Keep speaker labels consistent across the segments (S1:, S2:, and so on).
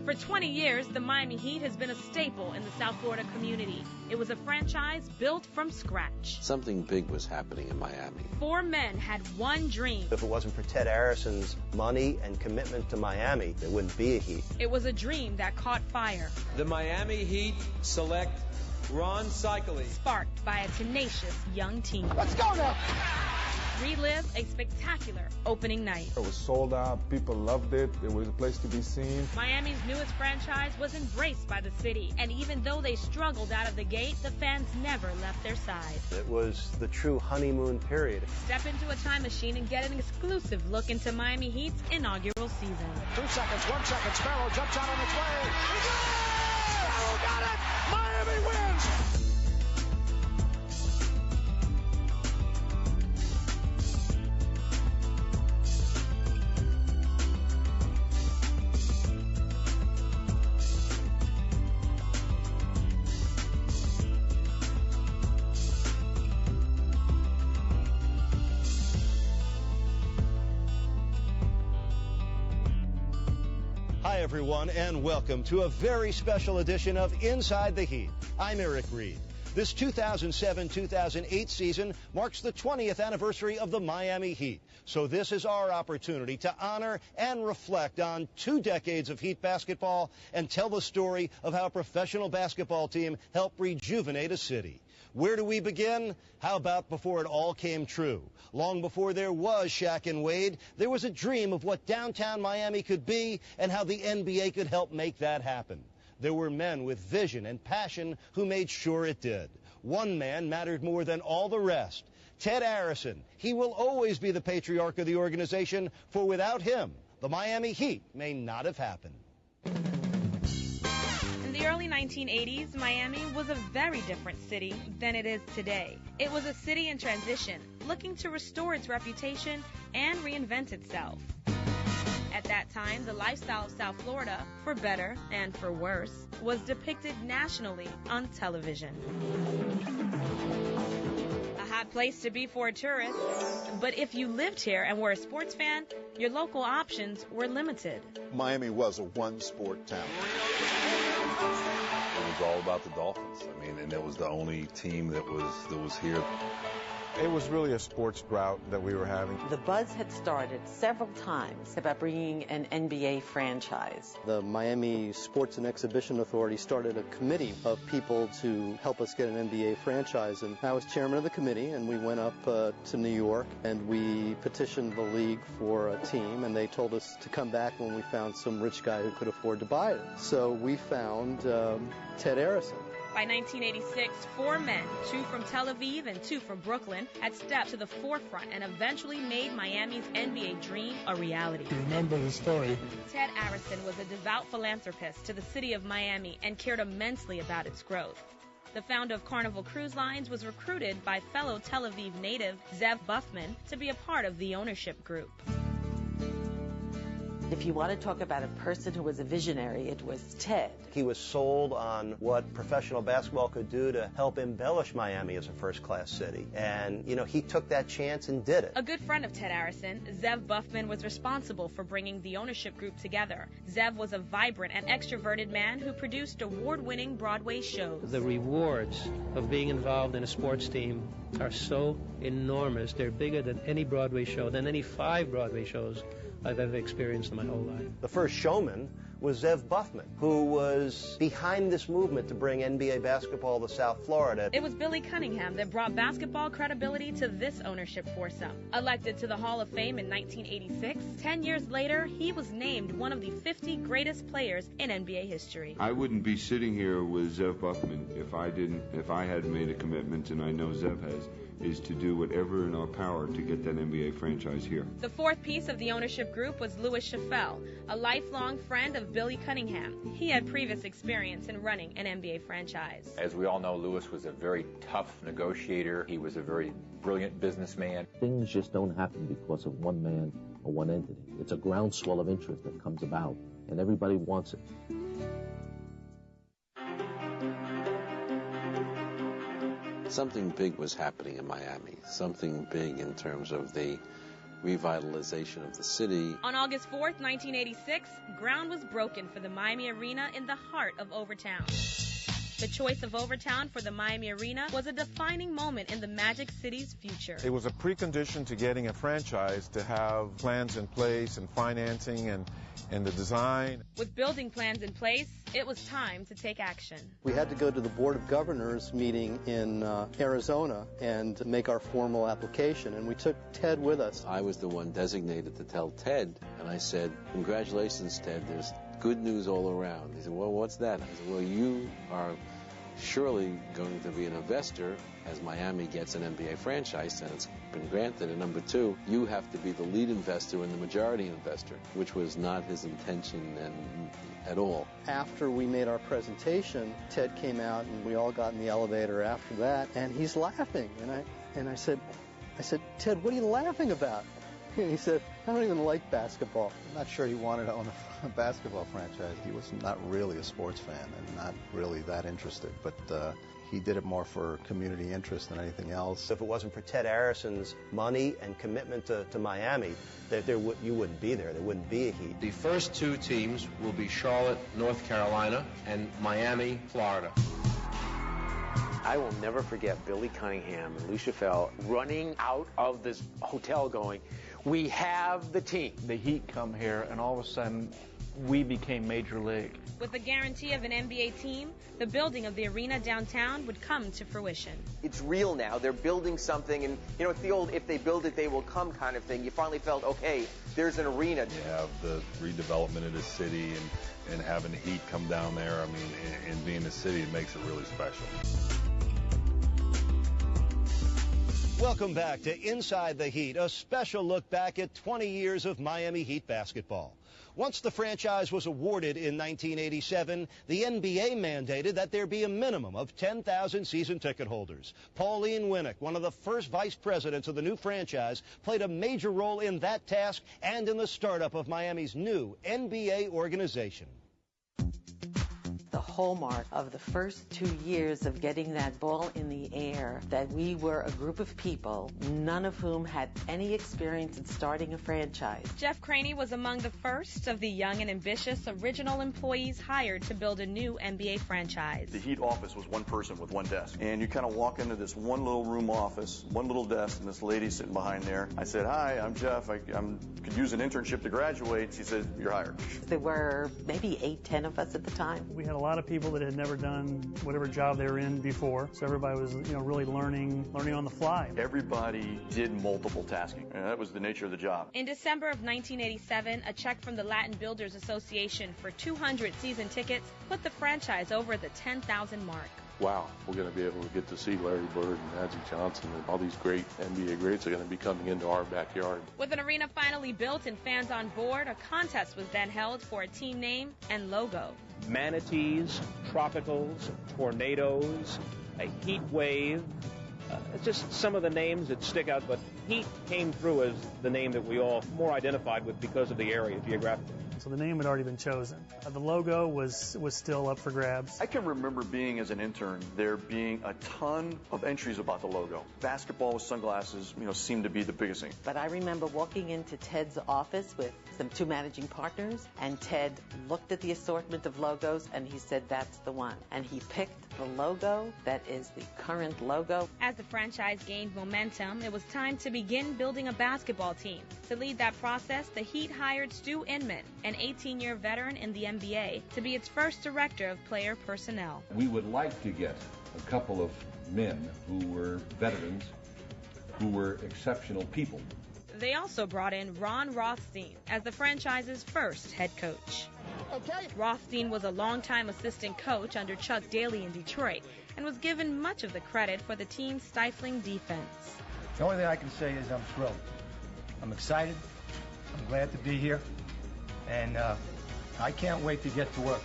S1: For 20 years, the Miami Heat has been a staple in the South Florida community. It was a franchise built from scratch.
S2: Something big was happening in Miami.
S1: 4 men had one dream.
S3: If it wasn't for Ted Arrison's money and commitment to Miami, there wouldn't be a Heat.
S1: It was a dream that caught fire.
S4: The Miami Heat select Ron Seikaly.
S1: Sparked by a tenacious young team.
S5: Let's go now!
S1: Relive a spectacular opening night.
S6: It was sold out. People loved it. It was a place to be seen.
S1: Miami's newest franchise was embraced by the city, and even though they struggled out of the gate, the fans never left their side.
S3: It was the true honeymoon period.
S1: Step into a time machine and get an exclusive look into Miami Heat's inaugural season.
S5: 2 seconds, 1 second. Sparrow jumps out on its way. Sparrow got it! Miami wins!
S7: Hi, everyone, and welcome to a very special edition of Inside the Heat. I'm Eric Reid. This 2007-2008 season marks the 20th anniversary of the Miami Heat. So this is our opportunity to honor and reflect on 2 decades of Heat basketball and tell the story of how a professional basketball team helped rejuvenate a city. Where do we begin? How about before it all came true? Long before there was Shaq and Wade, there was a dream of what downtown Miami could be and how the NBA could help make that happen. There were men with vision and passion who made sure it did. One man mattered more than all the rest. Ted Arison. He will always be the patriarch of the organization, for without him, the Miami Heat may not have happened.
S1: In the early 1980s, Miami was a very different city than it is today. It was a city in transition, looking to restore its reputation and reinvent itself. At that time, the lifestyle of South Florida, for better and for worse, was depicted nationally on television. A hot place to be for a tourist, but if you lived here and were a sports fan, your local options were limited.
S8: Miami was a one-sport town.
S9: It was all about the Dolphins. I mean, and it was the only team that was here.
S6: It was really a sports drought that we were having.
S10: The buzz had started several times about bringing an NBA franchise.
S3: The Miami Sports and Exhibition Authority started a committee of people to help us get an NBA franchise, and I was chairman of the committee, and we went up to New York, and we petitioned the league for a team, and they told us to come back when we found some rich guy who could afford to buy it. So we found Ted Arison.
S1: By 1986, 4 men, 2 from Tel Aviv and 2 from Brooklyn, had stepped to the forefront and eventually made Miami's NBA dream a reality.
S5: Remember the story.
S1: Ted Arison was a devout philanthropist to the city of Miami and cared immensely about its growth. The founder of Carnival Cruise Lines was recruited by fellow Tel Aviv native Zev Buffman to be a part of the ownership group.
S10: If you want to talk about a person who was a visionary, it was Ted.
S3: He was sold on what professional basketball could do to help embellish Miami as a first-class city. And, he took that chance and did it.
S1: A good friend of Ted Arison, Zev Buffman, was responsible for bringing the ownership group together. Zev was a vibrant and extroverted man who produced award-winning Broadway shows.
S11: The rewards of being involved in a sports team are so enormous. They're bigger than any Broadway show, than any 5 Broadway shows I've ever experienced in my whole life.
S3: The first showman was Zev Buffman, who was behind this movement to bring NBA basketball to South Florida.
S1: It was Billy Cunningham that brought basketball credibility to this ownership foursome. Elected to the Hall of Fame in 1986, 10 years later, he was named one of the 50 greatest players in NBA history.
S12: I wouldn't be sitting here with Zev Buffman if I hadn't made a commitment, and I know Zev has, is to do whatever in our power to get that NBA franchise here.
S1: The fourth piece of the ownership group was Louis Chaffel, a lifelong friend of Billy Cunningham. He had previous experience in running an NBA franchise.
S13: As we all know, Louis was a very tough negotiator. He was a very brilliant businessman.
S2: Things just don't happen because of one man or one entity. It's a groundswell of interest that comes about, and everybody wants it. Something big was happening in Miami, something big in terms of the
S14: revitalization of the city.
S1: On August 4th, 1986, ground was broken for the Miami Arena in the heart of Overtown. The choice of Overtown for the Miami Arena was a defining moment in the Magic City's future.
S6: It was a precondition to getting a franchise to have plans in place and financing and the design.
S1: With building plans in place, it was time to take action.
S3: We had to go to the Board of Governors meeting in Arizona and make our formal application, and we took Ted with us.
S14: I was the one designated to tell Ted, and I said, "Congratulations, Ted, there's good news all around." He said, "Well, what's that?" I said, "Well, you are surely going to be an investor as Miami gets an NBA franchise, and it's been granted. And number two, you have to be the lead investor and the majority investor," which was not his intention at all.
S3: After we made our presentation, Ted came out and we all got in the elevator after that, and he's laughing. And I said, "Ted, what are you laughing about?" And he said, "I don't even like basketball."
S15: I'm not sure he wanted to own a basketball franchise. He was not really a sports fan and not really that interested, but he did it more for community interest than anything else.
S7: If it wasn't for Ted Arrison's money and commitment to Miami, you wouldn't be there. There wouldn't be a Heat.
S4: The first two teams will be Charlotte, North Carolina, and Miami, Florida.
S16: I will never forget Billy Cunningham and Lucia Fell running out of this hotel going, "We have the team."
S17: The Heat come here, and all of a sudden, we became Major League.
S1: With the guarantee of an NBA team, the building of the arena downtown would come to fruition.
S18: It's real now. They're building something, and it's the old "if they build it, they will come" kind of thing. You finally felt, okay, there's an arena.
S9: You have the redevelopment of the city and having the Heat come down there. I mean, and being the city, it makes it really special.
S7: Welcome back to Inside the Heat, a special look back at 20 years of Miami Heat basketball. Once the franchise was awarded in 1987, the NBA mandated that there be a minimum of 10,000 season ticket holders. Pauline Winnick, one of the first vice presidents of the new franchise, played a major role in that task and in the startup of Miami's new NBA organization.
S10: The hallmark of the first 2 years of getting that ball in the air, that we were a group of people, none of whom had any experience in starting a franchise.
S1: Jeff Craney was among the first of the young and ambitious original employees hired to build a new NBA franchise.
S19: The Heat office was one person with one desk. And you kind of walk into this one little room office, one little desk, and this lady sitting behind there. I said, "Hi, I'm Jeff. I could use an internship to graduate." She said, "You're hired."
S10: There were maybe 8, 10 of us at the time.
S20: We had a lot of people that had never done whatever job they were in before, so everybody was, really learning on the fly.
S19: Everybody did multiple tasking, and that was the nature of the job.
S1: In December of 1987, a check from the Latin Builders Association for 200 season tickets put the franchise over the 10,000 mark.
S21: Wow, we're going to be able to get to see Larry Bird and Magic Johnson, and all these great NBA greats are going to be coming into our backyard.
S1: With an arena finally built and fans on board, a contest was then held for a team name and logo.
S11: Manatees, tropicals, tornadoes, a heat wave. Just some of the names that stick out, but Heat came through as the name that we all more identified with because of the area geographically.
S20: So the name had already been chosen. The logo was still up for grabs.
S19: I can remember being, as an intern, there being a ton of entries about the logo. Basketball with sunglasses, seemed to be the biggest thing.
S10: But I remember walking into Ted's office with some 2 managing partners, and Ted looked at the assortment of logos, and he said, "That's the one." And he picked the logo that is the current logo.
S1: As the franchise gained momentum, it was time to begin building a basketball team. To lead that process, the Heat hired Stu Inman, an 18-year veteran in the NBA, to be its first director of player personnel.
S22: We would like to get a couple of men who were veterans, who were exceptional people.
S1: They also brought in Ron Rothstein as the franchise's first head coach.
S5: Okay.
S1: Rothstein was a longtime assistant coach under Chuck Daly in Detroit and was given much of the credit for the team's stifling defense.
S23: The only thing I can say is I'm thrilled. I'm excited. I'm glad to be here. And I can't wait to get to work.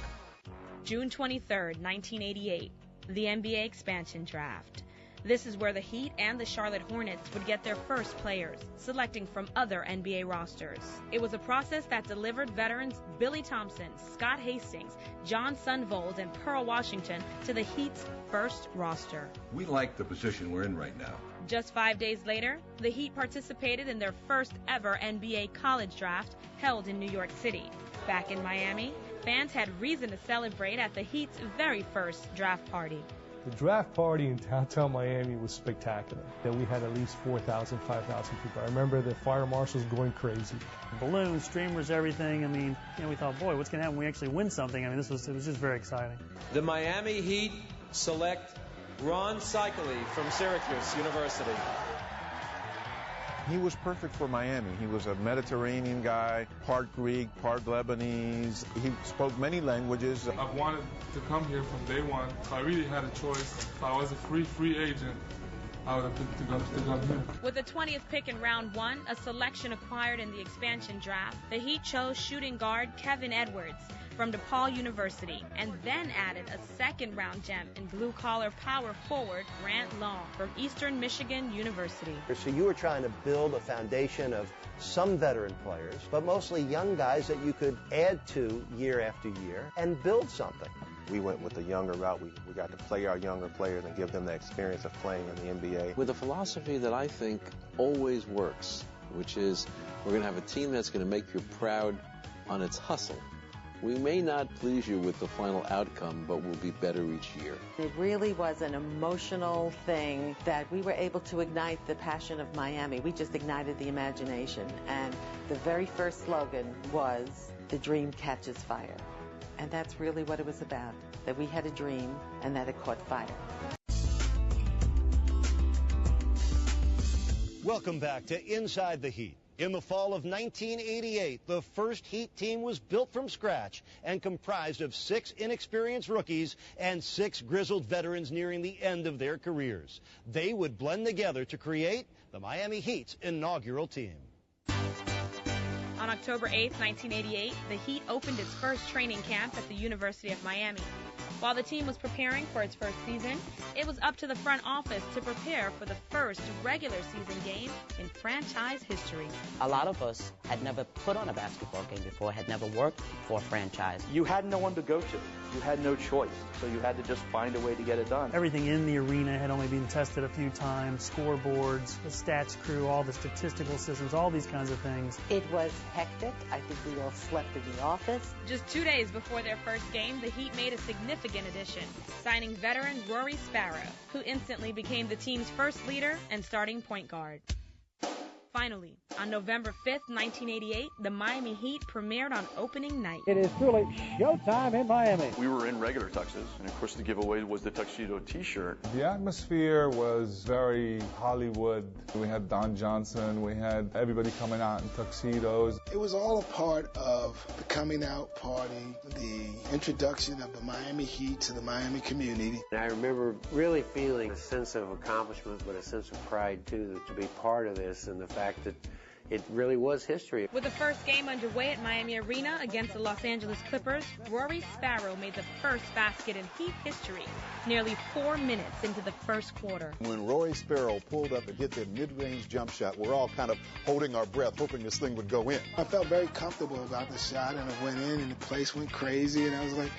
S1: June 23rd, 1988, the NBA expansion draft. This is where the Heat and the Charlotte Hornets would get their first players, selecting from other NBA rosters. It was a process that delivered veterans Billy Thompson, Scott Hastings, John Sunvold, and Pearl Washington to the Heat's first roster.
S22: We like the position we're in right now.
S1: Just 5 days later, the Heat participated in their first ever NBA college draft held in New York City. Back in Miami, fans had reason to celebrate at the Heat's very first draft party.
S8: The draft party in downtown Miami was spectacular. That we had at least 4,000, 5,000 people. I remember the fire marshals going crazy.
S20: Balloons, streamers, everything. I mean, we thought, boy, what's going to happen when we actually win something? I mean, it was just very exciting.
S12: The Miami Heat select Ron Seikaly from Syracuse University.
S6: He was perfect for Miami. He was a Mediterranean guy, part Greek, part Lebanese. He spoke many languages.
S13: I've wanted to come here from day one, so I really had a choice. If I was a free agent, I would have picked to come here.
S1: With the 20th pick in round 1, a selection acquired in the expansion draft, the Heat chose shooting guard Kevin Edwards from DePaul University, and then added a second-round gem in blue-collar power forward Grant Long from Eastern Michigan University.
S7: So you were trying to build a foundation of some veteran players, but mostly young guys that you could add to year after year and build something.
S24: We went with the younger route. We got to play our younger players and give them the experience of playing in the NBA.
S14: With a philosophy that I think always works, which is we're going to have a team that's going to make you proud on its hustle. We may not please you with the final outcome, but we'll be better each year.
S10: It really was an emotional thing that we were able to ignite the passion of Miami. We just ignited the imagination. And the very first slogan was, "The dream catches fire." And that's really what it was about, that we had a dream and that it caught fire.
S7: Welcome back to Inside the Heat. In the fall of 1988, the first Heat team was built from scratch and comprised of 6 inexperienced rookies and 6 grizzled veterans nearing the end of their careers. They would blend together to create the Miami Heat's inaugural team.
S1: On October 8, 1988, the Heat opened its first training camp at the University of Miami. While the team was preparing for its first season, it was up to the front office to prepare for the first regular season game in franchise history.
S25: A lot of us had never put on a basketball game before, had never worked for a franchise.
S17: You had no one to go to. You had no choice, so you had to just find a way to get it done.
S20: Everything in the arena had only been tested a few times, scoreboards, the stats crew, all the statistical systems, all these kinds of things.
S10: It was hectic. I think we all slept in the office.
S1: Just 2 days before their first game, the Heat made a significant addition, signing veteran Rory Sparrow, who instantly became the team's first leader and starting point guard. Finally, on November 5th, 1988, the Miami Heat premiered on opening night.
S23: It is truly showtime in Miami.
S19: We were in regular tuxes, and of course the giveaway was the tuxedo T-shirt.
S6: The atmosphere was very Hollywood. We had Don Johnson, we had everybody coming out in tuxedos.
S26: It was all a part of the coming out party, the introduction of the Miami Heat to the Miami community.
S16: And I remember really feeling a sense of accomplishment, but a sense of pride too, to be part of this, and the fact that it really was history.
S1: With the first game underway at Miami Arena against the Los Angeles Clippers, Rory Sparrow made the first basket in Heat history, nearly 4 minutes into the first quarter.
S27: When Rory Sparrow pulled up and hit that mid-range jump shot, we're all kind of holding our breath, hoping this thing would go in.
S26: I felt very comfortable about the shot, and it went in, and the place went crazy, and I was like,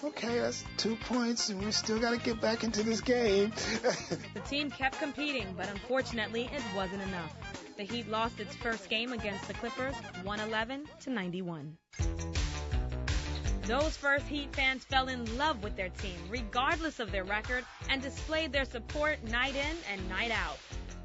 S26: okay, that's 2 points, and we still got to get back into this game.
S1: The team kept competing, but unfortunately, it wasn't enough. The Heat lost its first game against the Clippers, 111-91. Those first Heat fans fell in love with their team, regardless of their record, and displayed their support night in and night out.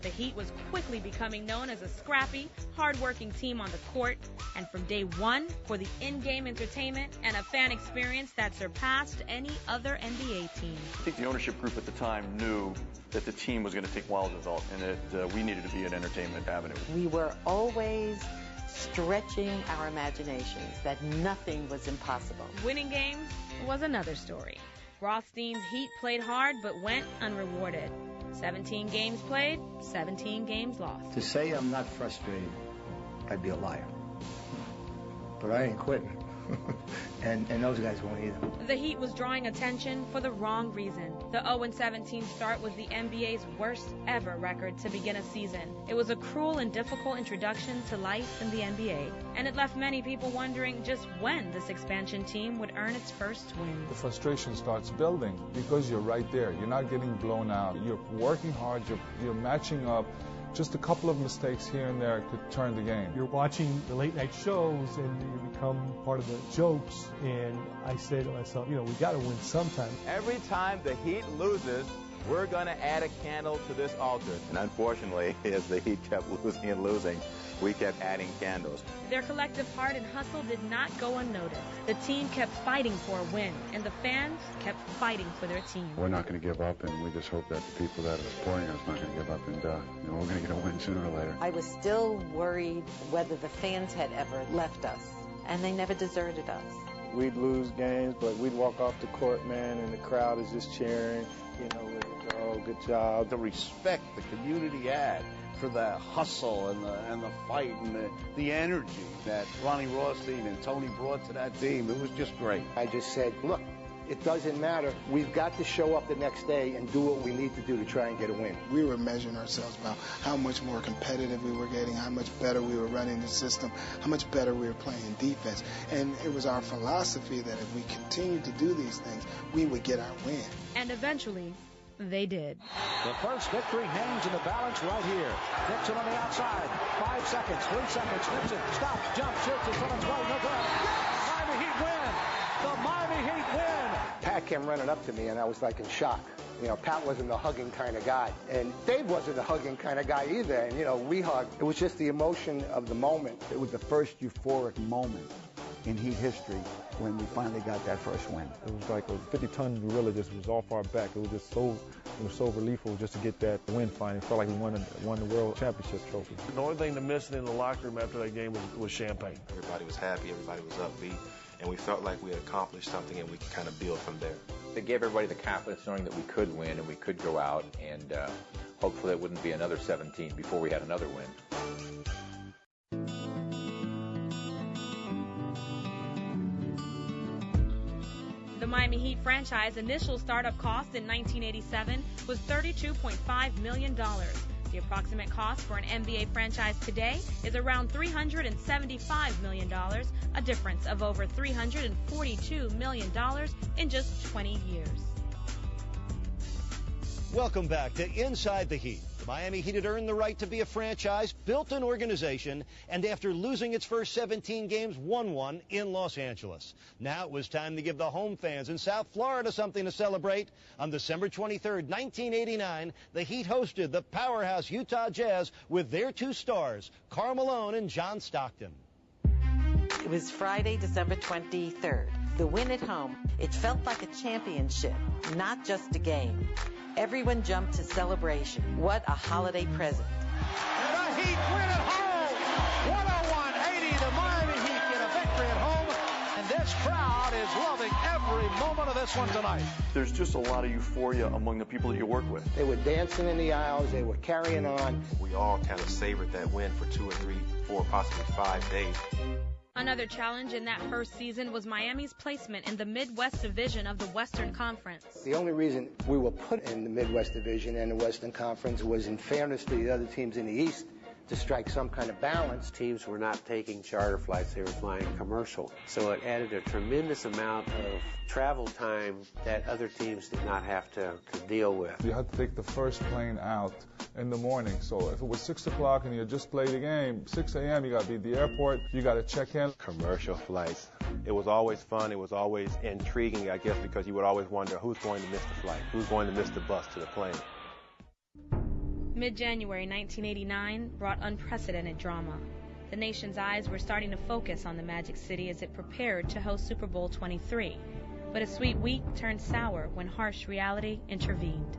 S1: The Heat was quickly becoming known as a scrappy, hard-working team on the court, and from day one, for the in-game entertainment and a fan experience that surpassed any other NBA team.
S19: I think the ownership group at the time knew that the team was going to take wild result and that we needed to be an entertainment avenue.
S10: We were always stretching our imaginations, that nothing was impossible.
S1: Winning games was another story. Rothstein's Heat played hard but went unrewarded. 17 games played, 17 games lost.
S23: To say I'm not frustrated, I'd be a liar. But I ain't quitting. and those guys won't either.
S1: The Heat was drawing attention for the wrong reason. The 0-17 start was the NBA's worst ever record to begin a season. It was a cruel and difficult introduction to life in the NBA, and it left many people wondering just when this expansion team would earn its first win.
S6: The frustration starts building because you're right there. You're not getting blown out. You're working hard. You're matching up. Just a couple of mistakes here and there could turn the game.
S8: You're watching the late night shows and you become part of the jokes. And I say to myself, we got to win sometime.
S2: Every time the Heat loses, we're going to add a candle to this altar. And unfortunately, as the Heat kept losing and losing, we kept adding candles.
S1: Their collective heart and hustle did not go unnoticed. The team kept fighting for a win, and the fans kept fighting for their team.
S3: We're not going to give up, and we just hope that the people that are supporting us are not going to give up, and we're going to get a win sooner or later.
S10: I was still worried whether the fans had ever left us, and they never deserted us.
S4: We'd lose games, but we'd walk off the court, man, and the crowd is just cheering, good job.
S9: The respect the community had for the hustle and the fight and the energy that Ronnie Rothstein and Tony brought to that team. It was just great.
S23: I just said, look, it doesn't matter. We've got to show up the next day and do what we need to do to try and get a win.
S26: We were measuring ourselves about how much more competitive we were getting, how much better we were running the system, how much better we were playing defense. And it was our philosophy that if we continued to do these things, we would get our win.
S1: And eventually, they did.
S5: The first victory hangs in the balance right here. Nixon on the outside. 5 seconds, 3 seconds. Nixon stops, jumps, shoots. It's on its way. No good. Miami Heat win. The Miami Heat win.
S23: Pat came running up to me, and I was like in shock. Pat wasn't the hugging kind of guy. And Dave wasn't the hugging kind of guy either. And, we hugged. It was just the emotion of the moment.
S15: It was the first euphoric moment in Heat history when we finally got that first win.
S8: It was like a 50-ton gorilla just was off our back. It was just so relievful just to get that win finally. It felt like we won the World Championship trophy.
S9: The only thing to miss in the locker room after that game was champagne.
S24: Everybody was happy, everybody was upbeat, and we felt like we had accomplished something and we could kind of build from there.
S18: It gave everybody the confidence knowing that we could win and we could go out, and hopefully it wouldn't be another 17 before we had another win.
S1: The Miami Heat franchise initial startup cost in 1987 was $32.5 million. The approximate cost for an NBA franchise today is around $375 million, a difference of over $342 million in just 20 years.
S7: Welcome back to Inside the Heat. The Miami Heat had earned the right to be a franchise, built an organization, and after losing its first 17 games, won one in Los Angeles. Now it was time to give the home fans in South Florida something to celebrate. On December 23rd, 1989, the Heat hosted the powerhouse Utah Jazz with their two stars, Karl Malone and John Stockton.
S10: It was Friday, December 23rd. The win at home, it felt like a championship, not just a game. Everyone jumped to celebration. What a holiday present.
S5: The Heat win at home. 101-80. The Miami Heat get a victory at home. And this crowd is loving every moment of this one tonight.
S19: There's just a lot of euphoria among the people that you work with.
S23: They were dancing in the aisles. They were carrying on.
S24: We all kind of savored that win for 2 or 3, 4, possibly 5 days.
S1: Another challenge in that first season was Miami's placement in the Midwest Division of the Western Conference.
S23: The only reason we were put in the Midwest Division and the Western Conference was in fairness to the other teams in the East, to strike some kind of balance.
S16: Teams were not taking charter flights, they were flying commercial. So it added a tremendous amount of travel time that other teams did not have to deal with.
S6: You had to take the first plane out in the morning. So if it was 6 o'clock and you just played a game, 6 a.m. you got to be at the airport, you got to check in.
S24: Commercial flights. It was always fun. It was always intriguing, I guess, because you would always wonder who's going to miss the flight, who's going to miss the bus to the plane.
S1: Mid-January 1989 brought unprecedented drama. The nation's eyes were starting to focus on the Magic City as it prepared to host Super Bowl 23. But a sweet week turned sour when harsh reality intervened.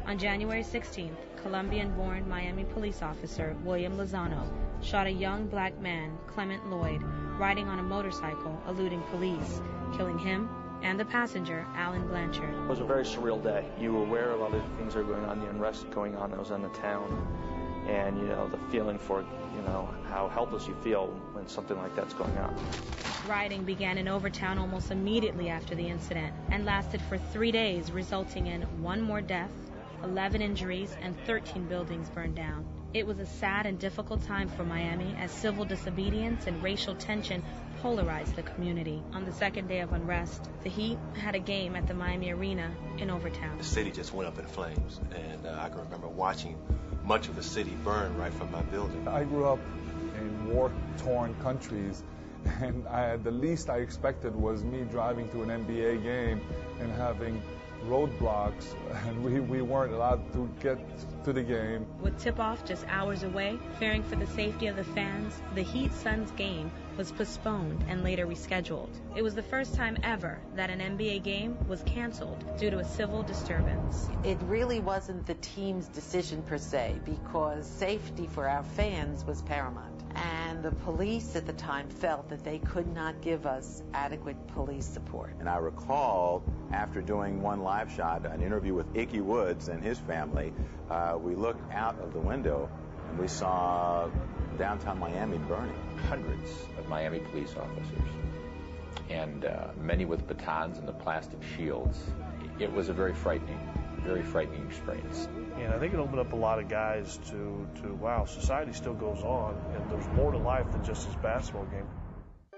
S1: On January 16th, Colombian-born Miami police officer William Lozano shot a young black man, Clement Lloyd, riding on a motorcycle, eluding police, killing him and the passenger, Alan Blanchard.
S17: It was a very surreal day. You were aware of all the things that were going on, the unrest going on that was in the town. and, the feeling for, how helpless you feel when something like that's going on.
S1: Rioting began in Overtown almost immediately after the incident and lasted for 3 days, resulting in 1 more death, 11 injuries, and 13 buildings burned down. It was a sad and difficult time for Miami as civil disobedience and racial tension polarized the community. On the second day of unrest, the Heat had a game at the Miami Arena in Overtown.
S11: The city just went up in flames, and I can remember watching much of the city burn right from my building.
S6: I grew up in war-torn countries, and the least I expected was me driving to an NBA game and having roadblocks, and we weren't allowed to get to the game.
S1: With tip-off just hours away, fearing for the safety of the fans, the Heat-Suns game was postponed and later rescheduled. It was the first time ever that an NBA game was canceled due to a civil disturbance.
S10: It really wasn't the team's decision per se, because safety for our fans was paramount. And the police at the time felt that they could not give us adequate police support.
S2: And I recall, after doing one live shot, an interview with Ickey Woods and his family, we looked out of the window and we saw downtown Miami burning.
S18: Hundreds of Miami police officers, and many with batons and the plastic shields. It was a very frightening experience.
S8: And I think it opened up a lot of guys to wow, society still goes on, and there's more to life than just this basketball game.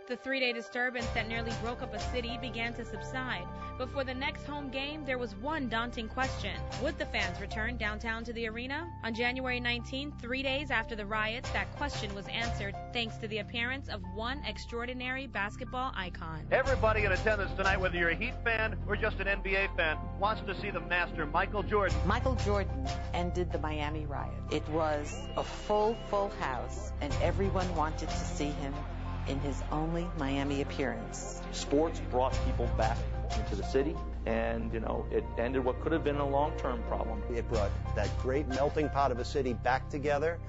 S1: The 3-day disturbance that nearly broke up a city began to subside, but for the next home game, there was one daunting question. Would the fans return downtown to the arena? On January 19th, 3 days after the riots, that question was answered thanks to the appearance of one extraordinary basketball icon.
S5: Everybody in attendance tonight, whether you're a Heat fan or just an NBA fan, wants to see the master, Michael Jordan.
S10: Michael Jordan ended the Miami riot. It was a full house, and everyone wanted to see him in his only Miami appearance.
S17: Sports brought people back into the city, and, it ended what could have been a long-term problem.
S7: It brought that great melting pot of a city back together,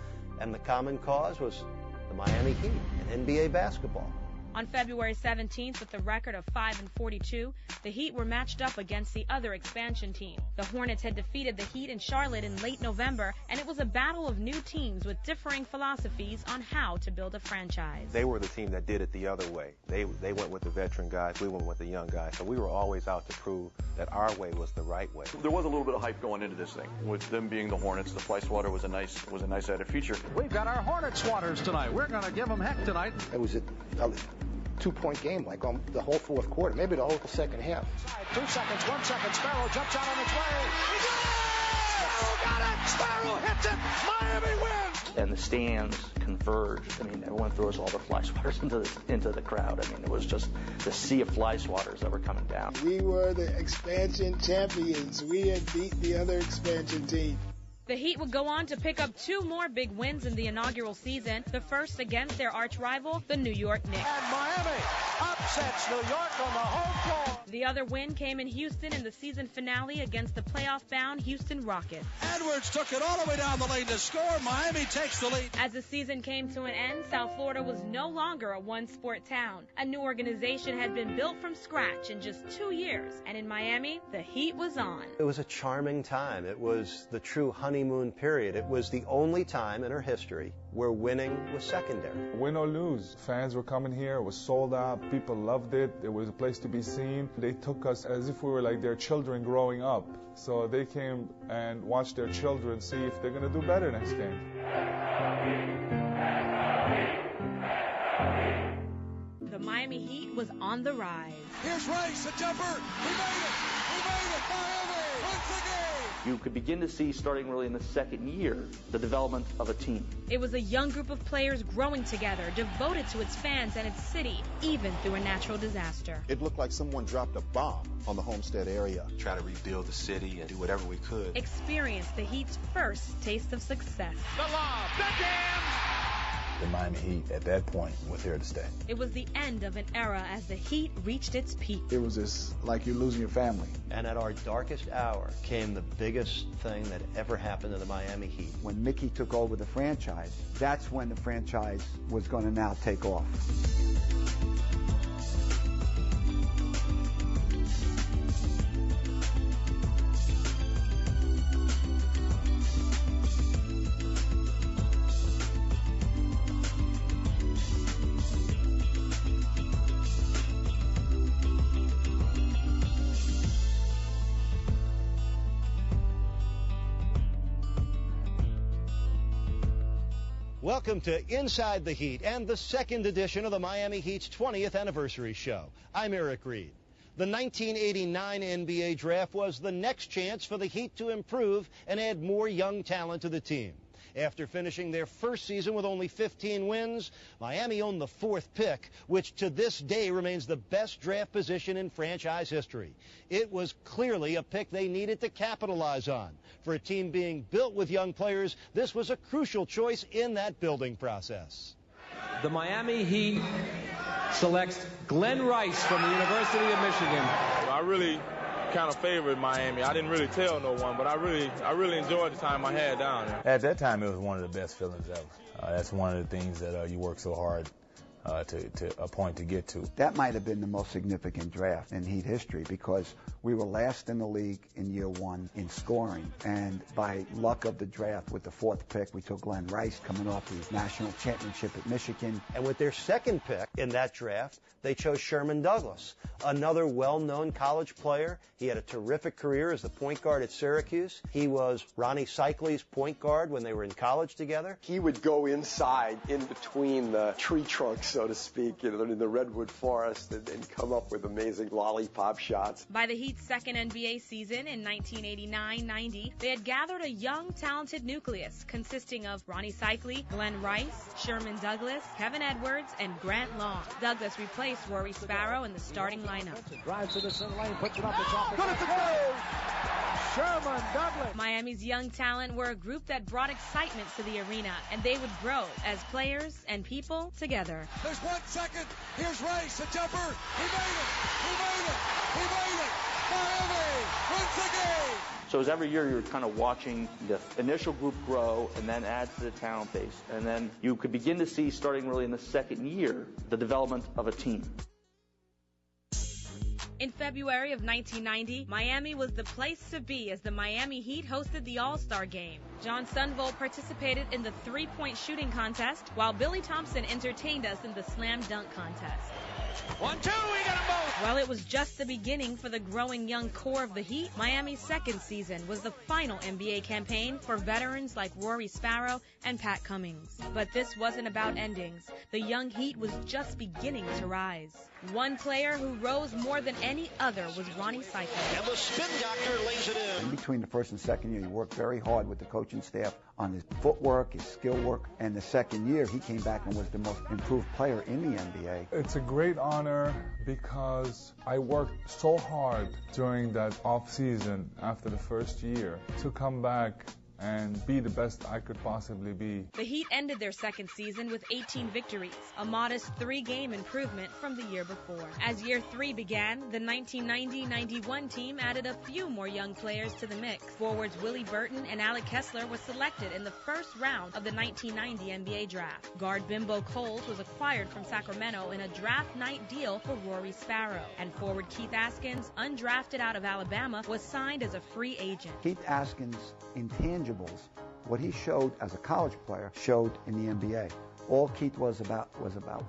S7: and the common cause was the Miami Heat and NBA basketball.
S1: On February 17th, with a record of 5-42, the Heat were matched up against the other expansion team. The Hornets had defeated the Heat in Charlotte in late November, and it was a battle of new teams with differing philosophies on how to build a franchise.
S24: They were the team that did it the other way. They went with the veteran guys, we went with the young guys. So we were always out to prove that our way was the right way.
S19: There was a little bit of hype going into this thing. With them being the Hornets, the fly swatter was a nice added feature.
S5: We've got our Hornet swatters tonight. We're going to give them heck tonight.
S23: It was a 2-point game, like on the whole fourth quarter, maybe the whole second half.
S5: 2 seconds, 1 second. Sparrow jumps out on its way. Sparrow got it! Sparrow hits it! Miami wins!
S17: And the stands converged. Everyone throws all the fly swatters into the crowd. It was just the sea of fly swatters that were coming down.
S26: We were the expansion champions. We had beat the other expansion team.
S1: The Heat would go on to pick up 2 more big wins in the inaugural season, the first against their arch-rival, the New York Knicks.
S5: And Miami upsets New York on the home floor.
S1: The other win came in Houston in the season finale against the playoff-bound Houston Rockets.
S5: Edwards took it all the way down the lane to score. Miami takes the lead.
S1: As the season came to an end, South Florida was no longer a one-sport town. A new organization had been built from scratch in just 2 years, and in Miami, the Heat was on.
S7: It was a charming time. It was the true honeymoon period. It was the only time in our history where winning was secondary.
S6: Win or lose, fans were coming here. It was sold out. People loved it. It was a place to be seen. They took us as if we were like their children growing up. So they came and watched their children see if they're going to do better next game.
S1: The Miami Heat was on the rise.
S5: Here's Rice, a jumper. We made it. Miami wins the game.
S17: You could begin to see, starting really in the second year, the development of a team.
S1: It was a young group of players growing together, devoted to its fans and its city, even through a natural disaster.
S27: It looked like someone dropped a bomb on the Homestead area.
S11: Try to rebuild the city and do whatever we could.
S1: Experience the Heat's first taste of success.
S5: The lob, Beckham!
S27: The Miami Heat, at that point, was here to stay.
S1: It was the end of an era as the Heat reached its peak.
S27: It was just like you're losing your family.
S7: And at our darkest hour came the biggest thing that ever happened to the Miami Heat.
S15: When Mickey took over the franchise, that's when the franchise was going to now take off.
S7: Welcome to Inside the Heat and the second edition of the Miami Heat's 20th anniversary show. I'm Eric Reid. The 1989 NBA draft was the next chance for the Heat to improve and add more young talent to the team. After finishing their first season with only 15 wins, Miami owned the fourth pick, which to this day remains the best draft position in franchise history. It was clearly a pick they needed to capitalize on. For a team being built with young players, this was a crucial choice in that building process.
S12: The Miami Heat selects Glenn Rice from the University of Michigan.
S13: I really kind of favored Miami. I didn't really tell no one, but I really enjoyed the time I had down there.
S14: At that time, it was one of the best feelings ever. That's one of the things that you work so hard to a point to get to.
S15: That might have been the most significant draft in Heat history because we were last in the league in year one in scoring. And by luck of the draft, with the fourth pick, we took Glenn Rice coming off the national championship at Michigan.
S7: And with their second pick in that draft, they chose Sherman Douglas, another well-known college player. He had a terrific career as the point guard at Syracuse. He was Ronnie Cycli's point guard when they were in college together.
S20: He would go inside, in between the tree trunks, so to speak, in the redwood forest, and come up with amazing lollipop shots.
S1: By the Heat's second NBA season in 1989-90, they had gathered a young, talented nucleus consisting of Ronnie Cycli, Glenn Rice, Sherman Douglas, Kevin Edwards, and Grant Long. Douglas replaced Rory Sparrow in the starting lineup.
S5: Drives to the center lane, puts it up the top. Good at the goal! Sherman Douglas.
S1: Miami's young talent were a group that brought excitement to the arena, and they would grow as players and people together.
S5: There's 1 second. Here's Rice, a jumper. He made it. He made it. He made it. Miami wins the game.
S17: So as every year you're kind of watching the initial group grow and then add to the talent base. And then you could begin to see, starting really in the second year, the development of a team.
S1: In February of 1990, Miami was the place to be as the Miami Heat hosted the All-Star Game. John Sunvolt participated in the three-point shooting contest, while Billy Thompson entertained us in the slam dunk contest.
S5: 1-2, we got them both!
S1: While it was just the beginning for the growing young core of the Heat, Miami's second season was the final NBA campaign for veterans like Rory Sparrow and Pat Cummings. But this wasn't about endings. The young Heat was just beginning to rise. One player who rose more than any other was Ronnie Cycli.
S7: And the spin doctor lays it in.
S15: In between the first and second year, he worked very hard with the coaching staff on his footwork, his skill work, and the second year he came back and was the most improved player in the NBA.
S6: It's a great honor because I worked so hard during that off season after the first year to come back and be the best I could possibly be.
S1: The Heat ended their second season with 18 victories, a modest 3-game improvement from the year before. As year 3 began, the 1990-91 team added a few more young players to the mix. Forwards Willie Burton and Alec Kessler were selected in the first round of the 1990 NBA draft. Guard Bimbo Coles was acquired from Sacramento in a draft night deal for Rory Sparrow. And forward Keith Askins, undrafted out of Alabama, was signed as a free agent.
S15: Keith Askins' intangibles, what he showed as a college player, showed in the NBA. All Keith was about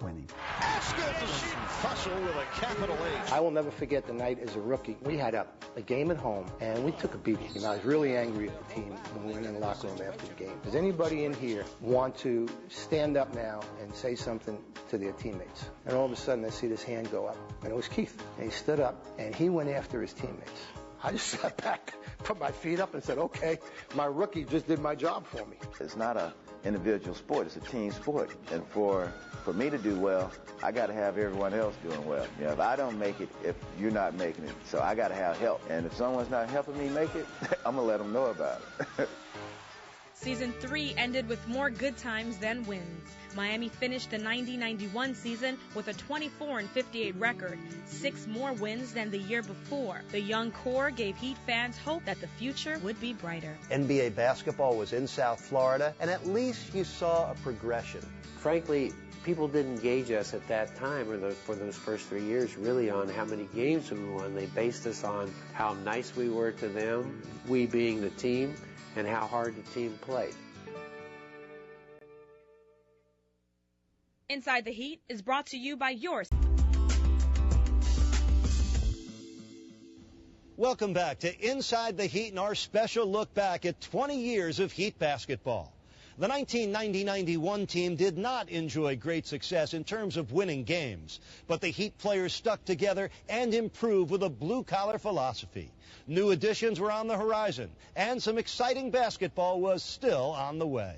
S15: winning.
S7: Hustle with a capital H.
S23: I will never forget the night as a rookie. We had a game at home, and we took a beating. And I was really angry at the team when we went in the locker room after the game. Does anybody in here want to stand up now and say something to their teammates? And all of a sudden, I see this hand go up, and it was Keith. And he stood up, and he went after his teammates. I just sat back, put my feet up, and said, okay, my rookie just did my job for me.
S2: It's not a individual sport, it's a team sport. And for me to do well, I got to have everyone else doing well. You know, if I don't make it, if you're not making it, so I got to have help. And if someone's not helping me make it, I'm going to let them know about it.
S1: Season 3 ended with more good times than wins. Miami finished the 90-91 season with a 24-58 record, 6 more wins than the year before. The young core gave Heat fans hope that the future would be brighter.
S7: NBA basketball was in South Florida, and at least you saw a progression.
S16: Frankly, people didn't gauge us at that time or for those first 3 years really on how many games we won. They based us on how nice we were to them, we being the team, and how hard the team played.
S1: Inside the Heat is brought to you by yours.
S7: Welcome back to Inside the Heat and our special look back at 20 years of Heat basketball. The 1990-91 team did not enjoy great success in terms of winning games, but the Heat players stuck together and improved with a blue-collar philosophy. New additions were on the horizon, and some exciting basketball was still on the way.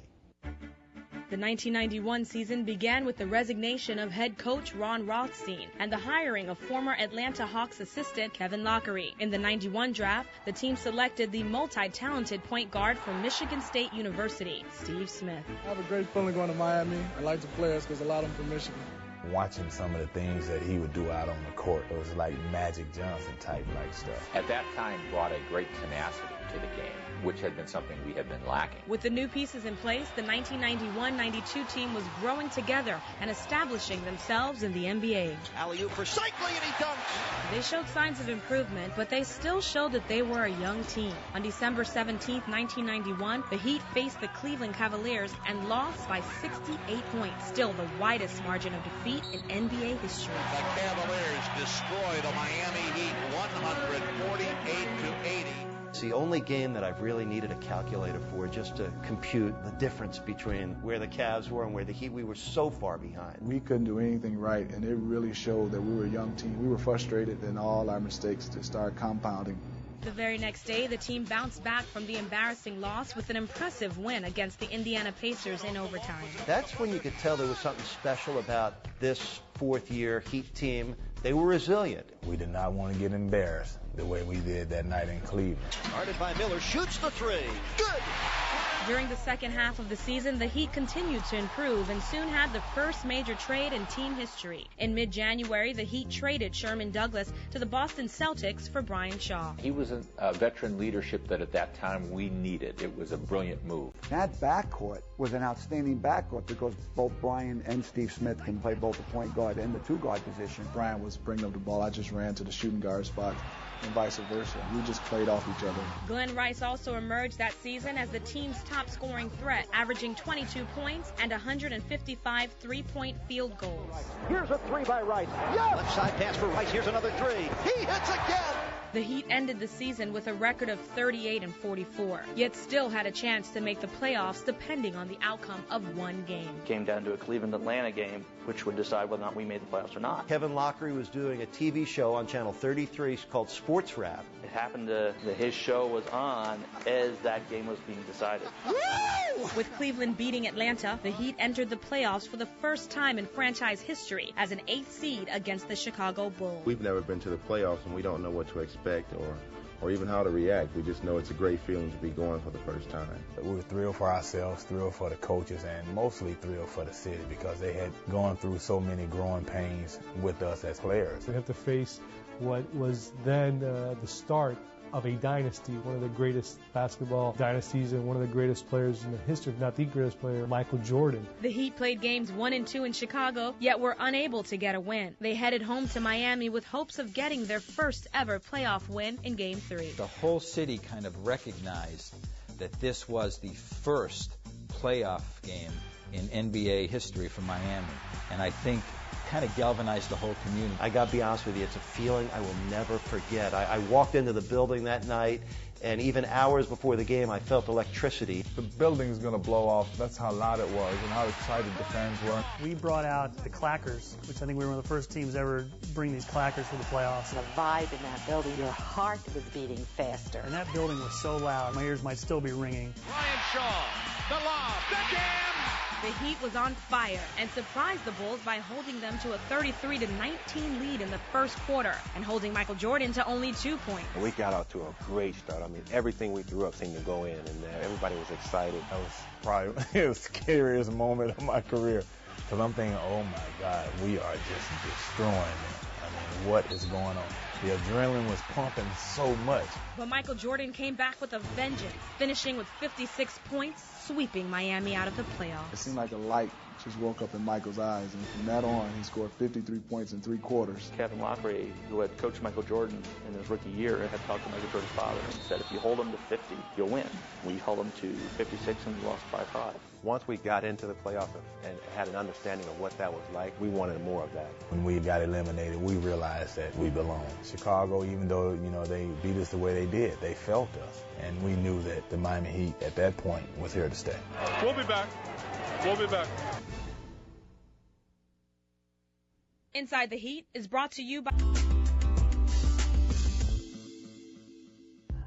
S1: The 1991 season began with the resignation of head coach Ron Rothstein and the hiring of former Atlanta Hawks assistant Kevin Lockery. In the 91 draft, the team selected the multi-talented point guard from Michigan State University, Steve Smith.
S3: I have a great feeling going to Miami. I like the players because a lot of them from Michigan.
S14: Watching some of the things that he would do out on the court, it was like Magic Johnson type like stuff.
S4: At that time brought a great tenacity to the game, which had been something we had been lacking.
S1: With the new pieces in place, the 1991-92 team was growing together and establishing themselves in the NBA.
S7: Alley-oop for Cycli, and he dunks.
S1: They showed signs of improvement, but they still showed that they were a young team. On December 17, 1991, the Heat faced the Cleveland Cavaliers and lost by 68 points, still the widest margin of defeat in NBA history.
S9: The Cavaliers destroy the Miami Heat 148-80.
S7: It's the only game that I've really needed a calculator for, just to compute the difference between where the Cavs were and where the Heat. We were so far behind.
S26: We couldn't do anything right, and it really showed that we were a young team. We were frustrated, and all our mistakes just started compounding.
S1: The very next day, the team bounced back from the embarrassing loss with an impressive win against the Indiana Pacers in overtime.
S7: That's when you could tell there was something special about this fourth-year Heat team. They were resilient.
S14: We did not want to get embarrassed the way we did that night in Cleveland.
S7: Guarded by Miller, shoots the three. Good!
S1: During the second half of the season, the Heat continued to improve and soon had the first major trade in team history. In mid-January, the Heat traded Sherman Douglas to the Boston Celtics for Brian Shaw.
S4: He was a veteran leadership that at that time we needed. It was a brilliant move.
S15: That backcourt was an outstanding backcourt because both Brian and Steve Smith can play both the point guard and the two-guard position.
S26: Brian was bringing up the ball. I just ran to the shooting guard spot, and vice versa. We just played off each other.
S1: Glenn Rice also emerged that season as the team's top scoring threat, averaging 22 points and 155 three-point field goals.
S5: Here's a three by Rice. Yes!
S7: Left side pass for Rice. Here's another three. He hits again!
S1: The Heat ended the season with a record of 38-44, yet still had a chance to make the playoffs depending on the outcome of one game.
S17: It came down to a Cleveland-Atlanta game, which would decide whether or not we made the playoffs or not.
S7: Kevin Lockery was doing a TV show on Channel 33 called Sports Wrap.
S17: It happened that his show was on as that game was being decided.
S1: Woo! With Cleveland beating Atlanta, the Heat entered the playoffs for the first time in franchise history as an 8th seed against the Chicago Bulls.
S18: We've never been to the playoffs, and we don't know what to expect or even how to react. We just know it's a great feeling to be going for the first time.
S14: We were thrilled for ourselves, thrilled for the coaches, and mostly thrilled for the city because they had gone through so many growing pains with us as players.
S8: We have to face what was then the start of a dynasty, one of the greatest basketball dynasties and one of the greatest players in the history, if not the greatest player, Michael Jordan.
S1: The Heat played games 1 and 2 in Chicago, yet were unable to get a win. They headed home to Miami with hopes of getting their first ever playoff win in Game 3.
S21: The whole city kind of recognized that this was the first playoff game in NBA history for Miami, and I think kind of galvanized the whole community.
S7: I got to be honest with you, it's a feeling I will never forget. I walked into the building that night, and even hours before the game, I felt electricity.
S6: The building's going to blow off. That's how loud it was and how excited the fans were.
S22: We brought out the clackers, which I think we were one of the first teams ever bring these clackers for the playoffs.
S10: The vibe in that building, your heart was beating faster.
S22: And that building was so loud, my ears might still be ringing.
S9: Brian Shaw, the lob, the jam!
S1: The Heat was on fire and surprised the Bulls by holding them to a 33-19 lead in the first quarter and holding Michael Jordan to only 2 points.
S24: We got out to a great start. I mean, everything we threw up seemed to go in, and everybody was excited.
S14: That was probably the scariest moment of my career because I'm thinking, oh my God, we are just destroying them. I mean, what is going on? The adrenaline was pumping so much.
S1: But Michael Jordan came back with a vengeance, finishing with 56 points, sweeping Miami out of the playoffs.
S26: It seemed like a light just woke up in Michael's eyes, and from that on, he scored 53 points in 3 quarters.
S17: Kevin Lockery, who had coached Michael Jordan in his rookie year, had talked to Michael Jordan's father and said, if you hold him to 50, you'll win. We held him to 56 and we lost by 5.
S24: Once we got into the playoffs and had an understanding of what that was like, we wanted more of that.
S14: When we got eliminated, we realized that we belonged. Chicago, even though, you know, they beat us the way they did, they felt us. And we knew that the Miami Heat at that point was here to stay.
S6: We'll be back. We'll be back.
S1: Inside the Heat is brought to you by...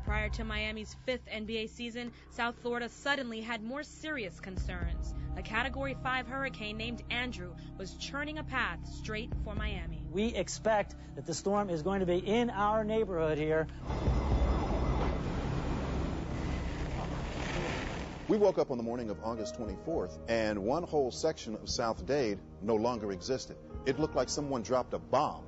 S1: Prior to Miami's 5th NBA season, South Florida suddenly had more serious concerns. A Category 5 hurricane named Andrew was churning a path straight for Miami.
S11: We expect that the storm is going to be in our neighborhood here.
S12: We woke up on the morning of August 24th, and one whole section of South Dade no longer existed. It looked like someone dropped a bomb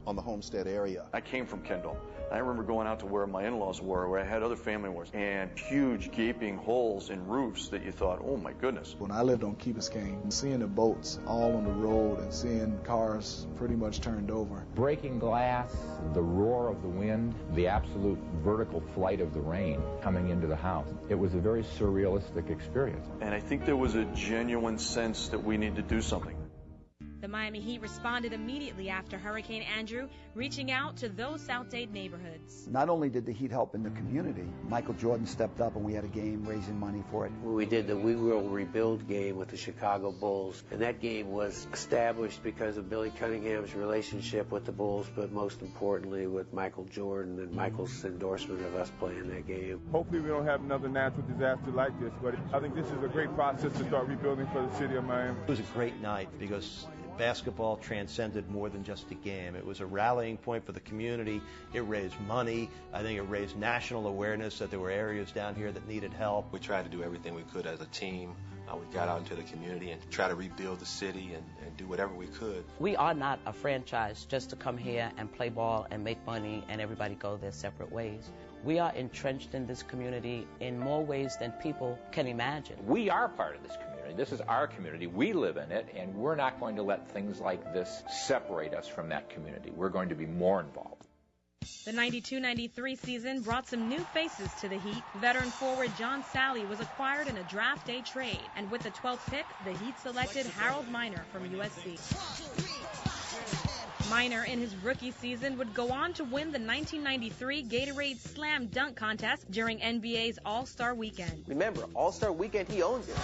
S12: on the Homestead area.
S13: I came from Kendall. I remember going out to where my in-laws were, where I had other family members, and huge gaping holes in roofs that you thought, oh my goodness.
S3: When I lived on Key Biscayne, seeing the boats all on the road and seeing cars pretty much turned over.
S4: Breaking glass, the roar of the wind, the absolute vertical flight of the rain coming into the house. It was a very surrealistic experience.
S13: And I think there was a genuine sense that we need to do something.
S1: The Miami Heat responded immediately after Hurricane Andrew, reaching out to those South Dade neighborhoods.
S15: Not only did the Heat help in the community, Michael Jordan stepped up and we had a game raising money for it.
S16: We did the We Will Rebuild game with the Chicago Bulls, and that game was established because of Billy Cunningham's relationship with the Bulls, but most importantly with Michael Jordan and Michael's endorsement of us playing that game.
S6: Hopefully we don't have another natural disaster like this, but I think this is a great process to start rebuilding for the city of Miami.
S7: It was a great night because basketball transcended more than just a game. It was a rallying point for the community. It raised money. I think it raised national awareness that there were areas down here that needed help.
S19: We tried to do everything we could as a team. We got out into the community and try to rebuild the city and do whatever we could.
S10: We are not a franchise just to come here and play ball and make money and everybody go their separate ways. We are entrenched in this community in more ways than people can imagine.
S4: We are part of this community. This is our community. We live in it, and we're not going to let things like this separate us from that community. We're going to be more involved.
S1: The 92-93 season brought some new faces to the Heat. Veteran forward John Sally was acquired in a draft day trade, and with the 12th pick, the Heat selected Harold Miner from USC. Miner, in his rookie season, would go on to win the 1993 Gatorade Slam Dunk Contest during NBA's All-Star Weekend.
S20: Remember, All-Star Weekend, he owns it.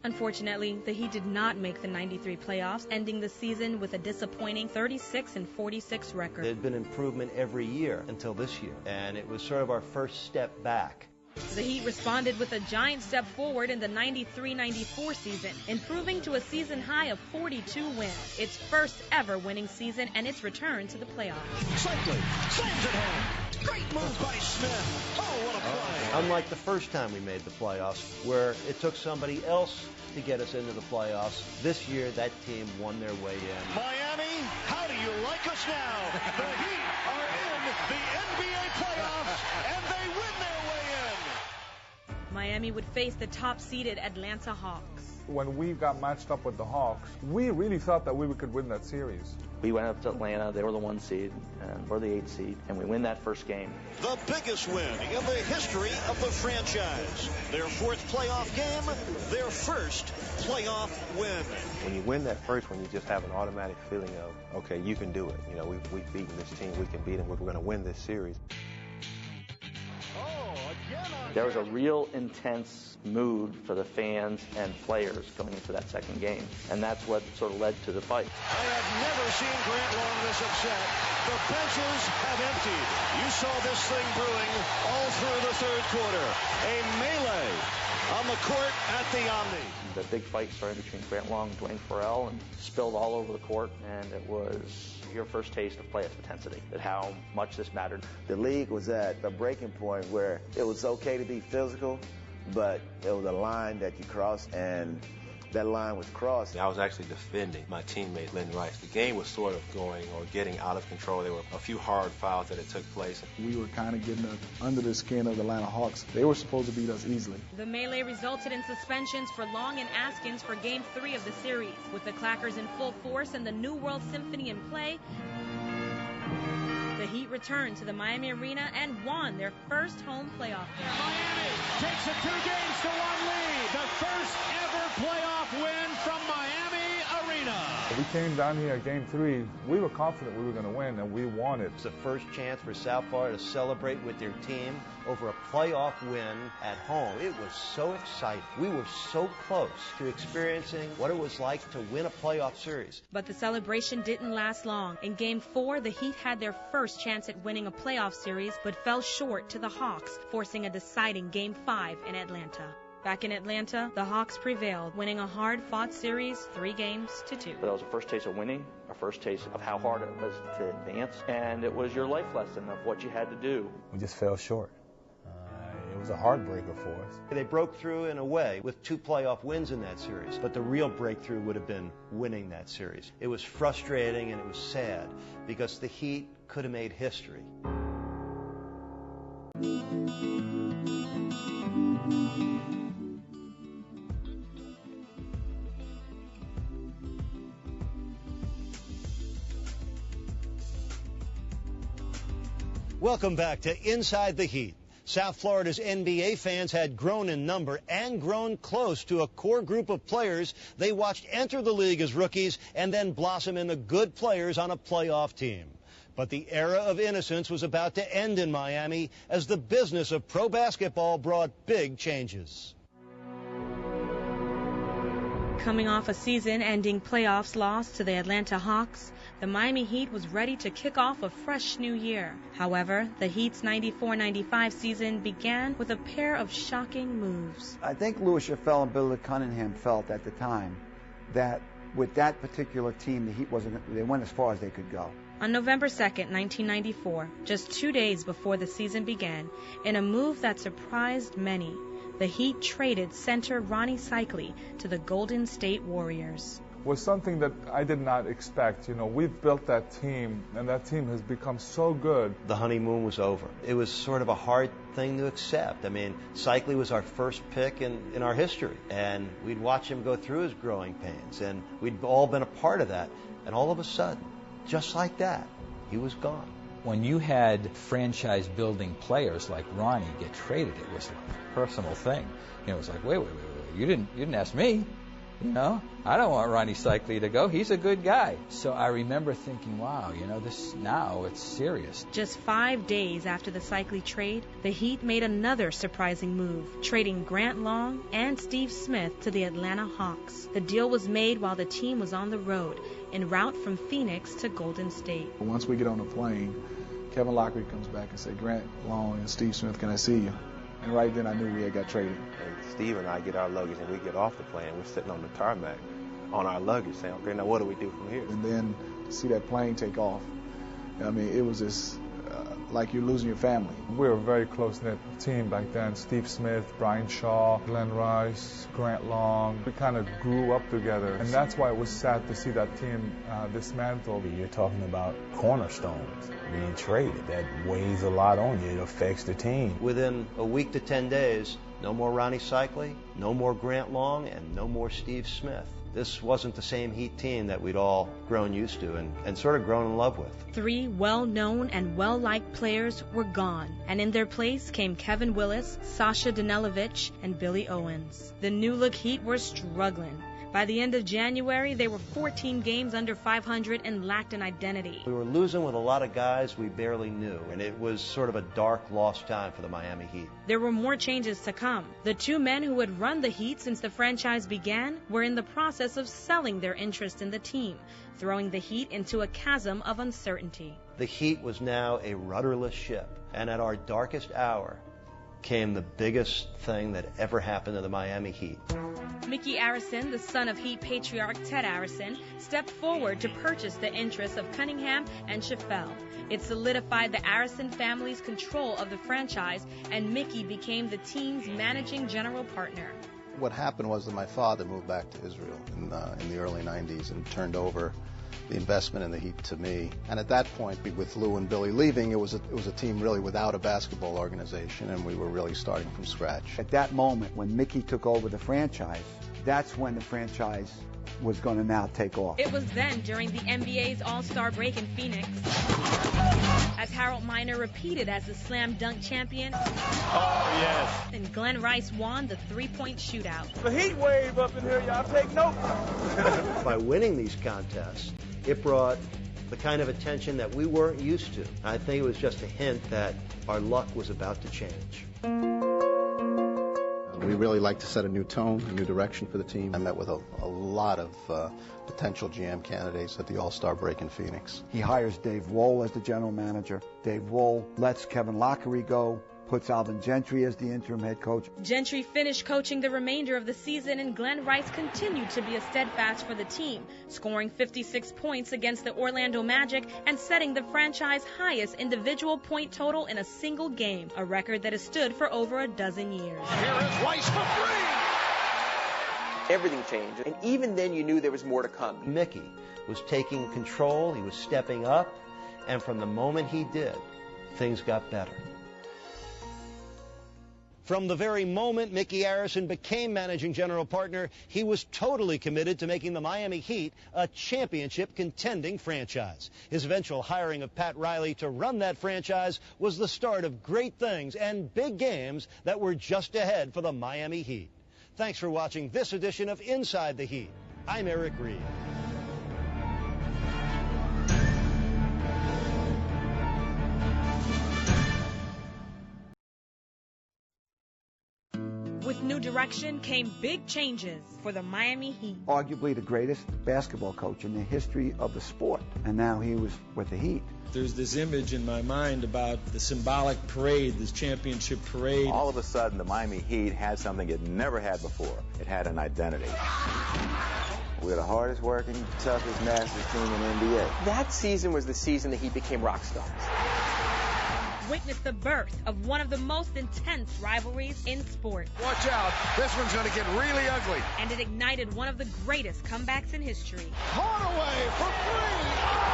S1: Unfortunately, the Heat did not make the 93 playoffs, ending the season with a disappointing 36-46 record.
S7: There had been improvement every year until this year, and it was sort of our first step back.
S1: The Heat responded with a giant step forward in the 93-94 season, improving to a season high of 42 wins, its first ever winning season, and its return to the playoffs.
S9: Cycling, slams it home. Great move by Smith. Oh, what a play.
S7: Unlike the first time we made the playoffs, where it took somebody else to get us into the playoffs, this year that team won their way in.
S9: Miami, how do you like us now? The Heat are in the NBA playoffs, and they win their way in.
S1: Miami would face the top-seeded Atlanta Hawks.
S6: When we got matched up with the Hawks, we really thought that we could win that series.
S17: We went up to Atlanta. They were the 1 seed, and we're the 8 seed, and we win that first game.
S9: The biggest win in the history of the franchise. Their 4th playoff game, their first playoff win.
S24: When you win that first one, you just have an automatic feeling of, okay, you can do it. You know, we've beaten this team. We can beat them. We're going to win this series.
S17: There was a real intense mood for the fans and players going into that second game, and that's what sort of led to the fight.
S9: I have never seen Grant Long this upset. The benches have emptied. You saw this thing brewing all through the 3rd quarter. A melee on the court at the Omni.
S17: The big fight started between Grant Long and Dwayne Farrell and spilled all over the court, and it was your first taste of playoff intensity, and how much this mattered.
S2: The league was at a breaking point where it was okay to be physical, but there was a line that you crossed, and that line was crossed.
S19: I was actually defending my teammate, Lynn Rice. The game was sort of going or getting out of control. There were a few hard fouls that had took place.
S3: We were kind of getting under the skin of the Atlanta Hawks. They were supposed to beat us easily.
S1: The melee resulted in suspensions for Long and Askins for Game 3 of the series. With the Clackers in full force and the New World Symphony in play, the Heat returned to the Miami Arena and won their first home playoff game.
S5: Miami takes a 2-1 lead. The first ever playoff win from Miami Arena.
S6: We came down here at Game 3. We were confident we were going to win, and we won it.
S7: It's the first chance for South Florida to celebrate with their team over a playoff win at home. It was so exciting. We were so close to experiencing what it was like to win a playoff series.
S1: But the celebration didn't last long. In Game 4, the Heat had their first chance at winning a playoff series, but fell short to the Hawks, forcing a deciding Game 5 in Atlanta. Back in Atlanta, the Hawks prevailed, winning a hard-fought series 3-2.
S17: That was a first taste of winning, a first taste of how hard it was to advance, and it was your life lesson of what you had to do.
S14: We just fell short. It was a heartbreaker for us.
S7: They broke through in a way with 2 playoff wins in that series, but the real breakthrough would have been winning that series. It was frustrating and it was sad because the Heat could have made history. Welcome back to Inside the Heat. South Florida's NBA fans had grown in number and grown close to a core group of players they watched enter the league as rookies and then blossom into good players on a playoff team. But the era of innocence was about to end in Miami as the business of pro basketball brought big changes.
S1: Coming off a season-ending playoffs loss to the Atlanta Hawks, the Miami Heat was ready to kick off a fresh new year. However, the Heat's 94-95 season began with a pair of shocking moves.
S15: I think Louis Chaffel and Billy Cunningham felt at the time that with that particular team, the Heat they went as far as they could go.
S1: On November 2nd, 1994, just 2 days before the season began, in a move that surprised many, the Heat traded center Ronnie Cycli to the Golden State Warriors.
S6: Was something that I did not expect. You know, we've built that team, and that team has become so good.
S7: The honeymoon was over. It was sort of a hard thing to accept. I mean, Cycli was our first pick in our history, and we'd watch him go through his growing pains, and we'd all been a part of that. And all of a sudden, just like that, he was gone.
S4: When you had franchise-building players like Ronnie get traded, it was like a personal thing. You know, it was like, wait, you didn't ask me. You know, I don't want Ronnie Cycli to go. He's a good guy. So I remember thinking, wow, you know, now it's serious.
S1: Just 5 days after the Cycli trade, the Heat made another surprising move, trading Grant Long and Steve Smith to the Atlanta Hawks. The deal was made while the team was on the road, en route from Phoenix to Golden State.
S3: Once we get on the plane, Kevin Lockery comes back and says, Grant Long and Steve Smith, can I see you? And right then I knew we had got traded.
S24: And Steve and I get our luggage and we get off the plane. We're sitting on the tarmac on our luggage saying, okay, now what do we do from here?
S3: And then to see that plane take off, I mean, it was just like you're losing your family.
S6: We were a very close-knit team back then. Steve Smith, Brian Shaw, Glenn Rice, Grant Long. We kind of grew up together. And that's why it was sad to see that team dismantled.
S14: You're talking about cornerstones being traded. That weighs a lot on you. It affects the team.
S7: Within a week to 10 days, no more Ronnie Cycli, no more Grant Long, and no more Steve Smith. This wasn't the same Heat team that we'd all grown used to and sort of grown in love with. 3
S1: well-known and well-liked players were gone, and in their place came Kevin Willis, Sasha Danilovich, and Billy Owens. The new-look Heat were struggling. By the end of January, they were 14 games under 500 and lacked an identity.
S7: We were losing with a lot of guys we barely knew, and it was sort of a dark, lost time for the Miami Heat.
S1: There were more changes to come. The 2 men who had run the Heat since the franchise began were in the process of selling their interest in the team, throwing the Heat into a chasm of uncertainty.
S7: The Heat was now a rudderless ship, and at our darkest hour came the biggest thing that ever happened to the Miami Heat.
S1: Mickey Arison, the son of Heat patriarch Ted Arison, stepped forward to purchase the interests of Cunningham and Chaffel. It solidified the Arison family's control of the franchise, and Mickey became the team's managing general partner.
S12: What happened was that my father moved back to Israel in the early 90s and turned over the investment in the Heat to me. And at that point, with Lou and Billy leaving, it was a team really without a basketball organization, and we were really starting from scratch.
S15: At that moment, when Mickey took over the franchise, that's when the franchise was going to now take off.
S1: It was then during the NBA's All-Star break in Phoenix, as Harold Miner repeated as the slam dunk champion.
S9: Oh, yes.
S1: And Glenn Rice won the three-point shootout.
S9: The heat wave up in here, y'all take note.
S7: By winning these contests, it brought the kind of attention that we weren't used to. I think it was just a hint that our luck was about to change.
S12: We really like to set a new tone, a new direction for the team. I met with a lot of potential GM candidates at the All-Star break in Phoenix.
S15: He hires Dave Wohl as the general manager. Dave Wohl lets Kevin Lockery go, puts Alvin Gentry as the interim head coach.
S1: Gentry finished coaching the remainder of the season, and Glenn Rice continued to be a steadfast for the team, scoring 56 points against the Orlando Magic and setting the franchise highest individual point total in a single game, a record that has stood for over a dozen years.
S9: Here is Rice for three.
S20: Everything changed, and even then you knew there was more to come.
S7: Mickey was taking control, he was stepping up, and from the moment he did, things got better. From the very moment Mickey Arison became managing general partner, he was totally committed to making the Miami Heat a championship contending franchise. His eventual hiring of Pat Riley to run that franchise was the start of great things and big games that were just ahead for the Miami Heat. Thanks for watching this edition of Inside the Heat. I'm Eric Reid.
S1: With new direction came big changes for the Miami Heat.
S15: Arguably the greatest basketball coach in the history of the sport, and now he was with the Heat.
S8: There's this image in my mind about the symbolic parade, this championship parade.
S18: All of a sudden, the Miami Heat had something it never had before. It had an identity.
S2: We're the hardest working, toughest, nastiest team in the NBA.
S20: That season was the season that he became rock stars.
S1: Witness the birth of one of the most intense rivalries in sport.
S9: Watch out, this one's going to get really ugly.
S1: And it ignited one of the greatest comebacks in history.
S9: Hardaway for three.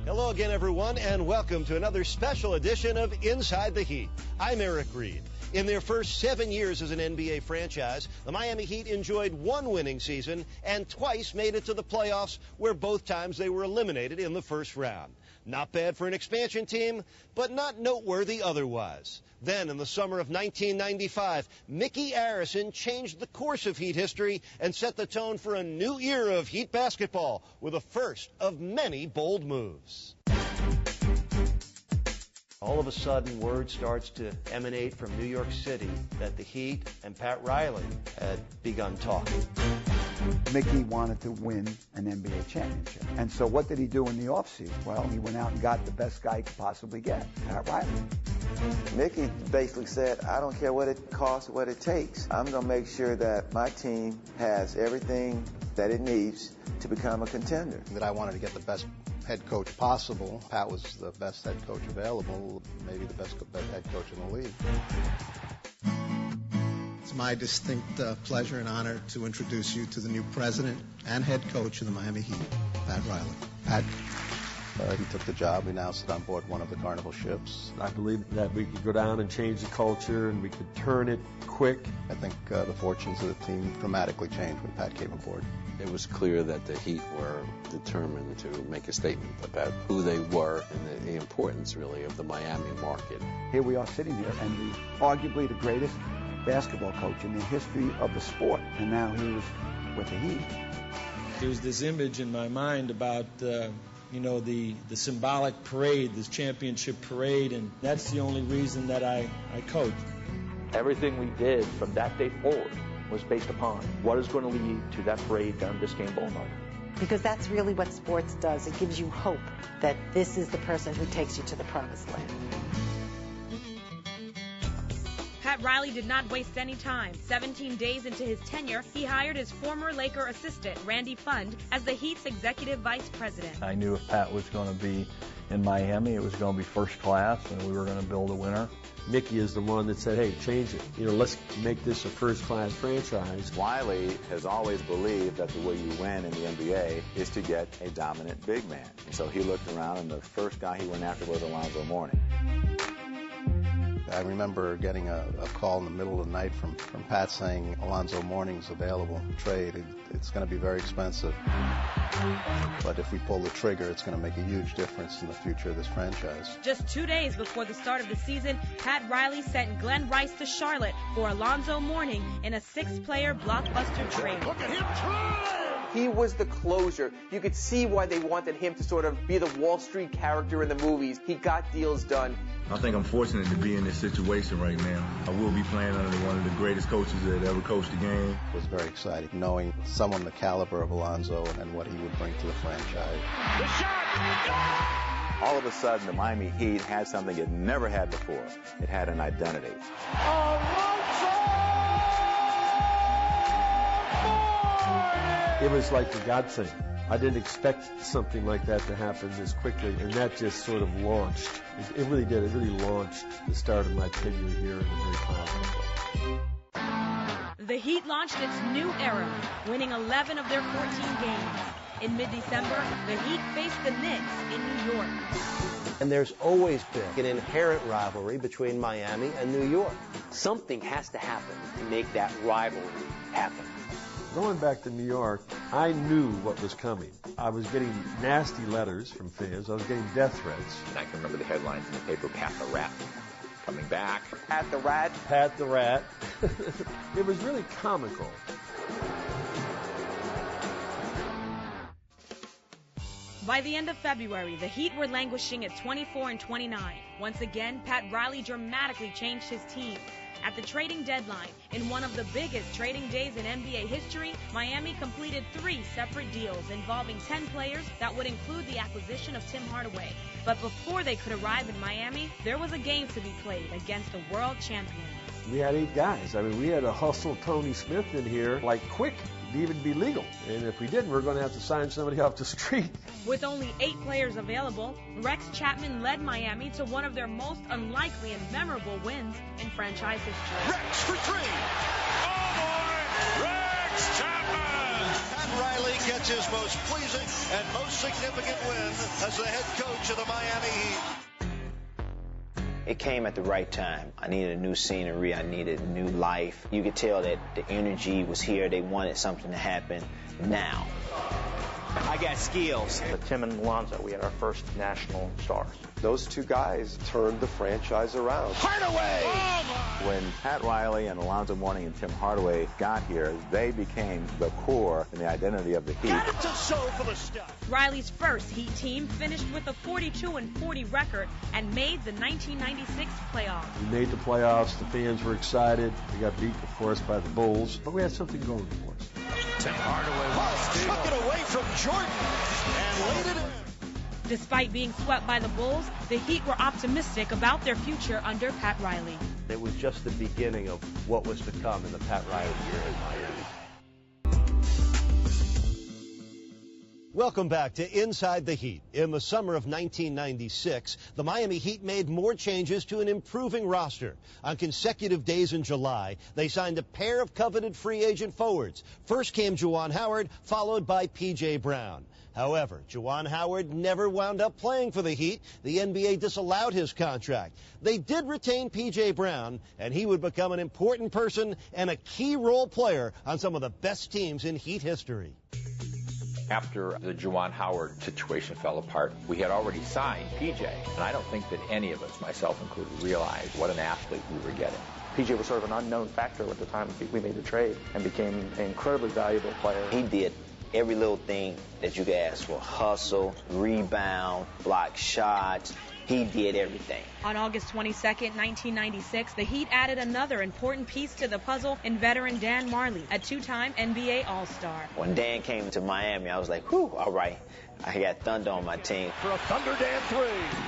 S9: Hello again, everyone, and welcome to another special edition of Inside the Heat. I'm Eric Reid. In their first 7 years as an NBA franchise, the Miami Heat enjoyed one winning season and twice made it to the playoffs, where both times they were eliminated in the first round. Not bad for an expansion team, but not noteworthy otherwise. Then, in the summer of 1995, Mickey Arison changed the course of Heat history and set the tone for a new era of Heat basketball with the first of many bold moves. All of a sudden, word starts to emanate from New York City that the Heat and Pat Riley had begun talking.
S15: Mickey wanted to win an NBA championship. And so what did he do in the offseason? Well, he went out and got the best guy he could possibly get, Pat Riley.
S2: Mickey basically said, I don't care what it costs, what it takes. I'm going to make sure that my team has everything that it needs to become a contender.
S12: That I wanted to get the best head coach possible. Pat was the best head coach available, maybe the best head coach in the league.
S21: It's my distinct pleasure and honor to introduce you to the new president and head coach of the Miami Heat, Pat Riley. Pat.
S12: He took the job. We now sit on board one of the Carnival ships.
S22: I believe that we could go down and change the culture and we could turn it quick.
S12: I think the fortunes of the team dramatically changed when Pat came aboard.
S23: It was clear that the Heat were determined to make a statement about who they were and the importance, really, of the Miami market.
S15: Here we are sitting here, and arguably the greatest basketball coach in the history of the sport, and now he was with the Heat.
S8: There's this image in my mind about the symbolic parade, this championship parade, and that's the only reason that I coach.
S17: Everything we did from that day forward was based upon what is going to lead to that parade down Biscayne Boulevard.
S10: Because that's really what sports does. It gives you hope that this is the person who takes you to the promised land.
S1: Pat Pat Riley did not waste any time. 17 days into his tenure, he hired his former Laker assistant, Randy Fund, as the Heat's executive vice president.
S11: I knew if Pat was going to be in Miami, it was going to be first class, and we were going to build a winner.
S22: Mickey is the one that said, hey, change it. Let's make this a first-class franchise.
S18: Wiley has always believed that the way you win in the NBA is to get a dominant big man. And so he looked around, and the first guy he went after was Alonzo Mourning.
S12: I remember getting a call in the middle of the night from Pat saying Alonzo Mourning's available to trade. It's going to be very expensive. But if we pull the trigger, it's going to make a huge difference in the future of this franchise.
S1: Just 2 days before the start of the season, Pat Riley sent Glenn Rice to Charlotte for Alonzo Mourning in a 6-player blockbuster trade.
S9: Look at him try!
S20: He was the closer. You could see why they wanted him to sort of be the Wall Street character in the movies. He got deals done.
S13: I think I'm fortunate to be in this situation right now. I will be playing under one of the greatest coaches that ever coached the game.
S12: It was very exciting knowing someone the caliber of Alonzo and what he would bring to the franchise.
S9: The shot!
S18: All of a sudden, the Miami Heat had something it never had before. It had an identity.
S22: It was like a God thing. I didn't expect something like that to happen this quickly, and that just sort of launched. It really did. It really launched the start of my tenure here in a very positive way.
S1: The Heat launched its new era, winning 11 of their 14 games. In mid-December, the Heat faced the Knicks in New York.
S16: And there's always been an inherent rivalry between Miami and New York.
S20: Something has to happen to make that rivalry happen.
S22: Going back to New York, I knew what was coming. I was getting nasty letters from fans. I was getting death threats.
S19: And I can remember the headlines in the paper, Pat the Rat coming back.
S20: Pat the Rat?
S22: Pat the Rat. It was really comical.
S1: By the end of February, the Heat were languishing at 24-29. Once again, Pat Riley dramatically changed his team. At the trading deadline, in one of the biggest trading days in NBA history, Miami completed 3 separate deals involving 10 players that would include the acquisition of Tim Hardaway. But before they could arrive in Miami, there was a game to be played against the world champions.
S22: We had 8 guys. I mean, we had to hustle Tony Smith in here like quick to even be legal. And if we didn't, we're going to have to sign somebody off the street.
S1: With only 8 players available, Rex Chapman led Miami to one of their most unlikely and memorable wins in franchise history.
S9: Rex for 3. Oh, boy! Rex Chapman! Pat Riley gets his most pleasing and most significant win as the head coach of the Miami Heat.
S25: It came at the right time. I needed a new scenery. I needed a new life. You could tell that the energy was here. They wanted something to happen now.
S20: I got skills.
S17: With Tim and Alonzo, we had our first national stars.
S26: Those 2 guys turned the franchise around.
S9: Hardaway!
S18: When Pat Riley and Alonzo Mourning and Tim Hardaway got here, they became the core and the identity of the Heat.
S9: Got it to show for the stuff.
S1: Riley's first Heat team finished with a 42-40 record and made the 1996 playoffs.
S22: We made the playoffs. The fans were excited. We got beat, of course, by the Bulls, but we had something going for us.
S9: Tim Hardaway took it away from Jordan and laid it in.
S1: Despite being swept by the Bulls, the Heat were optimistic about their future under Pat Riley.
S16: It was just the beginning of what was to come in the Pat Riley year in Miami.
S7: Welcome back to Inside the Heat. In the summer of 1996, the Miami Heat made more changes to an improving roster. On consecutive days in July, they signed a pair of coveted free agent forwards. First came Juwan Howard, followed by P.J. Brown. However, Juwan Howard never wound up playing for the Heat. The NBA disallowed his contract. They did retain P.J. Brown, and he would become an important person and a key role player on some of the best teams in Heat history.
S19: After the Juwan Howard situation fell apart, we had already signed PJ, and I don't think that any of us, myself included, realized what an athlete we were getting.
S17: PJ was sort of an unknown factor at the time we made the trade and became an incredibly valuable player.
S25: He did every little thing that you could ask for. Hustle, rebound, block shots. He did everything.
S1: On August 22nd, 1996, the Heat added another important piece to the puzzle in veteran Dan Marley, a 2-time NBA All-Star.
S25: When Dan came to Miami, I was like, whew, all right, I got Thunder on my team.
S9: For a Thunder Dan 3.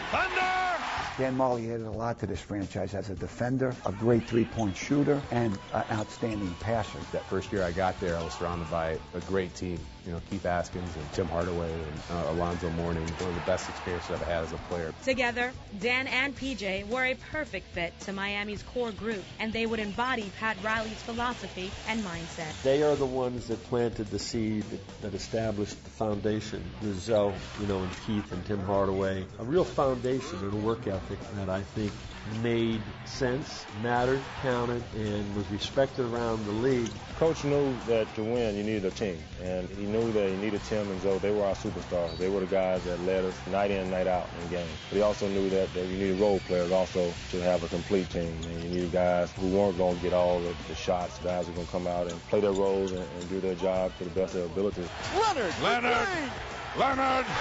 S9: Thunder!
S15: Dan Marley added a lot to this franchise as a defender, a great three-point shooter, and an outstanding passer.
S3: That first year I got there, I was surrounded by a great team. You know, Keith Askins and Tim Hardaway and Alonzo Mourning. One of the best experiences I've had as a player.
S1: Together, Dan and PJ were a perfect fit to Miami's core group, and they would embody Pat Riley's philosophy and mindset.
S22: They are the ones that planted the seed that established the foundation. Rizzo, and Keith and Tim Hardaway. A real foundation and a work ethic that I think made sense, mattered, counted, and was respected around the league.
S4: Coach knew that to win, you needed a team, and he knew that he needed Tim and Zoe. They were our superstars. They were the guys that led us night in, night out in games. But he also knew that you needed role players also to have a complete team, and you needed guys who weren't going to get all the shots, guys who were going to come out and play their roles and do their job to the best of their ability.
S9: Leonard!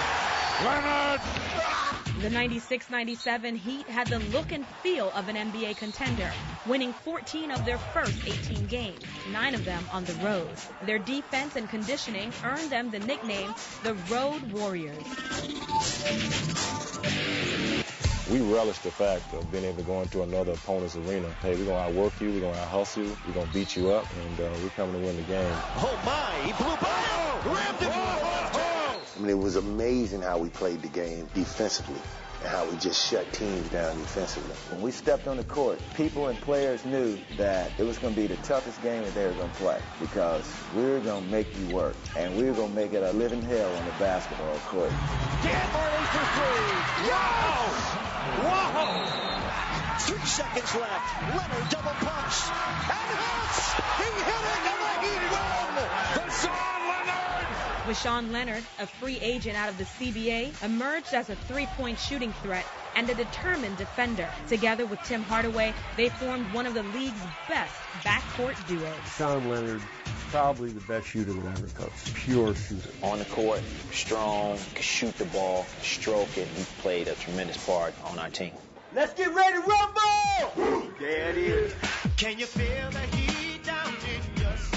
S1: The 96-97 Heat had the look and feel of an NBA contender, winning 14 of their first 18 games, 9 of them on the road. Their defense and conditioning earned them the nickname the Road Warriors.
S4: We relish the fact of being able to go into another opponent's arena. Hey, we're going to outwork you, we're going to out-hustle you, we're going to beat you up, and we're coming to win the game.
S9: Oh, my! He blew by him! Rammed him!
S5: I mean, it was amazing how we played the game defensively and how we just shut teams down defensively.
S2: When we stepped on the court, people and players knew that it was going to be the toughest game that they were going to play because we were going to make you work, and we were going to make it a living hell on the basketball court.
S9: Dan Marley for three. Wow! 3 seconds left. Leonard double pumps and hits. He hit it, and the Heat win.
S1: Rashawn Leonard, a free agent out of the CBA, emerged as a three-point shooting threat and a determined defender. Together with Tim Hardaway, they formed one of the league's best backcourt duos.
S22: Rashawn Leonard, probably the best shooter that I ever coached. Pure shooter.
S25: On the court, strong, could shoot the ball, stroke it. He played a tremendous part on our team.
S9: Let's get ready to rumble! There it is. Can you feel the heat down in your soul?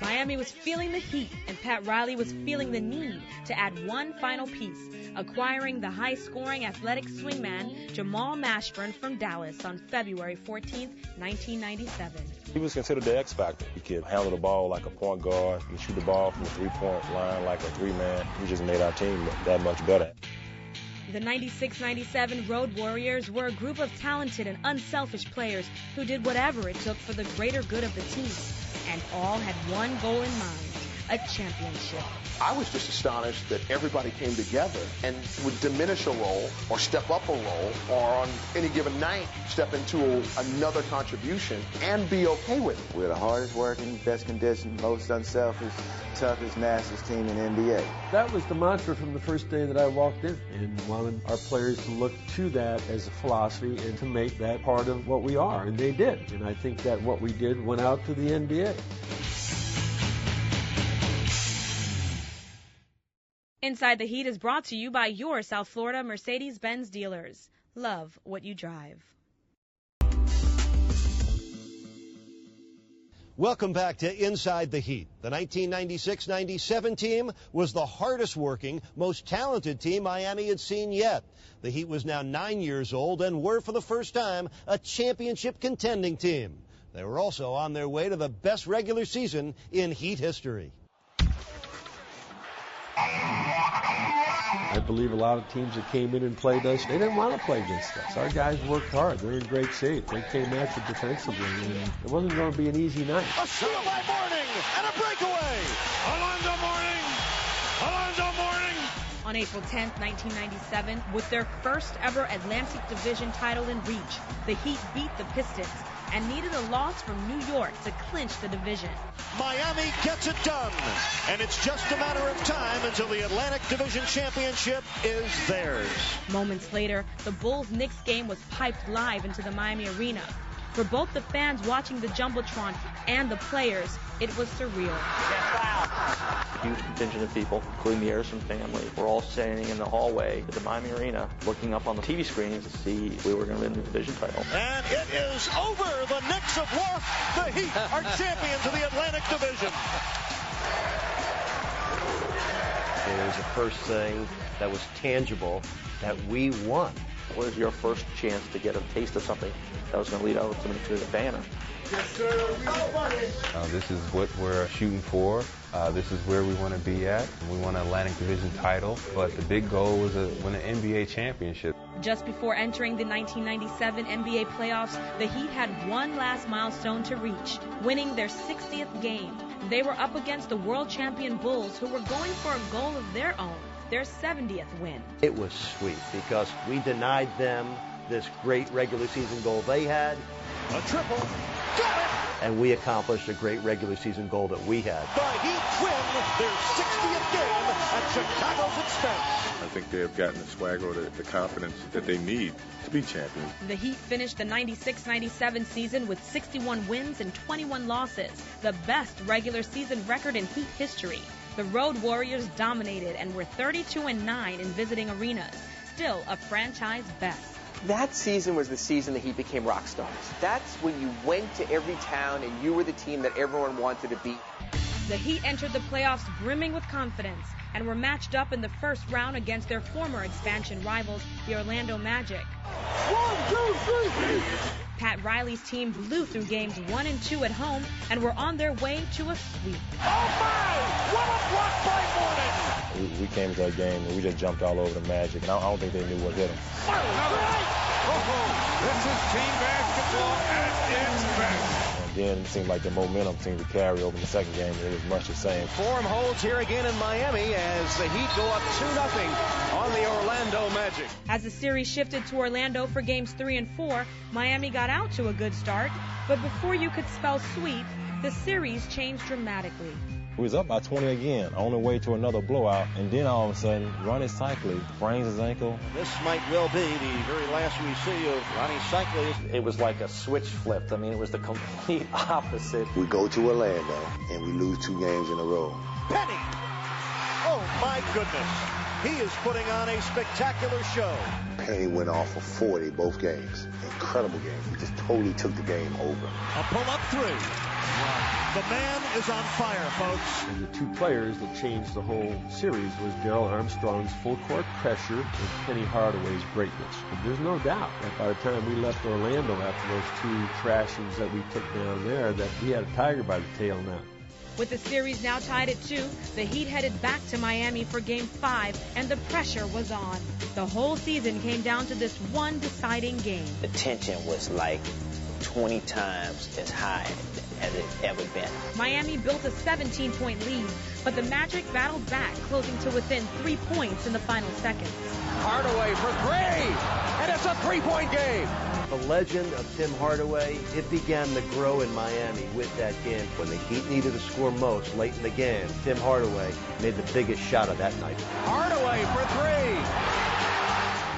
S1: Miami was feeling the heat, and Pat Riley was feeling the need to add one final piece, acquiring the high-scoring athletic swingman Jamal Mashburn from Dallas on February 14, 1997.
S4: He was considered the X factor. He could handle the ball like a point guard. He could shoot the ball from the three-point line like a three-man. He just made our team that much better.
S1: The 96-97 Road Warriors were a group of talented and unselfish players who did whatever it took for the greater good of the team. And all had one goal in mind, a championship.
S6: I was just astonished that everybody came together and would diminish a role or step up a role or on any given night step into another contribution and be okay with it.
S2: We're the hardest working, best conditioned, most unselfish, toughest, nastiest team in the NBA.
S22: That was the mantra from the first day that I walked in, and wanted our players to look to that as a philosophy and to make that part of what we are, and they did. And I think that what we did went out to the NBA.
S1: Inside the Heat is brought to you by your South Florida Mercedes-Benz dealers. Love what you drive.
S7: Welcome back to Inside the Heat. The 1996-97 team was the hardest working, most talented team Miami had seen yet. The Heat was now 9 years old and were, for the first time, a championship contending team. They were also on their way to the best regular season in Heat history.
S22: I believe a lot of teams that came in and played us, they didn't want to play against us. Our guys worked hard. They're in great shape. They came at you defensively, and it wasn't going to be an easy night.
S9: A steal by Mourning and a breakaway. Alonzo Mourning.
S1: On April 10, 1997, with their first ever Atlantic Division title in reach, the Heat beat the Pistons and needed a loss from New York to clinch the division.
S9: Miami gets it done, and it's just a matter of time until the Atlantic Division Championship is theirs.
S1: Moments later, the Bulls-Knicks game was piped live into the Miami arena. For both the fans watching the Jumbotron and the players, it was surreal.
S17: A huge contingent of people, including the Harrison family, were all standing in the hallway at the Miami Arena, looking up on the TV screens to see if we were going to win the division title.
S9: And it is over. The Knicks have lost. The Heat are champions of the Atlantic Division.
S4: The
S16: it was the first thing that was tangible that we won.
S17: What was your first chance to get a taste of something that was going to lead ultimately to the banner?
S26: Yes, sir.
S3: This is what we're shooting for. This is where we want to be at. We want an Atlantic Division title, but the big goal was to win an NBA championship.
S1: Just before entering the 1997 NBA playoffs, the Heat had one last milestone to reach, winning their 60th game. They were up against the world champion Bulls, who were going for a goal of their own, their 70th win.
S16: It was sweet because we denied them this great regular season goal they had.
S9: A triple. Got it!
S16: And we accomplished a great regular season goal that we had.
S9: The Heat win their 60th game at Chicago's expense.
S13: I think they have gotten the swagger, the confidence that they need to be champions.
S1: The Heat finished the 96-97 season with 61 wins and 21 losses, the best regular season record in Heat history. The Road Warriors dominated and were 32-9 in visiting arenas, still a franchise best.
S20: That season was the season that he became rock stars. That's when you went to every town and you were the team that everyone wanted to beat.
S1: The Heat entered the playoffs brimming with confidence and were matched up in the first round against their former expansion rivals, the Orlando Magic.
S26: 1, 2, 3.
S1: Pat Riley's team blew through games 1 and 2 at home and were on their way to a sweep.
S9: Oh my! What a block by Morning!
S4: We came to that game and we just jumped all over the Magic, and I don't think they knew what hit them.
S9: This is team basketball at its best.
S4: And then it seemed like the momentum seemed to carry over in the second game, and it was much the same.
S7: Form holds here again in Miami as the Heat go up 2-0 on the Orlando Magic.
S1: As the series shifted to Orlando for games 3 and 4, Miami got out to a good start, but before you could spell sweep, the series changed dramatically.
S4: We was up by 20 again, on the way to another blowout, and then all of a sudden, Ronnie Cycli sprains his ankle.
S7: This might well be the very last we see of Ronnie Cycli.
S19: It was like a switch flipped. I mean, it was the complete opposite.
S5: We go to Orlando and we lose 2 games in a row.
S7: Penny! Oh my goodness! He is putting on a spectacular show.
S5: Penny went off for 40 both games. Incredible game. He just totally took the game over.
S9: A pull-up 3. The man is on fire, folks.
S22: And the 2 players that changed the whole series was Darrell Armstrong's full court pressure and Penny Hardaway's greatness. And there's no doubt that by the time we left Orlando after those 2 trashings that we took down there, that we had a tiger by the tail now.
S1: With the series now tied at 2, the Heat headed back to Miami for Game 5, and the pressure was on. The whole season came down to this one deciding game.
S25: The tension was like 20 times as high as it ever been.
S1: Miami built a 17-point lead, but the Magic battled back, closing to within 3 points in the final seconds.
S7: Hardaway for 3, and it's a 3-point game.
S16: The legend of Tim Hardaway, it began to grow in Miami with that game. When the Heat needed to score most late in the game, Tim Hardaway made the biggest shot of that night.
S7: Hardaway for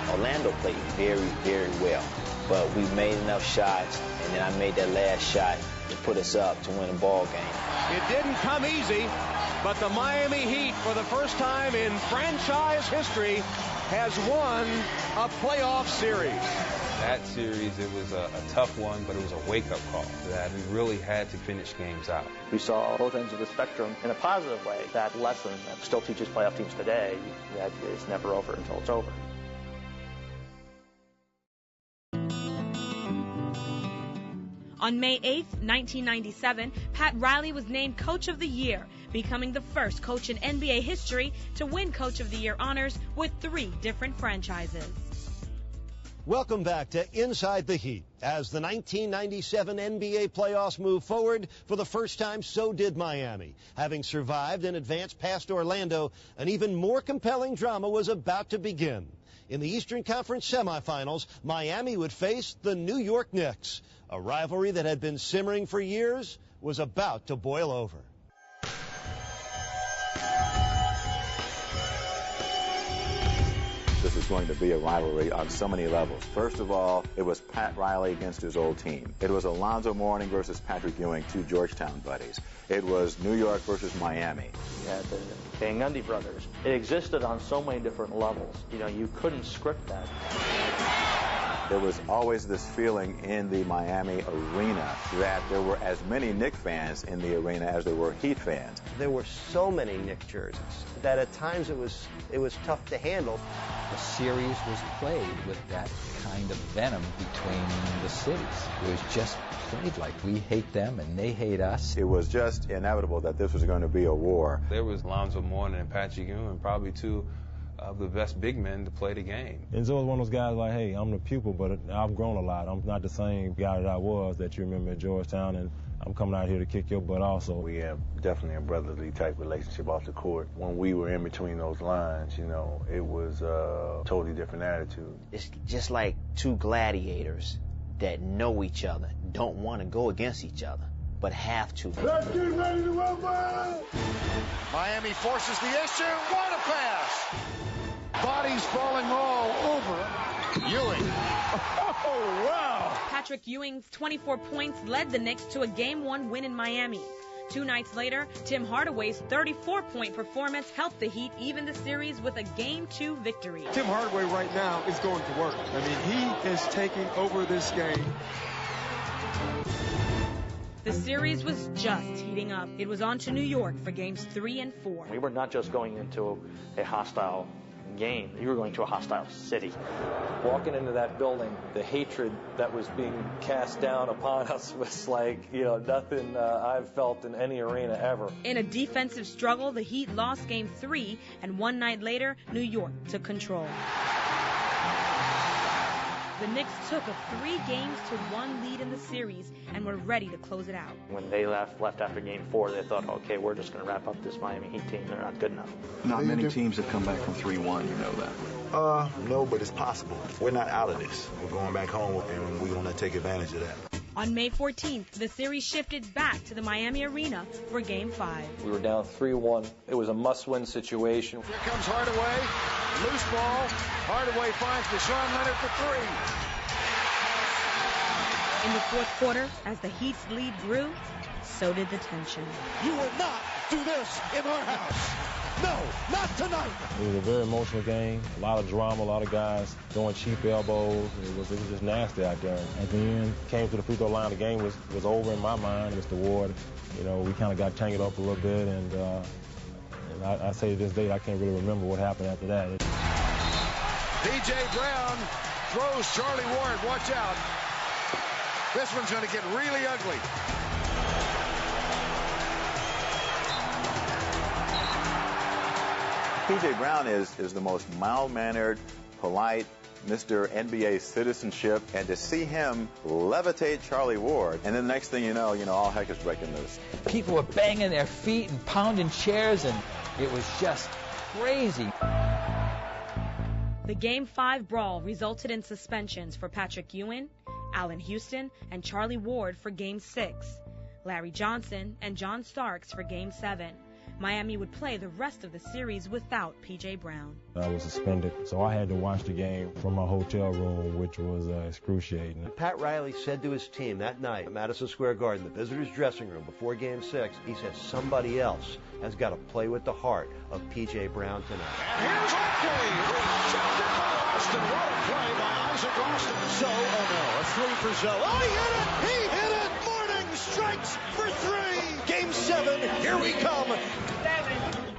S7: 3.
S25: Orlando played very, very well, but we made enough shots, and then I made that last shot to put us up to win a ball game.
S7: It didn't come easy, but the Miami Heat, for the first time in franchise history, has won a playoff series.
S3: That series, it was a tough one, but it was a wake-up call that we really had to finish games out.
S17: We saw both ends of the spectrum in a positive way. That lesson that still teaches playoff teams today, that it's never over until it's over.
S1: On May 8, 1997, Pat Riley was named Coach of the Year, becoming the first coach in NBA history to win Coach of the Year honors with 3 different franchises.
S7: Welcome back to Inside the Heat. As the 1997 NBA playoffs move forward, for the first time, so did Miami. Having survived and advanced past Orlando, an even more compelling drama was about to begin. In the Eastern Conference semifinals, Miami would face the New York Knicks. A rivalry that had been simmering for years was about to boil over.
S18: This is going to be a rivalry on so many levels. First of all, it was Pat Riley against his old team. It was Alonzo Mourning versus Patrick Ewing, 2 Georgetown buddies. It was New York versus Miami.
S17: You had the Van Gundy brothers. It existed on so many different levels. You know, you couldn't script that.
S18: There was always this feeling in the Miami arena that there were as many Knick fans in the arena as there were Heat fans.
S16: There were so many Knick jerseys that at times it was tough to handle.
S8: The series was played with that kind of venom between the cities. It was just played like we hate them and they hate us.
S18: It was just inevitable that this was going to be a war.
S3: There was Lonzo Mourning and Patrick Ewing, probably two of the best big men to play the game.
S4: Enzo was one of those guys like, hey, I'm the pupil, but I've grown a lot. I'm not the same guy that I was that you remember at Georgetown, and I'm coming out here to kick your butt also.
S13: We have definitely a brotherly type relationship off the court. When we were in between those lines, you know, it was a totally different attitude.
S25: It's just like two gladiators that know each other, don't want to go against each other, but have to.
S26: Let's get ready to rumble!
S9: Miami forces the issue. What a pass!
S26: Bodies falling all over Ewing. Oh, wow!
S1: Patrick Ewing's 24 points led the Knicks to a Game 1 win in Miami. 2 nights later, Tim Hardaway's 34-point performance helped the Heat even the series with a Game 2 victory.
S10: Tim Hardaway right now is going to work. I mean, he is taking over this game.
S1: The series was just heating up. It was on to New York for Games 3 and 4.
S17: We were not just going into a hostile game. You were going to a hostile city.
S22: Walking into that building, the hatred that was being cast down upon us was like, nothing I've felt in any arena ever.
S1: In a defensive struggle, the Heat lost Game 3, and one night later, New York took control. The Knicks took a 3-1 lead in the series and were ready to close it out.
S17: When they left after Game 4, they thought, okay, we're just going to wrap up this Miami Heat team. They're not good enough.
S14: Not many teams have come back from 3-1, you know that.
S21: No, but it's possible. We're not out of this. We're going back home, and we're going to take advantage of that.
S1: On May 14th, the series shifted back to the Miami Arena for Game 5.
S22: We were down 3-1. It was a must-win situation.
S9: Here comes Hardaway. Loose ball. Hardaway finds Deshaun Leonard for 3.
S1: In the fourth quarter, as the Heat's lead grew, so did the tension.
S9: You will not do this in our house. No, not tonight.
S4: It was a very emotional game. A lot of drama, a lot of guys throwing cheap elbows. It was just nasty out there. At the end, came to the free throw line. The game was over in my mind. Mr. Ward, we kind of got tangled up a little bit, and I say to this day, I can't really remember what happened after that.
S9: P.J. Brown throws Charlie Ward. Watch out. This one's going to get really ugly.
S18: P.J. Brown is the most mild-mannered, polite Mr. NBA citizenship, and to see him levitate Charlie Ward, and then the next thing you know, all heck is breaking loose.
S8: People were banging their feet and pounding chairs, and it was just crazy.
S1: The Game 5 brawl resulted in suspensions for Patrick Ewing, Allen Houston, and Charlie Ward for Game 6, Larry Johnson and John Starks for Game 7. Miami would play the rest of the series without P.J. Brown.
S4: I was suspended, so I had to watch the game from my hotel room, which was excruciating.
S16: Pat Riley said to his team that night at Madison Square Garden, the visitors' dressing room before Game 6, he said somebody else has got to play with the heart of P.J. Brown tonight.
S9: And here's Oakley, rejected by Austin. What a play by Isaac Austin. So, a 3 for Zoe. Oh, he hit it! He hit it! Mourning strikes for 3. Game 7, here we come.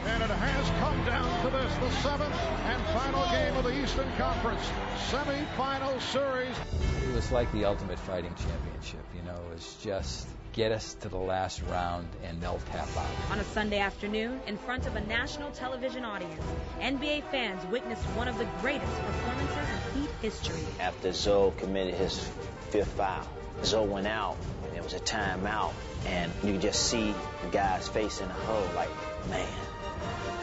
S9: And it has come down to this, the 7th and final game of the Eastern Conference semi-final series.
S8: It was like the ultimate fighting championship, It was just get us to the last round and they'll tap out.
S1: On a Sunday afternoon, in front of a national television audience, NBA fans witnessed one of the greatest performances in Heat history.
S25: After Zoe committed his 5th foul, Zoe went out, and it was a timeout, and you could just see the guy's face in the huddle like, man,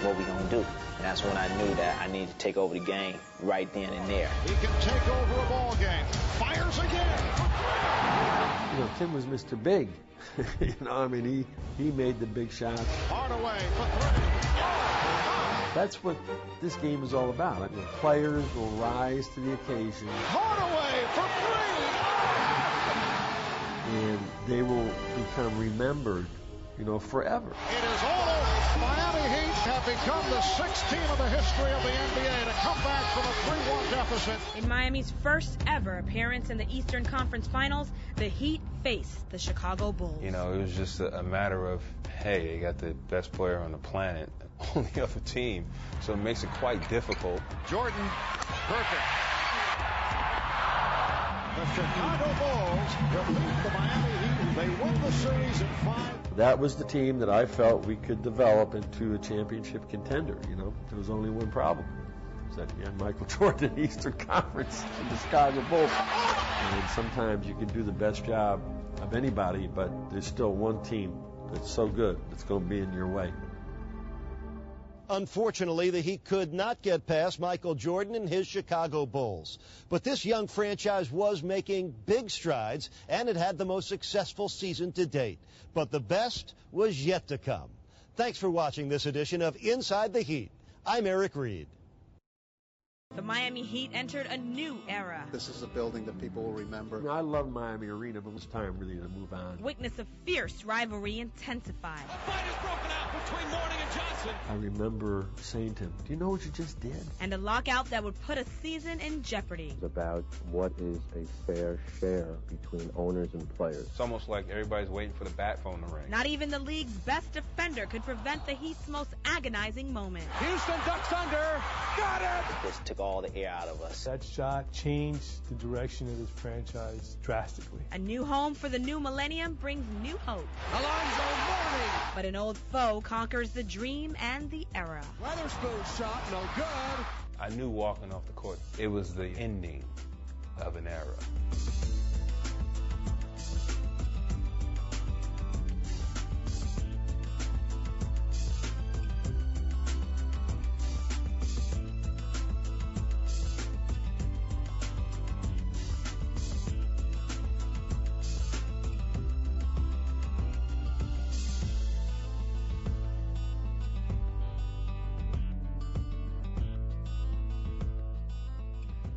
S25: what we gonna do? And that's when I knew that I needed to take over the game right then and there.
S9: He can take over a ball game. Fires again.
S22: Tim was Mr. Big. He made the big shots.
S9: Hardaway for 3.
S22: That's what this game is all about. Players will rise to the occasion.
S9: Hardaway for 3.
S22: And they will become remembered forever.
S26: It is all over. Miami Heat have become the sixth team in the history of the NBA to come back from a 3-1 deficit.
S1: In Miami's first ever appearance in the Eastern Conference Finals, the Heat faced the Chicago Bulls.
S3: It was just a matter of, hey, they got the best player on the planet on the other team, so it makes it quite difficult.
S26: Jordan, perfect. The Chicago Bulls defeat the Miami Heat. They win the series in 5.
S22: That was the team that I felt we could develop into a championship contender. There was only one problem. It was that you had Michael Jordan, Eastern Conference, and the Chicago Bulls. And sometimes you can do the best job of anybody, but there's still one team that's so good that's going to be in your way.
S7: Unfortunately, the Heat could not get past Michael Jordan and his Chicago Bulls. But this young franchise was making big strides, and it had the most successful season to date. But the best was yet to come. Thanks for watching this edition of Inside the Heat. I'm Eric Reid.
S1: The Miami Heat entered a new era.
S10: This is a building that people will remember.
S22: I love Miami Arena, but it's time really to move on.
S1: Witness a fierce rivalry intensified.
S6: A fight has broken out between Mourning and Johnson.
S22: I remember saying to him, do you know what you just did?
S1: And a lockout that would put a season in jeopardy.
S4: It's about what is a fair share between owners and players.
S3: It's almost like everybody's waiting for the bat phone to ring.
S1: Not even the league's best defender could prevent the Heat's most agonizing moment.
S6: Houston ducks under. Got it!
S25: Just took all the air out of us.
S11: That shot changed the direction of this franchise drastically.
S1: A new home for the new millennium brings new hope.
S6: Alonzo Mourning!
S1: But an old foe conquers the dream and the era.
S6: Weatherspoon's shot, no good.
S3: I knew walking off the court, it was the ending of an era.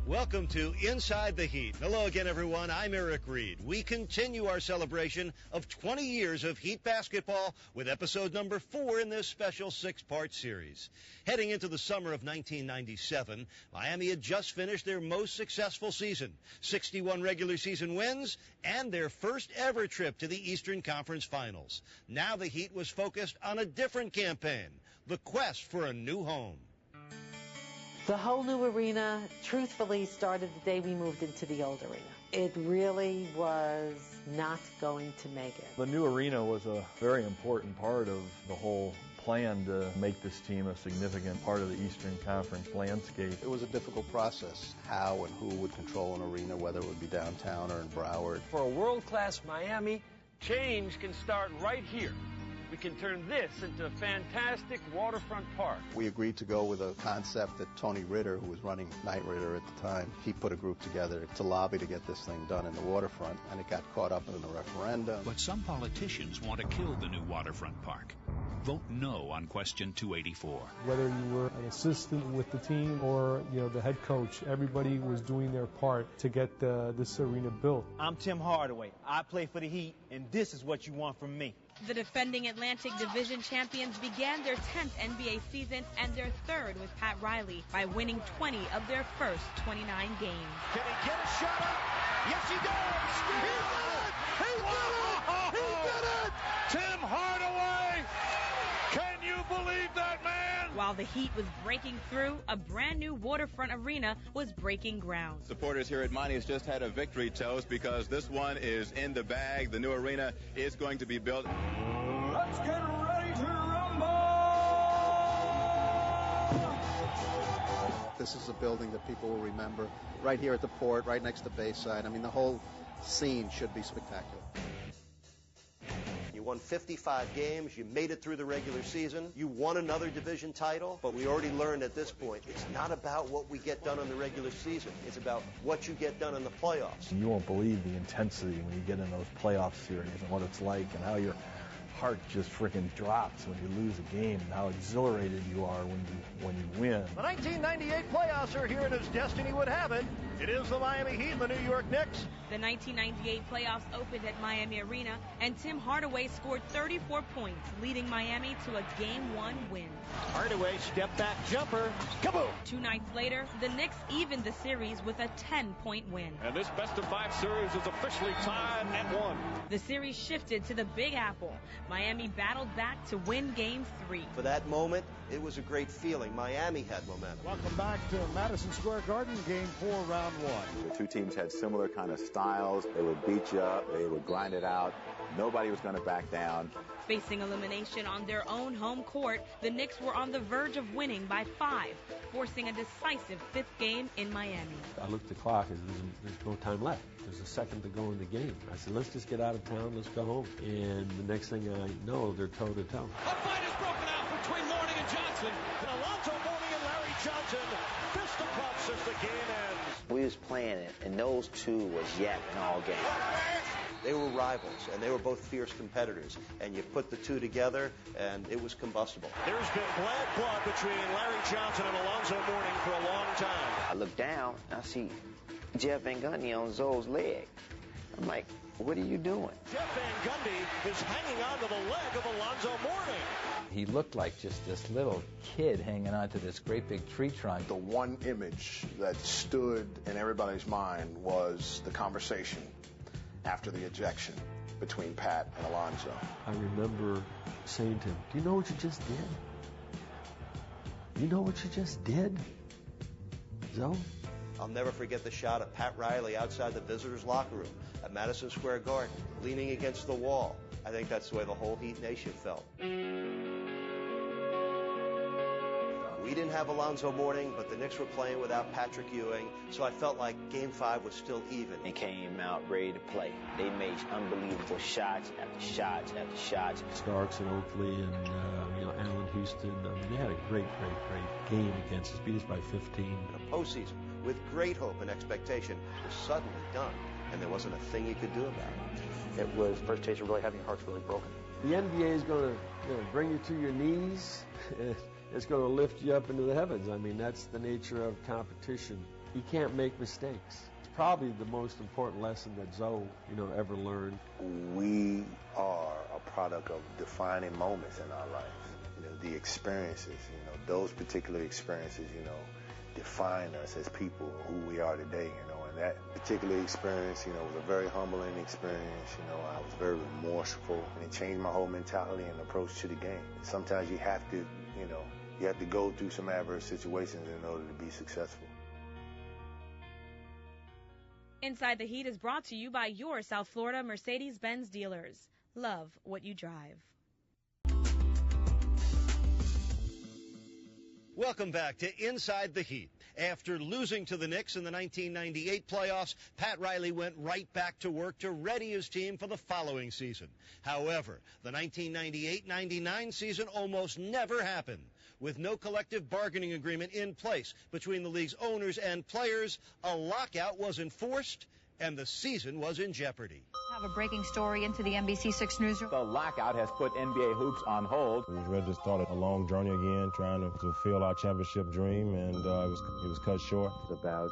S7: Welcome to Inside the Heat. Hello again, everyone. I'm Eric Reid. We continue our celebration of 20 years of Heat basketball with episode number 4 in this special 6-part series. Heading into the summer of 1997, Miami had just finished their most successful season, 61 regular season wins, and their first ever trip to the Eastern Conference Finals. Now the Heat was focused on a different campaign, the quest for a new home.
S12: The whole new arena, truthfully, started the day we moved into the old arena. It really was not going to make it.
S4: The new arena was a very important part of the whole plan to make this team a significant part of the Eastern Conference landscape.
S10: It was a difficult process, how and who would control an arena, whether it would be downtown or in Broward.
S15: For a world-class Miami, change can start right here. We can turn this into a fantastic waterfront park.
S10: We agreed to go with a concept that Tony Ritter, who was running Knight Ritter at the time, he put a group together to lobby to get this thing done in the waterfront, and it got caught up in a referendum.
S23: But some politicians want to kill the new waterfront park. Vote no on question 284.
S11: Whether you were an assistant with the team or the head coach, everybody was doing their part to get this arena built.
S24: I'm Tim Hardaway. I play for the Heat, and this is what you want from me.
S1: The defending Atlantic Division champions began their 10th NBA season and their third with Pat Riley by winning 20 of their first 29 games.
S26: Can he get a shot up? Yes, he does! He did it! He did it! He did it! Tim Hardaway! Can you believe that, man?
S1: While the Heat was breaking through, a brand new waterfront arena was breaking ground.
S27: Supporters here at Monty's just had a victory toast because this one is in the bag. The new arena is going to be built.
S26: Let's get ready to rumble!
S10: This is a building that people will remember. Right here at the port, right next to Bayside. I mean, the whole scene should be spectacular.
S16: You won 55 games, you made it through the regular season, you won another division title, but we already learned at this point, it's not about what we get done in the regular season, it's about what you get done in the playoffs.
S4: You won't believe the intensity when you get in those playoff series and what it's like and how your heart just freaking drops when you lose a game and how exhilarated you are when you win.
S26: The 1998 playoffs are here, and as destiny would have it,
S9: It is the Miami Heat and the New York Knicks.
S1: The 1998 playoffs opened at Miami Arena, and Tim Hardaway scored 34 points, leading Miami to a Game 1 win.
S9: Hardaway step-back jumper. Kaboom!
S1: 2 nights later, the Knicks evened the series with a 10-point win.
S6: And this best-of-5 series is officially tied at 1.
S1: The series shifted to the Big Apple. Miami battled back to win Game 3.
S16: For that moment, it was a great feeling. Miami had momentum.
S6: Welcome back to Madison Square Garden, Game 4, Round 1.
S18: The two teams had similar kind of styles. They would beat you up. They would grind it out. Nobody was going to back down.
S1: Facing elimination on their own home court, the Knicks were on the verge of winning by 5, forcing a decisive 5th game in Miami.
S22: I looked at the clock and there's no time left. There's a second to go in the game. I said, let's just get out of town. Let's go home. And the next thing I know, they're toe-to-toe.
S6: A fight is broken out between Mourning and Johnson. And Alonzo Mourning and Larry Johnson fisticuffs as the game ends.
S25: We was playing it, and those two was yapping all game.
S16: They were rivals, and they were both fierce competitors. And you put the two together, and it was combustible.
S9: There's been bad blood between Larry Johnson and Alonzo Mourning for a long time.
S25: I look down, and I see Jeff Van Gundy on Zoe's leg. I'm like, what are you doing?
S9: Jeff Van Gundy is hanging onto the leg of Alonzo Mourning.
S8: He looked like just this little kid hanging onto this great big tree trunk.
S21: The one image that stood in everybody's mind was the conversation after the ejection between Pat and Alonzo.
S22: I remember saying to him, do you know what you just did? You know what you just did, Zoe?
S16: I'll never forget the shot of Pat Riley outside the visitors' locker room at Madison Square Garden, leaning against the wall. I think that's the way the whole Heat Nation felt. We didn't have Alonzo Mourning, but the Knicks were playing without Patrick Ewing, so I felt like Game 5 was still even.
S25: They came out ready to play. They made unbelievable shots after shots after shots.
S22: Starks and Oakley and Allen Houston. I mean, they had a great game against us. Beat us by 15.
S16: A postseason with great hope and expectation was suddenly done, and there wasn't a thing you could do about it.
S2: It was the first taste of really having your hearts really broken.
S22: The NBA is going to bring you to your knees. It's going to lift you up into the heavens. I mean, that's the nature of competition. You can't make mistakes. It's probably the most important lesson that Zoe, ever learned.
S21: We are a product of defining moments in our life. The experiences, those particular experiences, define us as people, who we are today, and that particular experience, was a very humbling experience. I was very remorseful, and it changed my whole mentality and approach to the game. Sometimes you have to, you have to go through some adverse situations in order to be successful.
S1: Inside the Heat is brought to you by your South Florida Mercedes-Benz dealers. Love what you drive.
S7: Welcome back to Inside the Heat. After losing to the Knicks in the 1998 playoffs, Pat Riley went right back to work to ready his team for the following season. However, the 1998-99 season almost never happened. With no collective bargaining agreement in place between the league's owners and players, a lockout was enforced, and the season was in jeopardy.
S5: Have a breaking story into the NBC6 newsroom.
S18: The lockout has put NBA hoops on hold.
S4: We was ready to start a long journey again, trying to fulfill our championship dream, and it was cut short.
S13: It's about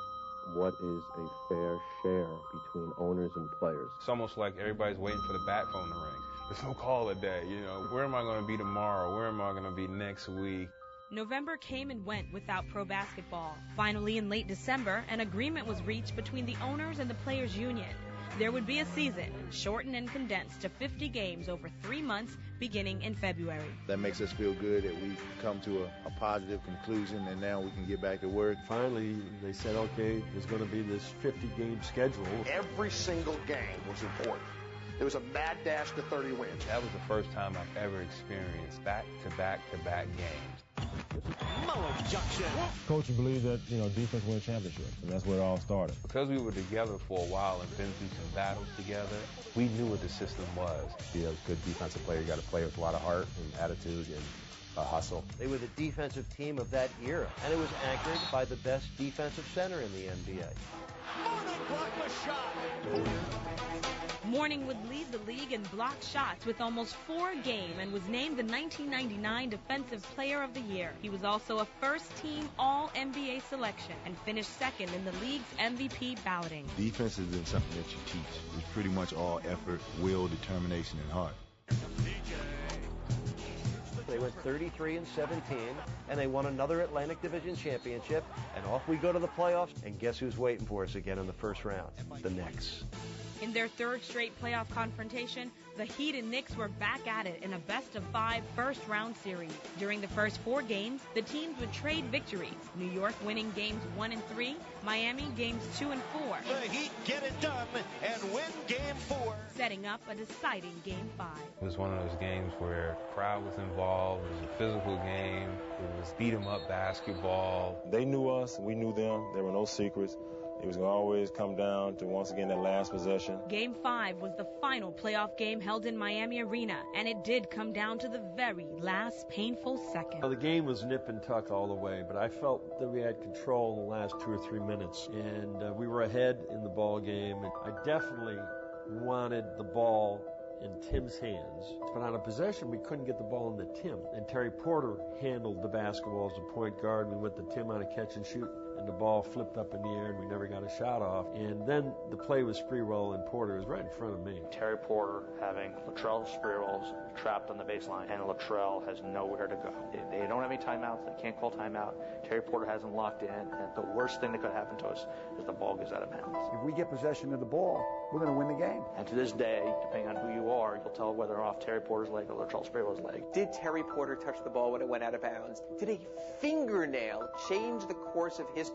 S13: what is a fair share between owners and players.
S3: It's almost like everybody's waiting for the bat phone to ring. There's no call a day, Where am I going to be tomorrow? Where am I going to be next week?
S1: November came and went without pro basketball. Finally, in late December, an agreement was reached between the owners and the players' union. There would be a season, shortened and condensed to 50 games over 3 months, beginning in February.
S21: That makes us feel good that we've come to a positive conclusion, and now we can get back to work.
S22: Finally, they said, okay, there's going to be this 50-game schedule.
S21: Every single game was important. It was a mad dash to 30 wins.
S3: That was the first time I've ever experienced back-to-back-to-back games.
S9: Mullen Junction.
S4: Coach believed that, defense wins championships, and that's where it all started.
S3: Because we were together for a while and been through some battles together, we knew what the system was.
S22: To be a good defensive player, you got to play with a lot of heart and attitude and hustle.
S16: They were the defensive team of that era, and it was anchored by the best defensive center in the NBA.
S9: Mourning blocked the shot.
S1: Mourning would lead the league in blocked shots with almost 4 a game and was named the 1999 Defensive Player of the Year. He was also a first-team All-NBA selection and finished second in the league's MVP balloting.
S12: Defense isn't something that you teach. It's pretty much all effort, will, determination, and heart.
S16: They went 33-17, and they won another Atlantic Division championship, and off we go to the playoffs, and guess who's waiting for us again in the first round? The Knicks.
S1: In their third straight playoff confrontation, the Heat and Knicks were back at it in a best-of-5 first-round series. During the first 4 games, the teams would trade victories, New York winning games 1 and 3, Miami games 2 and 4.
S6: The Heat get it done and win game 4.
S1: Setting up a deciding game 5.
S3: It was one of those games where the crowd was involved. It was a physical game. It was beat-em-up basketball.
S4: They knew us, we knew them. There were no secrets. It was going to always come down to, once again, that last possession.
S1: Game 5 was the final playoff game held in Miami Arena, and it did come down to the very last painful second.
S22: The game was nip and tuck all the way, but I felt that we had control in the last 2 or 3 minutes, and we were ahead in the ball game. And I definitely wanted the ball in Tim's hands, but on a possession we couldn't get the ball into Tim, and Terry Porter handled the basketball as a point guard. We went to Tim on a catch and shoot, and the ball flipped up in the air, and we never got a shot off. And then the play was free roll, and Porter was right in front of me.
S2: Terry Porter having Latrell Sprewell's trapped on the baseline, and Latrell has nowhere to go. They don't have any timeouts. They can't call timeout. Terry Porter hasn't locked in, and the worst thing that could happen to us is the ball goes out of bounds.
S14: If we get possession of the ball, we're going to win the game.
S2: And to this day, depending on who you are, you'll tell whether off Terry Porter's leg or Latrell Sprewell's leg.
S15: Did Terry Porter touch the ball when it went out of bounds? Did a fingernail change the course of history?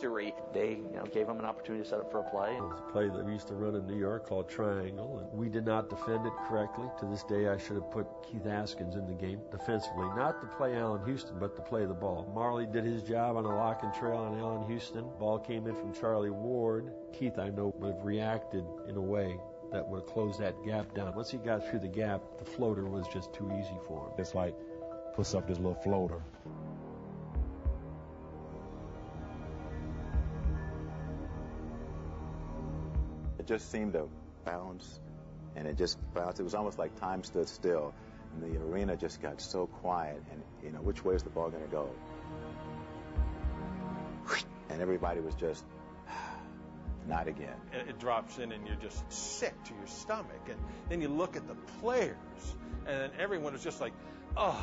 S2: They gave him an opportunity to set up for a play.
S22: It was a play that we used to run in New York called triangle, and we did not defend it correctly. To this day, I should have put Keith Askins in the game defensively, not to play Allen Houston, but to play the ball. Marley did his job on a lock and trail on Allen Houston. Ball came in from Charlie Ward. Keith, I know, would have reacted in a way that would have closed that gap down. Once he got through the gap, the floater was just too easy for him.
S4: It's like puts up this little floater.
S18: It just seemed to bounce, and it just bounced. It was almost like time stood still, and the arena just got so quiet. And which way is the ball going to go? And everybody was just, not again.
S6: It drops in, and you're just sick to your stomach. And then you look at the players, and everyone is just like, oh,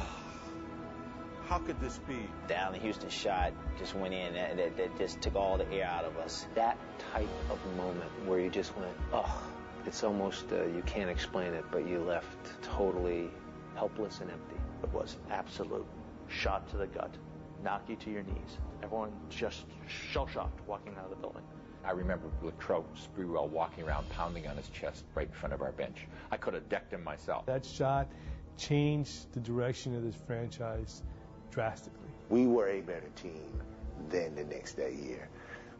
S6: how could this be?
S25: The Allen Houston shot just went in. That just took all the air out of us. That type of moment where you just went, oh, it's almost, you can't explain it, but you left totally helpless and empty.
S2: It was absolute shot to the gut, knock you to your knees. Everyone just shell-shocked walking out of the building.
S8: I remember Latrell Sprewell walking around pounding on his chest right in front of our bench. I could have decked him myself.
S11: That shot changed the direction of this franchise drastically.
S21: We were a better team than the Knicks that year,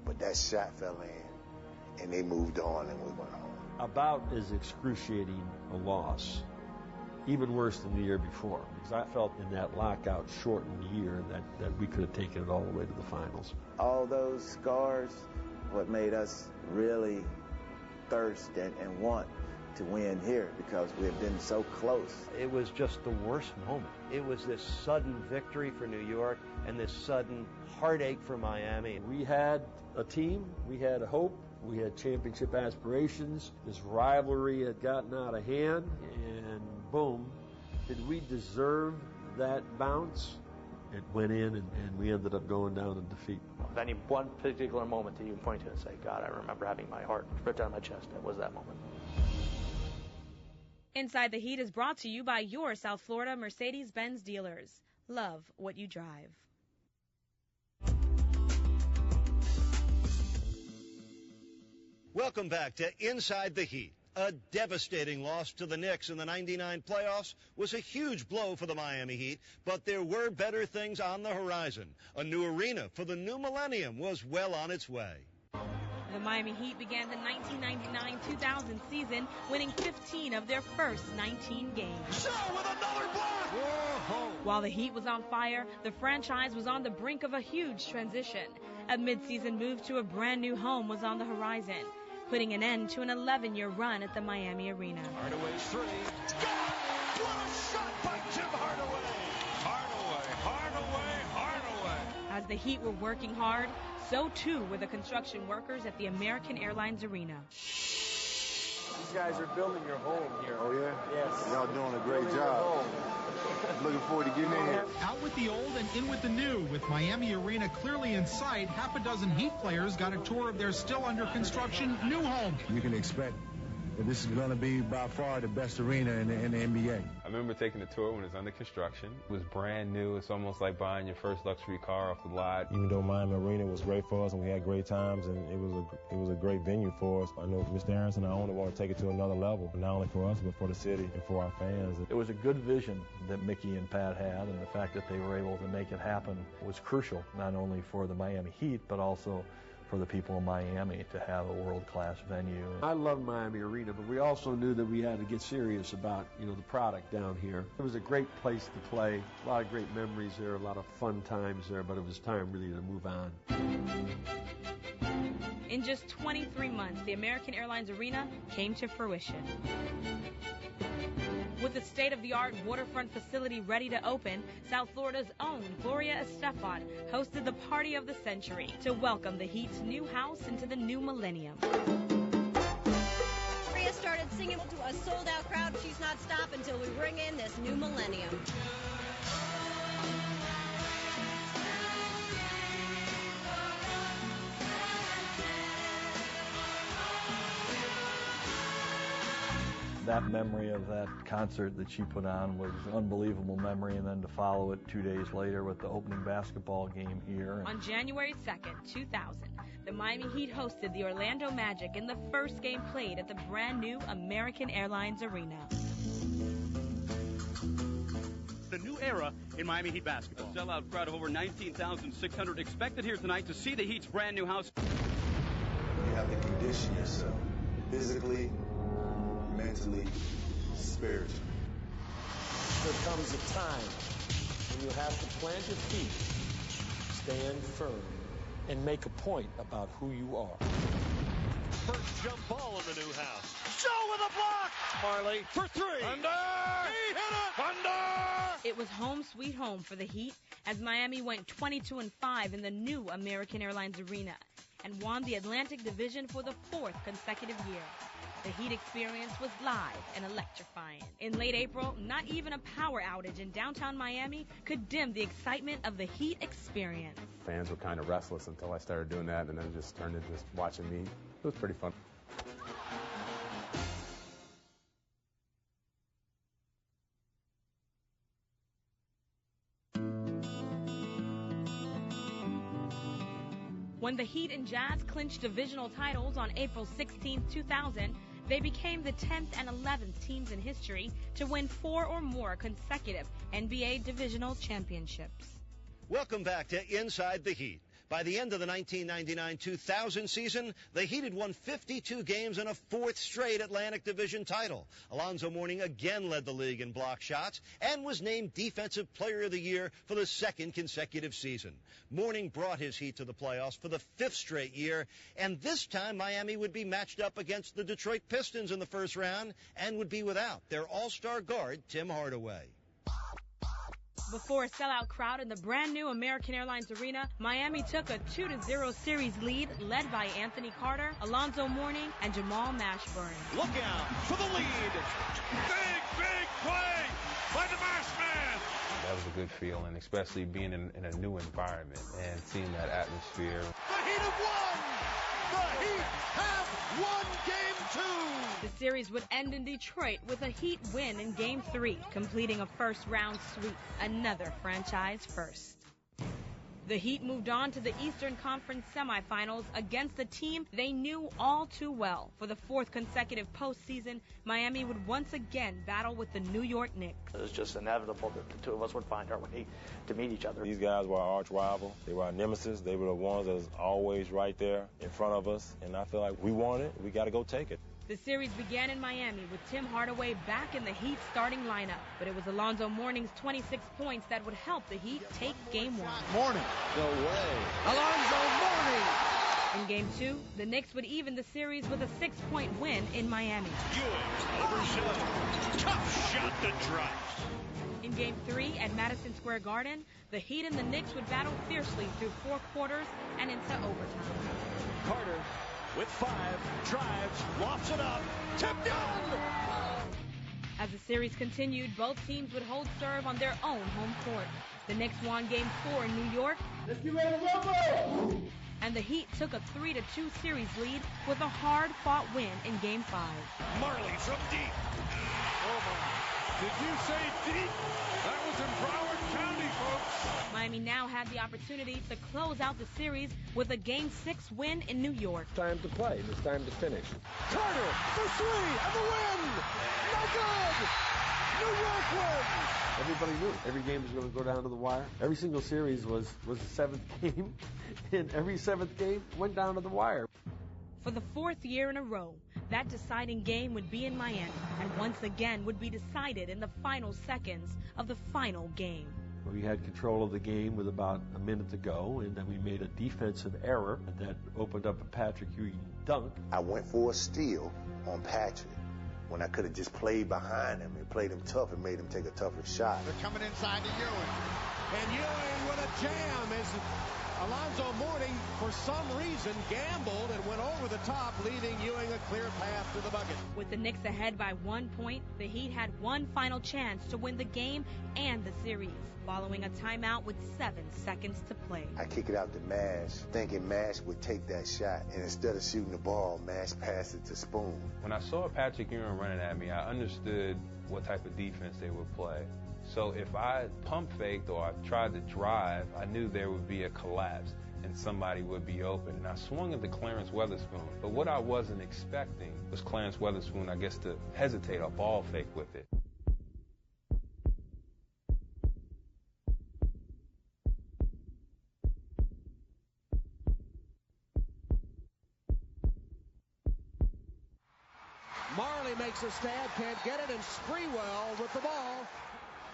S21: but that shot fell in, and they moved on, and we went home.
S22: About as excruciating a loss, even worse than the year before, because I felt in that lockout shortened year that we could have taken it all the way to the finals.
S21: All those scars, what made us really thirst and want to win here, because we have been so close.
S16: It was just the worst moment. It was this sudden victory for New York and this sudden heartache for Miami.
S22: We had a team, we had a hope, we had championship aspirations. This rivalry had gotten out of hand, and boom, did we deserve that bounce? It went in, and we ended up going down in defeat.
S2: Any one particular moment that you can point to and say, God, I remember having my heart ripped out of my chest. It was that moment.
S1: Inside the Heat is brought to you by your South Florida Mercedes-Benz dealers. Love what you drive.
S7: Welcome back to Inside the Heat. A devastating loss to the Knicks in the '99 playoffs was a huge blow for the Miami Heat, but there were better things on the horizon. A new arena for the new millennium was well on its way.
S1: The Miami Heat began the 1999-2000 season, winning 15 of their first 19 games.
S6: So with another block! Whoa.
S1: While the Heat was on fire, the franchise was on the brink of a huge transition. A midseason move to a brand new home was on the horizon. putting an end to an 11-year run at the Miami Arena.
S26: Hardaway's three. Gone! What a shot by Tim Hardaway! Hardaway!
S1: As the Heat were working hard, so too were the construction workers at the American Airlines Arena.
S22: These guys are building your home here.
S12: Oh, yeah?
S22: Yes.
S12: Y'all doing a great job. Looking forward to getting in here.
S10: Out with the old and in with the new. With Miami Arena clearly in sight, half a dozen Heat players got a tour of their still under construction new home.
S12: You can expect that this is going to be by far the best arena in the NBA.
S3: I remember taking the tour when it was under construction. It was brand new. It's almost like buying your first luxury car off the lot.
S4: Even though Miami Arena was great for us and we had great times and it was a great venue for us, I know Mr. Aronson, our owner, want to take it to another level, not only for us but for the city and for our fans.
S17: It was a good vision that Mickey and Pat had, and the fact that they were able to make it happen was crucial, not only for the Miami Heat but also for the people in Miami to have a world-class venue.
S22: I love Miami Arena, but we also knew that we had to get serious about, the product down here. It was a great place to play, a lot of great memories there, a lot of fun times there, but it was time really to move on.
S1: In just 23 months, the American Airlines Arena came to fruition. With a state-of-the-art waterfront facility ready to open, South Florida's own Gloria Estefan hosted the party of the century to welcome the Heat's new house into the new millennium.
S19: Gloria started singing to a sold-out crowd. She's not stopping until we bring in this new millennium.
S17: That memory of that concert that she put on was an unbelievable memory, and then to follow it 2 days later with the opening basketball game here.
S1: On January 2nd, 2000, the Miami Heat hosted the Orlando Magic in the first game played at the brand new American Airlines Arena.
S20: The new era in Miami Heat basketball. A sellout crowd of over 19,600 expected here tonight to see the Heat's brand new house.
S21: You have to condition yourself physically, mentally, spiritually.
S22: There comes a time when you have to plant your feet, stand firm, and make a point about who you are.
S26: First jump ball in the new house. Joe with a block! Marley for three. Under! He hit it! Under!
S1: It was home sweet home for the Heat as Miami went 22-5 in the new American Airlines Arena and won the Atlantic Division for the 4th consecutive year. The Heat experience was live and electrifying. In late April, not even a power outage in downtown Miami could dim the excitement of the Heat experience.
S3: Fans were kind of restless until I started doing that, and then it just turned into just watching me. It was pretty fun.
S1: When the Heat and Jazz clinched divisional titles on April 16, 2000, they became the 10th and 11th teams in history to win 4 or more consecutive NBA divisional championships.
S7: Welcome back to Inside the Heat. By the end of the 1999-2000 season, the Heat had won 52 games and a 4th straight Atlantic Division title. Alonzo Mourning again led the league in block shots and was named Defensive Player of the Year for the 2nd consecutive season. Mourning brought his Heat to the playoffs for the 5th straight year, and this time Miami would be matched up against the Detroit Pistons in the first round and would be without their all-star guard, Tim Hardaway.
S1: Before a sellout crowd in the brand new American Airlines Arena, Miami took a 2-0 series lead led by Anthony Carter, Alonzo Mourning, and Jamal Mashburn.
S26: Look out for the lead. Big play by the Mashman.
S3: That was a good feeling, especially being in a new environment and seeing that atmosphere.
S26: The Heat have won! The Heat have won Game 2!
S1: The series would end in Detroit with a Heat win in Game 3, completing a first-round sweep, another franchise first. The Heat moved on to the Eastern Conference semifinals against a team they knew all too well. For the 4th consecutive postseason, Miami would once again battle with the New York Knicks.
S2: It was just inevitable that the two of us would find our way to meet each other.
S4: These guys were our arch rival. They were our nemesis. They were the ones that was always right there in front of us. And I feel like we want it. We got to go take it.
S1: The series began in Miami with Tim Hardaway back in the Heat starting lineup. But it was Alonzo Mourning's 26 points that would help the Heat take Game 1.
S26: Mourning.
S22: No way.
S26: Alonzo Mourning
S1: In Game 2, the Knicks would even the series with a 6-point win in Miami.
S26: Ewing overshot. Tough shot that drops.
S1: In Game 3 at Madison Square Garden, the Heat and the Knicks would battle fiercely through 4 quarters and into overtime.
S26: Carter with 5, drives, lofts it up, tipped in!
S1: As the series continued, both teams would hold serve on their own home court. The Knicks won Game 4 in New York. Let's get ready to rumble! And the Heat took a 3-2 series lead with a hard-fought win in Game 5.
S26: Marley from deep. Oh, my. Did you say deep? That was in Broward County, folks.
S1: Miami now had the opportunity to close out the series with a Game 6 win in New York.
S22: Time to play. It's time to finish.
S26: Carter for 3 and the win. No good. New York wins.
S22: Everybody knew every game was going to go down to the wire. Every single series was the 7th game, and every 7th game went down to the wire.
S1: For the 4th year in a row, that deciding game would be in Miami, and once again would be decided in the final seconds of the final game.
S22: We had control of the game with about a minute to go, and then we made a defensive error that opened up a Patrick Ewing dunk.
S21: I went for a steal on Patrick when I could have just played behind him and played him tough and made him take a tougher shot.
S26: They're coming inside to Ewing. And Ewing with a jam as Alonzo Mourning, for some reason, gambled and went over the top, leaving Ewing a clear path to the bucket.
S1: With the Knicks ahead by 1 point, the Heat had one final chance to win the game and the series, following a timeout with 7 seconds to play.
S21: I kick it out to Mash, thinking Mash would take that shot, and instead of shooting the ball, Mash passed it to Spoon.
S3: When I saw Patrick Ewing running at me, I understood what type of defense they would play. So if I pump faked or I tried to drive, I knew there would be a collapse and somebody would be open. And I swung at the Clarence Weatherspoon. But what I wasn't expecting was Clarence Weatherspoon, I guess, to hesitate or ball fake with it.
S26: Marley makes a stab, can't get it, and Sprewell with the ball.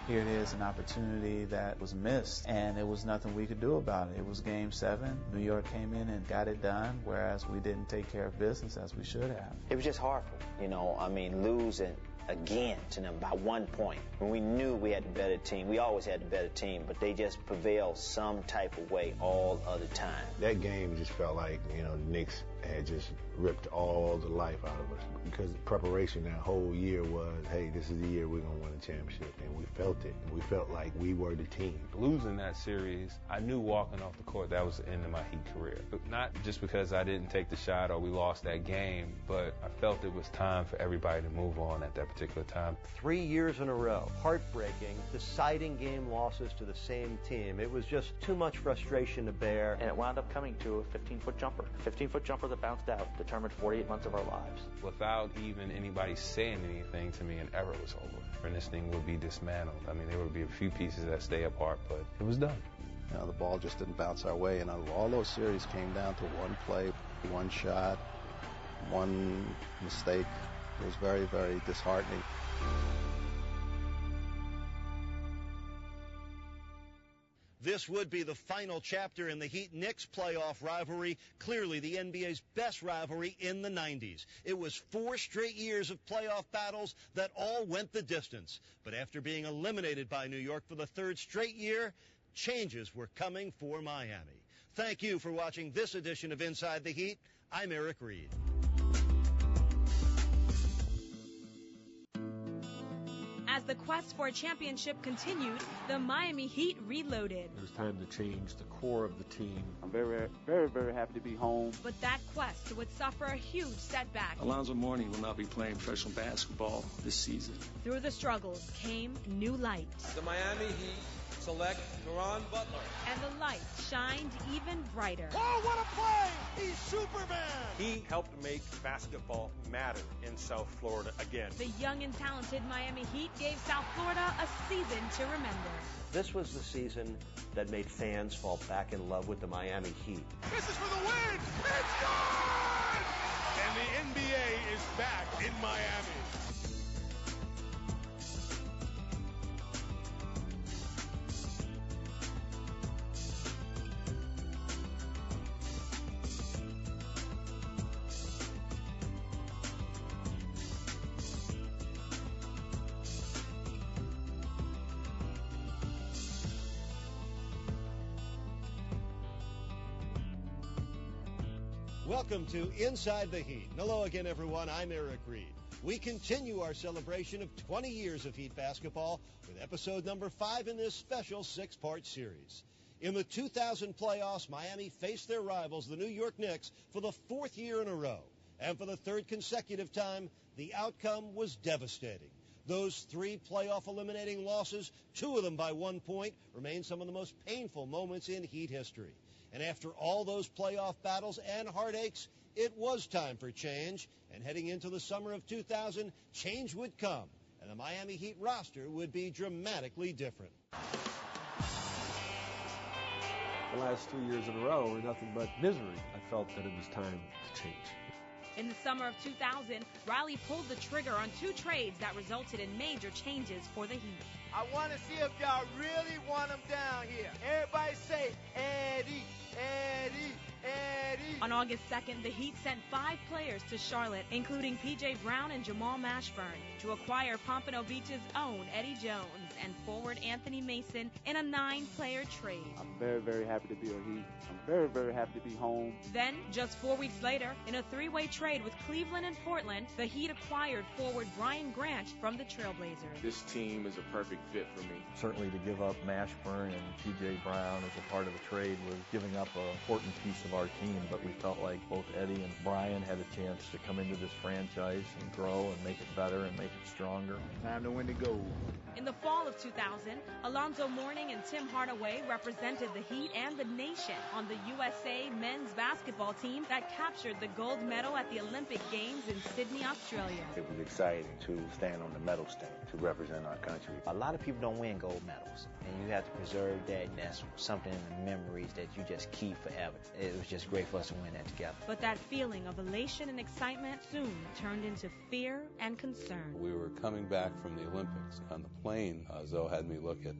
S5: Here it is, an opportunity that was missed, and it was nothing we could do about it. It was Game 7. New York came in and got it done, whereas we didn't take care of business as we should have.
S25: It was just horrible, losing again to them by 1 point. When we knew we had the better team, we always had the better team, but they just prevailed some type of way all other time.
S21: That game just felt like, the Knicks had just ripped all the life out of us, because the preparation that whole year was, hey, this is the year we're going to win a championship, and we felt it. We felt like we were the team.
S3: Losing that series, I knew walking off the court that was the end of my Heat career. But not just because I didn't take the shot or we lost that game, but I felt it was time for everybody to move on at that particular time.
S9: 3 years in a row, heartbreaking, deciding game losses to the same team. It was just too much frustration to bear.
S2: And it wound up coming to a 15-foot jumper. A 15-foot jumper that bounced out, determined 48 months of our lives.
S3: Without even anybody saying anything to me, an era was over. And this thing would be dismantled. I mean, there would be a few pieces that stay apart, but it was done.
S13: The ball just didn't bounce our way, and all those series came down to one play, one shot, one mistake. It was very, very disheartening.
S7: This would be the final chapter in the Heat-Knicks playoff rivalry, clearly the NBA's best rivalry in the 90s. It was 4 straight years of playoff battles that all went the distance. But after being eliminated by New York for the 3rd straight year, changes were coming for Miami. Thank you for watching this edition of Inside the Heat. I'm Eric Reid.
S1: As the quest for a championship continued, the Miami Heat reloaded.
S22: It was time to change the core of the team.
S14: I'm very, very, very happy to be home.
S1: But that quest would suffer a huge setback.
S23: Alonzo Mourning will not be playing professional basketball this season.
S1: Through the struggles came new light.
S24: The Miami Heat select Caron Butler.
S1: And the light shined even brighter.
S26: Oh, what a play! He's Superman!
S6: He helped make basketball matter in South Florida again.
S1: The young and talented Miami Heat gave South Florida a season to remember.
S9: This was the season that made fans fall back in love with the Miami Heat.
S26: This is for the win! It's good! And the NBA is back in Miami.
S7: Welcome to Inside the Heat. Hello again, everyone. I'm Eric Reid. We continue our celebration of 20 years of Heat basketball with episode number 5 in this special 6-part series. In the 2000 playoffs, Miami faced their rivals, the New York Knicks, for the 4th year in a row. And for the 3rd consecutive time, the outcome was devastating. Those 3 playoff eliminating losses, 2 of them by 1 point, remain some of the most painful moments in Heat history. And after all those playoff battles and heartaches, it was time for change. And heading into the summer of 2000, change would come, and the Miami Heat roster would be dramatically different.
S22: The last 3 years in a row were nothing but misery. I felt that it was time to change.
S1: In the summer of 2000, Riley pulled the trigger on 2 trades that resulted in major changes for the Heat.
S26: I want to see if y'all really want him down here. Everybody say, Eddie, Eddie, Eddie.
S1: On August 2nd, the Heat sent 5 players to Charlotte, including P.J. Brown and Jamal Mashburn, to acquire Pompano Beach's own Eddie Jones and forward Anthony Mason in a 9-player trade.
S14: I'm very, very happy to be a Heat. I'm very, very happy to be home.
S1: Then, just 4 weeks later, in a 3-way trade with Cleveland and Portland, the Heat acquired forward Brian Grant from the Trailblazers.
S8: This team is a perfect fit for me.
S17: Certainly to give up Mashburn and P.J. Brown as a part of the trade was giving up an important piece of our team, but we felt like both Eddie and Brian had a chance to come into this franchise and grow and make it better and make it stronger.
S26: Time to win the gold.
S1: In the fall of 2000, Alonzo Mourning and Tim Hardaway represented the Heat and the nation on the USA men's basketball team that captured the gold medal at the Olympic Games in Sydney, Australia.
S21: It was exciting to stand on the medal stand to represent our country.
S25: A lot of people don't win gold medals, and you have to preserve that, and that's something in the memories that you just keep forever. It was just great for us to win that together.
S1: But that feeling of elation and excitement soon turned into fear and concern.
S3: We were coming back from the Olympics. On the plane, Zoe had me look at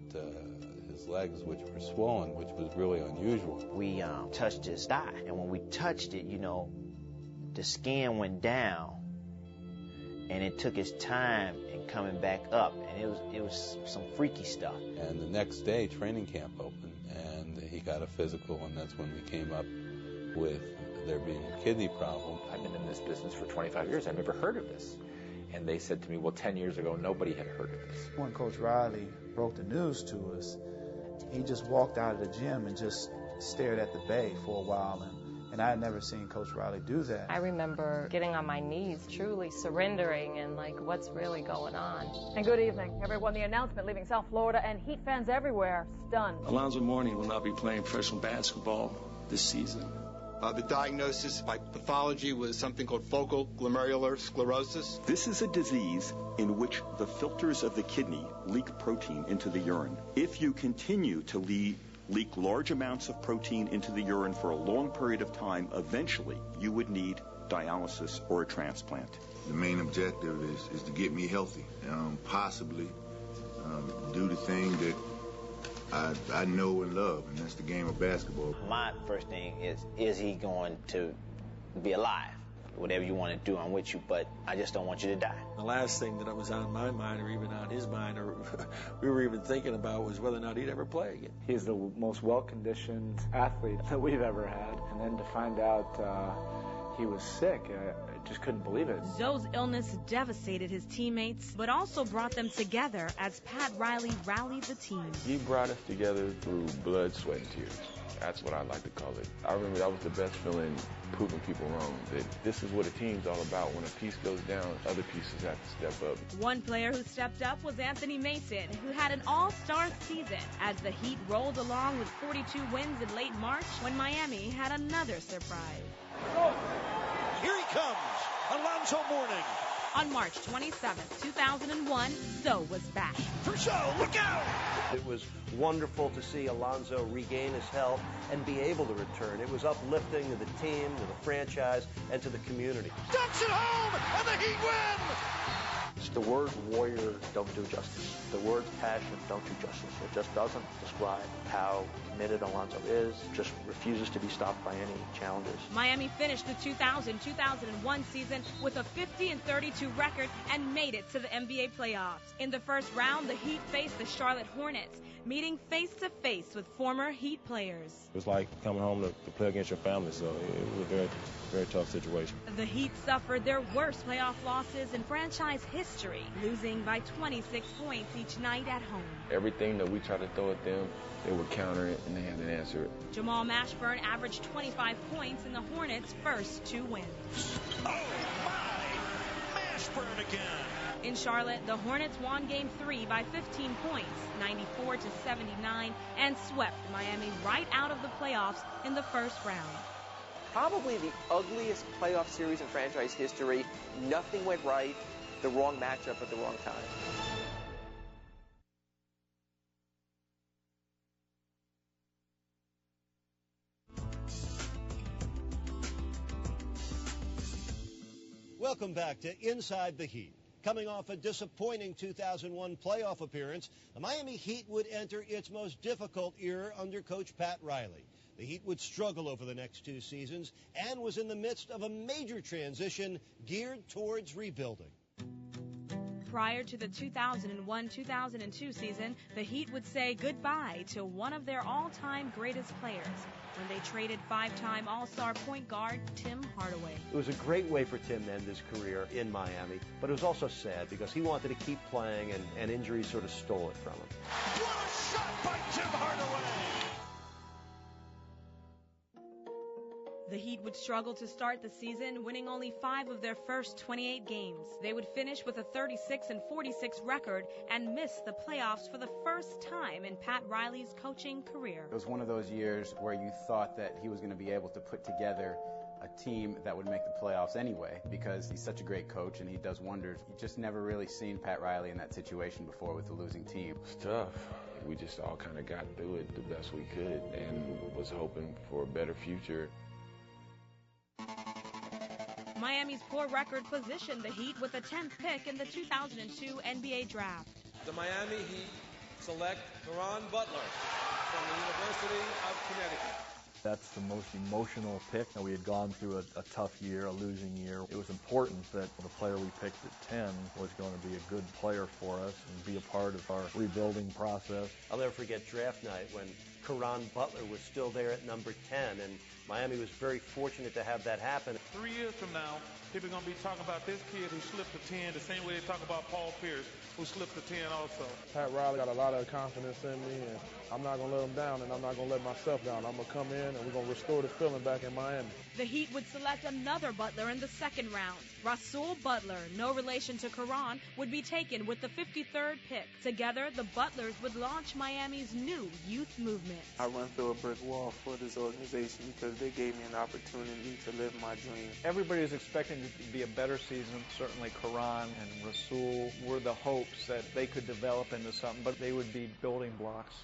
S3: his legs, which were swollen, which was really unusual.
S25: We touched his thigh, and when we touched it, the skin went down, and it took its time in coming back up, and it was some freaky stuff.
S3: And the next day, training camp opened, and he got a physical, and that's when we came up with there being a kidney problem.
S10: I've been in this business for 25 years. I've never heard of this. And they said to me, well, 10 years ago, nobody had heard of this.
S5: When Coach Riley broke the news to us, he just walked out of the gym and just stared at the bay for a while. And I had never seen Coach Riley do that.
S11: I remember getting on my knees, truly surrendering and what's really going on.
S15: And good evening, everyone. The announcement leaving South Florida and Heat fans everywhere stunned.
S23: Alonzo Mourning will not be playing professional basketball this season.
S16: The diagnosis by pathology was something called focal glomerular sclerosis.
S18: This is a disease in which the filters of the kidney leak protein into the urine. If you continue to leak large amounts of protein into the urine for a long period of time, eventually you would need dialysis or a transplant.
S12: The main objective is to get me healthy, possibly do the thing that I know and love, and that's the game of basketball.
S25: My first thing is he going to be alive? Whatever you want to do, I'm with you, but I just don't want you to die.
S22: The last thing that was on my mind, or even on his mind, or we were even thinking about, was whether or not he'd ever play again.
S14: He's the most well-conditioned athlete that we've ever had. And then to find out he was sick, I just couldn't believe it.
S1: Zoe's illness devastated his teammates, but also brought them together as Pat Riley rallied the team.
S8: He brought us together through blood, sweat, and tears. That's what I like to call it. I remember that was the best feeling, proving people wrong, that this is what a team's all about. When a piece goes down, other pieces have to step up.
S1: One player who stepped up was Anthony Mason, who had an all-star season as the Heat rolled along with 42 wins in late March when Miami had another surprise.
S26: Here he comes, Alonzo Mourning.
S1: On March 27, 2001, Zoe was back.
S26: For Zoe, look out!
S9: It was wonderful to see Alonzo regain his health and be able to return. It was uplifting to the team, to the franchise, and to the community.
S26: Dumps it home, and the Heat win!
S9: justice. The word warrior don't do justice. The word passion don't do justice. It just doesn't describe how committed Alonzo is, just refuses to be stopped by any challenges.
S1: Miami finished the 2000-2001 season with a 50-32 record and made it to the NBA playoffs. In the first round, the Heat faced the Charlotte Hornets, meeting face-to-face with former Heat players.
S2: It was like coming home to play against your family, so it was a very, very tough situation.
S1: The Heat suffered their worst playoff losses in franchise history, losing by 26 points each night at home.
S8: Everything that we tried to throw at them, they would counter it, and they had to answer it.
S1: Jamal Mashburn averaged 25 points in the Hornets' first 2 wins.
S26: Oh, my! Mashburn again!
S1: In Charlotte, the Hornets won Game 3 by 15 points, 94-79, and swept Miami right out of the playoffs in the first round.
S4: Probably the ugliest playoff series in franchise history. Nothing went right. The wrong matchup at the wrong time.
S7: Welcome back to Inside the Heat. Coming off a disappointing 2001 playoff appearance, the Miami Heat would enter its most difficult year under Coach Pat Riley. The Heat would struggle over the next 2 seasons and was in the midst of a major transition geared towards rebuilding.
S1: Prior to the 2001-2002 season, the Heat would say goodbye to one of their all-time greatest players when they traded 5-time All-Star point guard Tim Hardaway.
S9: It was a great way for Tim to end his career in Miami, but it was also sad because he wanted to keep playing and injuries sort of stole it from him.
S26: What a shot by Tim Hardaway!
S1: The Heat would struggle to start the season, winning only 5 of their first 28 games. They would finish with a 36-46 record and miss the playoffs for the first time in Pat Riley's coaching career.
S13: It was one of those years where you thought that he was going to be able to put together a team that would make the playoffs anyway, because he's such a great coach and he does wonders. You just never really seen Pat Riley in that situation before with a losing team.
S8: It's tough. We just all kind of got through it the best we could and was hoping for a better future.
S1: Miami's poor record positioned the Heat with the 10th pick in the 2002 NBA draft.
S19: The Miami Heat select Caron Butler from the University of Connecticut.
S17: That's the most emotional pick. We had gone through a tough year, a losing year. It was important that the player we picked at 10 was going to be a good player for us and be a part of our rebuilding process.
S9: I'll never forget draft night when Caron Butler was still there at number 10, and Miami was very fortunate to have that happen.
S20: 3 years from now, people are going to be talking about this kid who slipped a 10 the same way they talk about Paul Pierce, who slipped a 10 also.
S24: Pat Riley got a lot of confidence in me, and I'm not going to let him down, and I'm not going to let myself down. I'm going to come in, and we're going to restore the feeling back in Miami.
S1: The Heat would select another Butler in the second round. Rasul Butler, no relation to Caron, would be taken with the 53rd pick. Together, the Butlers would launch Miami's new youth movement.
S27: I run through a brick wall for this organization because they gave me an opportunity to live my dream.
S14: Everybody was expecting it to be a better season. Certainly Caron and Rasul were the hopes that they could develop into something, but they would be building blocks.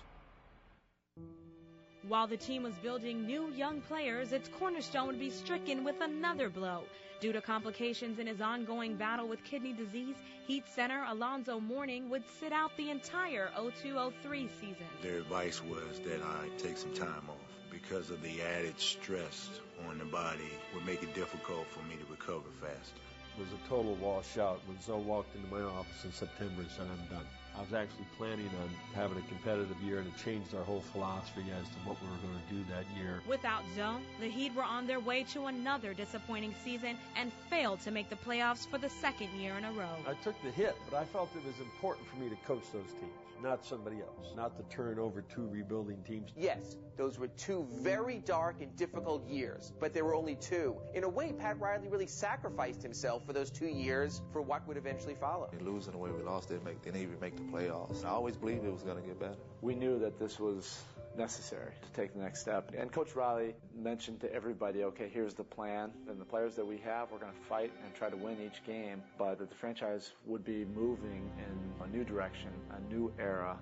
S1: While the team was building new young players, its cornerstone would be stricken with another blow. Due to complications in his ongoing battle with kidney disease, Heat center Alonzo Mourning would sit out the entire 02-03 season.
S12: Their advice was that I take some time off because of the added stress on the body would make it difficult for me to recover faster.
S22: It was a total washout when Zoe walked into my office in September and said, I'm done. I was actually planning on having a competitive year, and it changed our whole philosophy as to what we were going to do that year.
S1: Without Zoe, the Heat were on their way to another disappointing season and failed to make the playoffs for the second year in a row.
S22: I took the hit, but I felt it was important for me to coach those teams, not somebody else, not to turn over 2 rebuilding teams.
S4: Yes, those were 2 very dark and difficult years, but there were only 2. In a way, Pat Riley really sacrificed himself for those 2 years for what would eventually follow.
S21: Losing the way we lost, they didn't even make the playoffs. I always believed it was going to get better.
S14: We knew that this was necessary to take the next step. And Coach Riley mentioned to everybody, okay, here's the plan. And the players that we have, we're going to fight and try to win each game. But that the franchise would be moving in a new direction, a new era.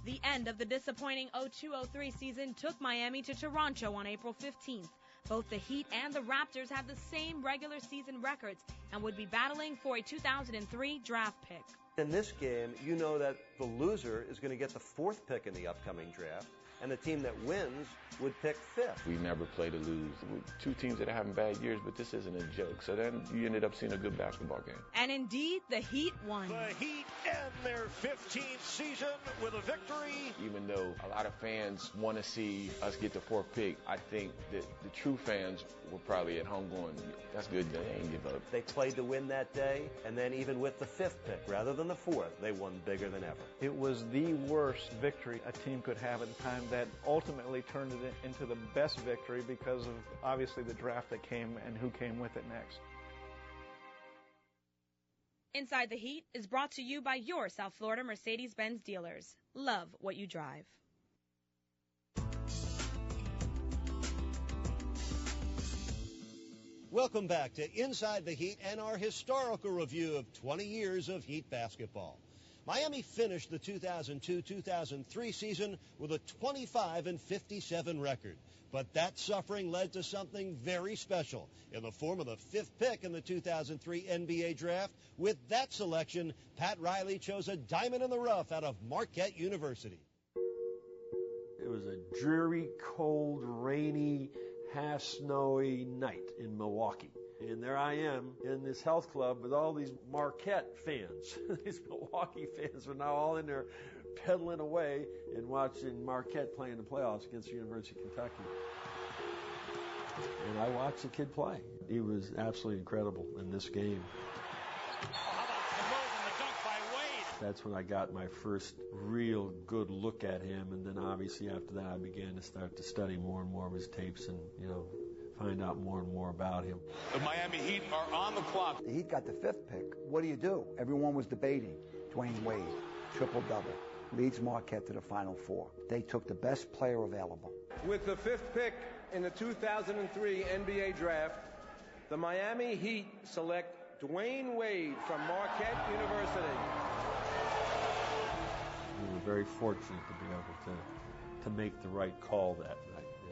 S1: The end of the disappointing 02-03 season took Miami to Toronto on April 15th. Both the Heat and the Raptors have the same regular season records and would be battling for a 2003 draft pick.
S7: In this game, you know that the loser is going to get the 4th pick in the upcoming draft, and the team that wins would pick 5th.
S8: We never play to lose. We're two teams that are having bad years, but this isn't a joke. So then you ended up seeing a good basketball game.
S1: And indeed, the Heat won.
S7: The Heat end their 15th season with a victory.
S8: Even though a lot of fans want to see us get the 4th pick, I think that the true fans were probably at home going, that's good, they ain't give up.
S7: They played to win that day, and then even with the 5th pick, rather than the 4th, they won bigger than ever.
S3: It was the worst victory a team could have at the time that ultimately turned it into the best victory because of, obviously, the draft that came and who came with it next.
S1: Inside the Heat is brought to you by your South Florida Mercedes-Benz dealers. Love what you drive.
S7: Welcome back to Inside the Heat and our historical review of 20 years of Heat basketball. Miami finished the 2002-2003 season with a 25-57 record. But that suffering led to something very special in the form of the 5th pick in the 2003 NBA draft. With that selection, Pat Riley chose a diamond in the rough out of Marquette University.
S22: It was a dreary, cold, rainy, half-snowy night in Milwaukee. And there I am in this health club with all these Marquette fans. These Milwaukee fans are now all in there pedaling away and watching Marquette play in the playoffs against the University of Kentucky. And I watched the kid play. He was absolutely incredible in this game. That's when I got my first real good look at him, and then obviously after that I began to start to study more and more of his tapes and, find out more and more about him.
S26: The Miami Heat are on the clock.
S5: The Heat got the 5th pick. What do? Everyone was debating. Dwayne Wade, triple-double, leads Marquette to the Final Four. They took the best player available.
S19: With the 5th pick in the 2003 NBA draft, the Miami Heat select Dwayne Wade from Marquette University.
S22: We were very fortunate to be able to make the right call that night.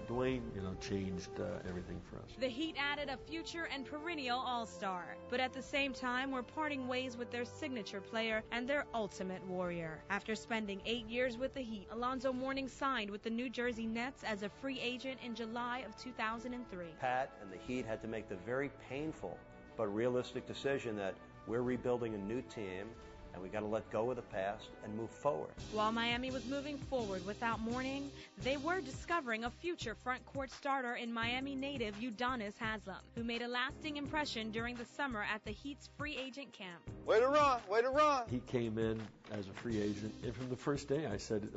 S22: Dwayne, changed everything for us.
S1: The Heat added a future and perennial all-star, but at the same time were parting ways with their signature player and their ultimate warrior. After spending 8 years with the Heat, Alonzo Mourning signed with the New Jersey Nets as a free agent in July of 2003.
S7: Pat and the Heat had to make the very painful but realistic decision that we're rebuilding a new team, and we got to let go of the past and move forward.
S1: While Miami was moving forward without Mourning, they were discovering a future front court starter in Miami native Udonis Haslem, who made a lasting impression during the summer at the Heat's free agent camp.
S5: Way to run!
S22: He came in as a free agent, and from the first day I said,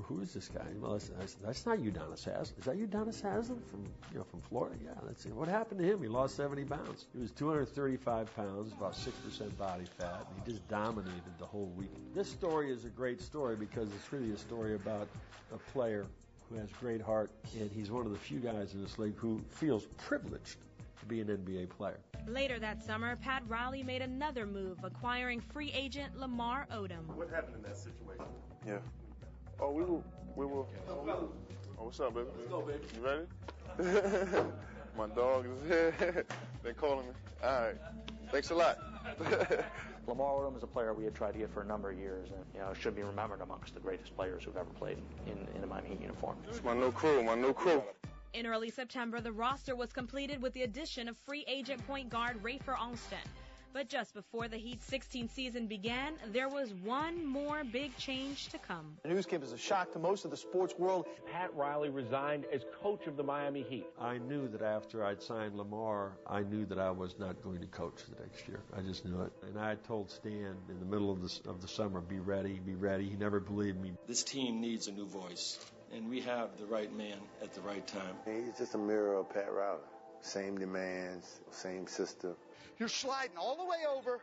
S22: who is this guy? Well, I said, that's not Udonis Haslem. Is that Udonis Haslem from Florida? Yeah, that's it. What happened to him? He lost 70 pounds. He was 235 pounds, about 6% body fat, and he just dominated the whole week. This story is a great story because it's really a story about a player who has great heart, and he's one of the few guys in this league who feels privileged to be an NBA player.
S1: Later that summer, Pat Riley made another move, acquiring free agent Lamar Odom.
S6: What happened in that situation?
S5: Yeah.
S6: Oh, we were. Oh, what's up, baby?
S5: Let's go, baby.
S6: You ready? My dog is here. They're calling me. All right. Thanks a lot.
S9: Lamar Odom is a player we had tried to get for a number of years, and should be remembered amongst the greatest players who've ever played in a Miami Heat uniform.
S6: It's my new crew.
S1: In early September, the roster was completed with the addition of free agent point guard Rafer Alston. But just before the Heat's 16th season began, there was one more big change to come.
S5: The news came as a shock to most of the sports world.
S10: Pat Riley resigned as coach of the Miami Heat.
S22: I knew that after I'd signed Lamar, I knew that I was not going to coach the next year. I just knew it. And I told Stan in the middle of the summer, be ready. He never believed me.
S11: This team needs a new voice, and we have the right man at the right time.
S21: He's just a mirror of Pat Riley. Same demands, same system.
S5: You're sliding all the way over,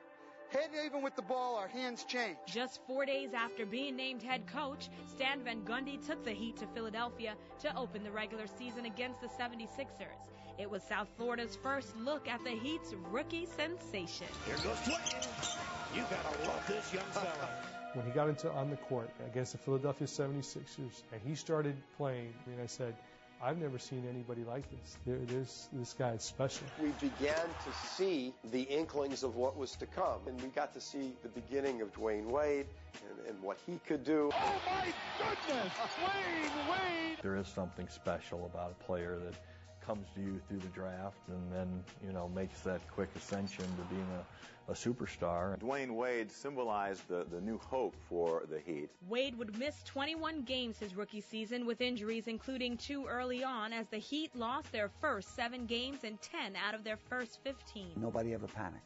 S5: head even with the ball, our hands change.
S1: Just 4 days after being named head coach, Stan Van Gundy took the Heat to Philadelphia to open the regular season against the 76ers. It was South Florida's first look at the Heat's rookie sensation.
S26: Here goes Dwayne. You gotta love this young fella.
S15: When he got on the court against the Philadelphia 76ers and he started playing, I said,
S22: I've never seen anybody like this. This guy is special.
S2: We began to see the inklings of what was to come, and we got to see the beginning of Dwayne Wade and what he could do.
S26: Oh, my goodness! Dwayne Wade!
S17: There is something special about a player that comes to you through the draft and then, makes that quick ascension to being a superstar.
S13: Dwayne Wade symbolized the new hope for the Heat.
S1: Wade would miss 21 games his rookie season with injuries, including 2 early on, as the Heat lost their first 7 games and 10 out of their first 15.
S5: Nobody ever panicked.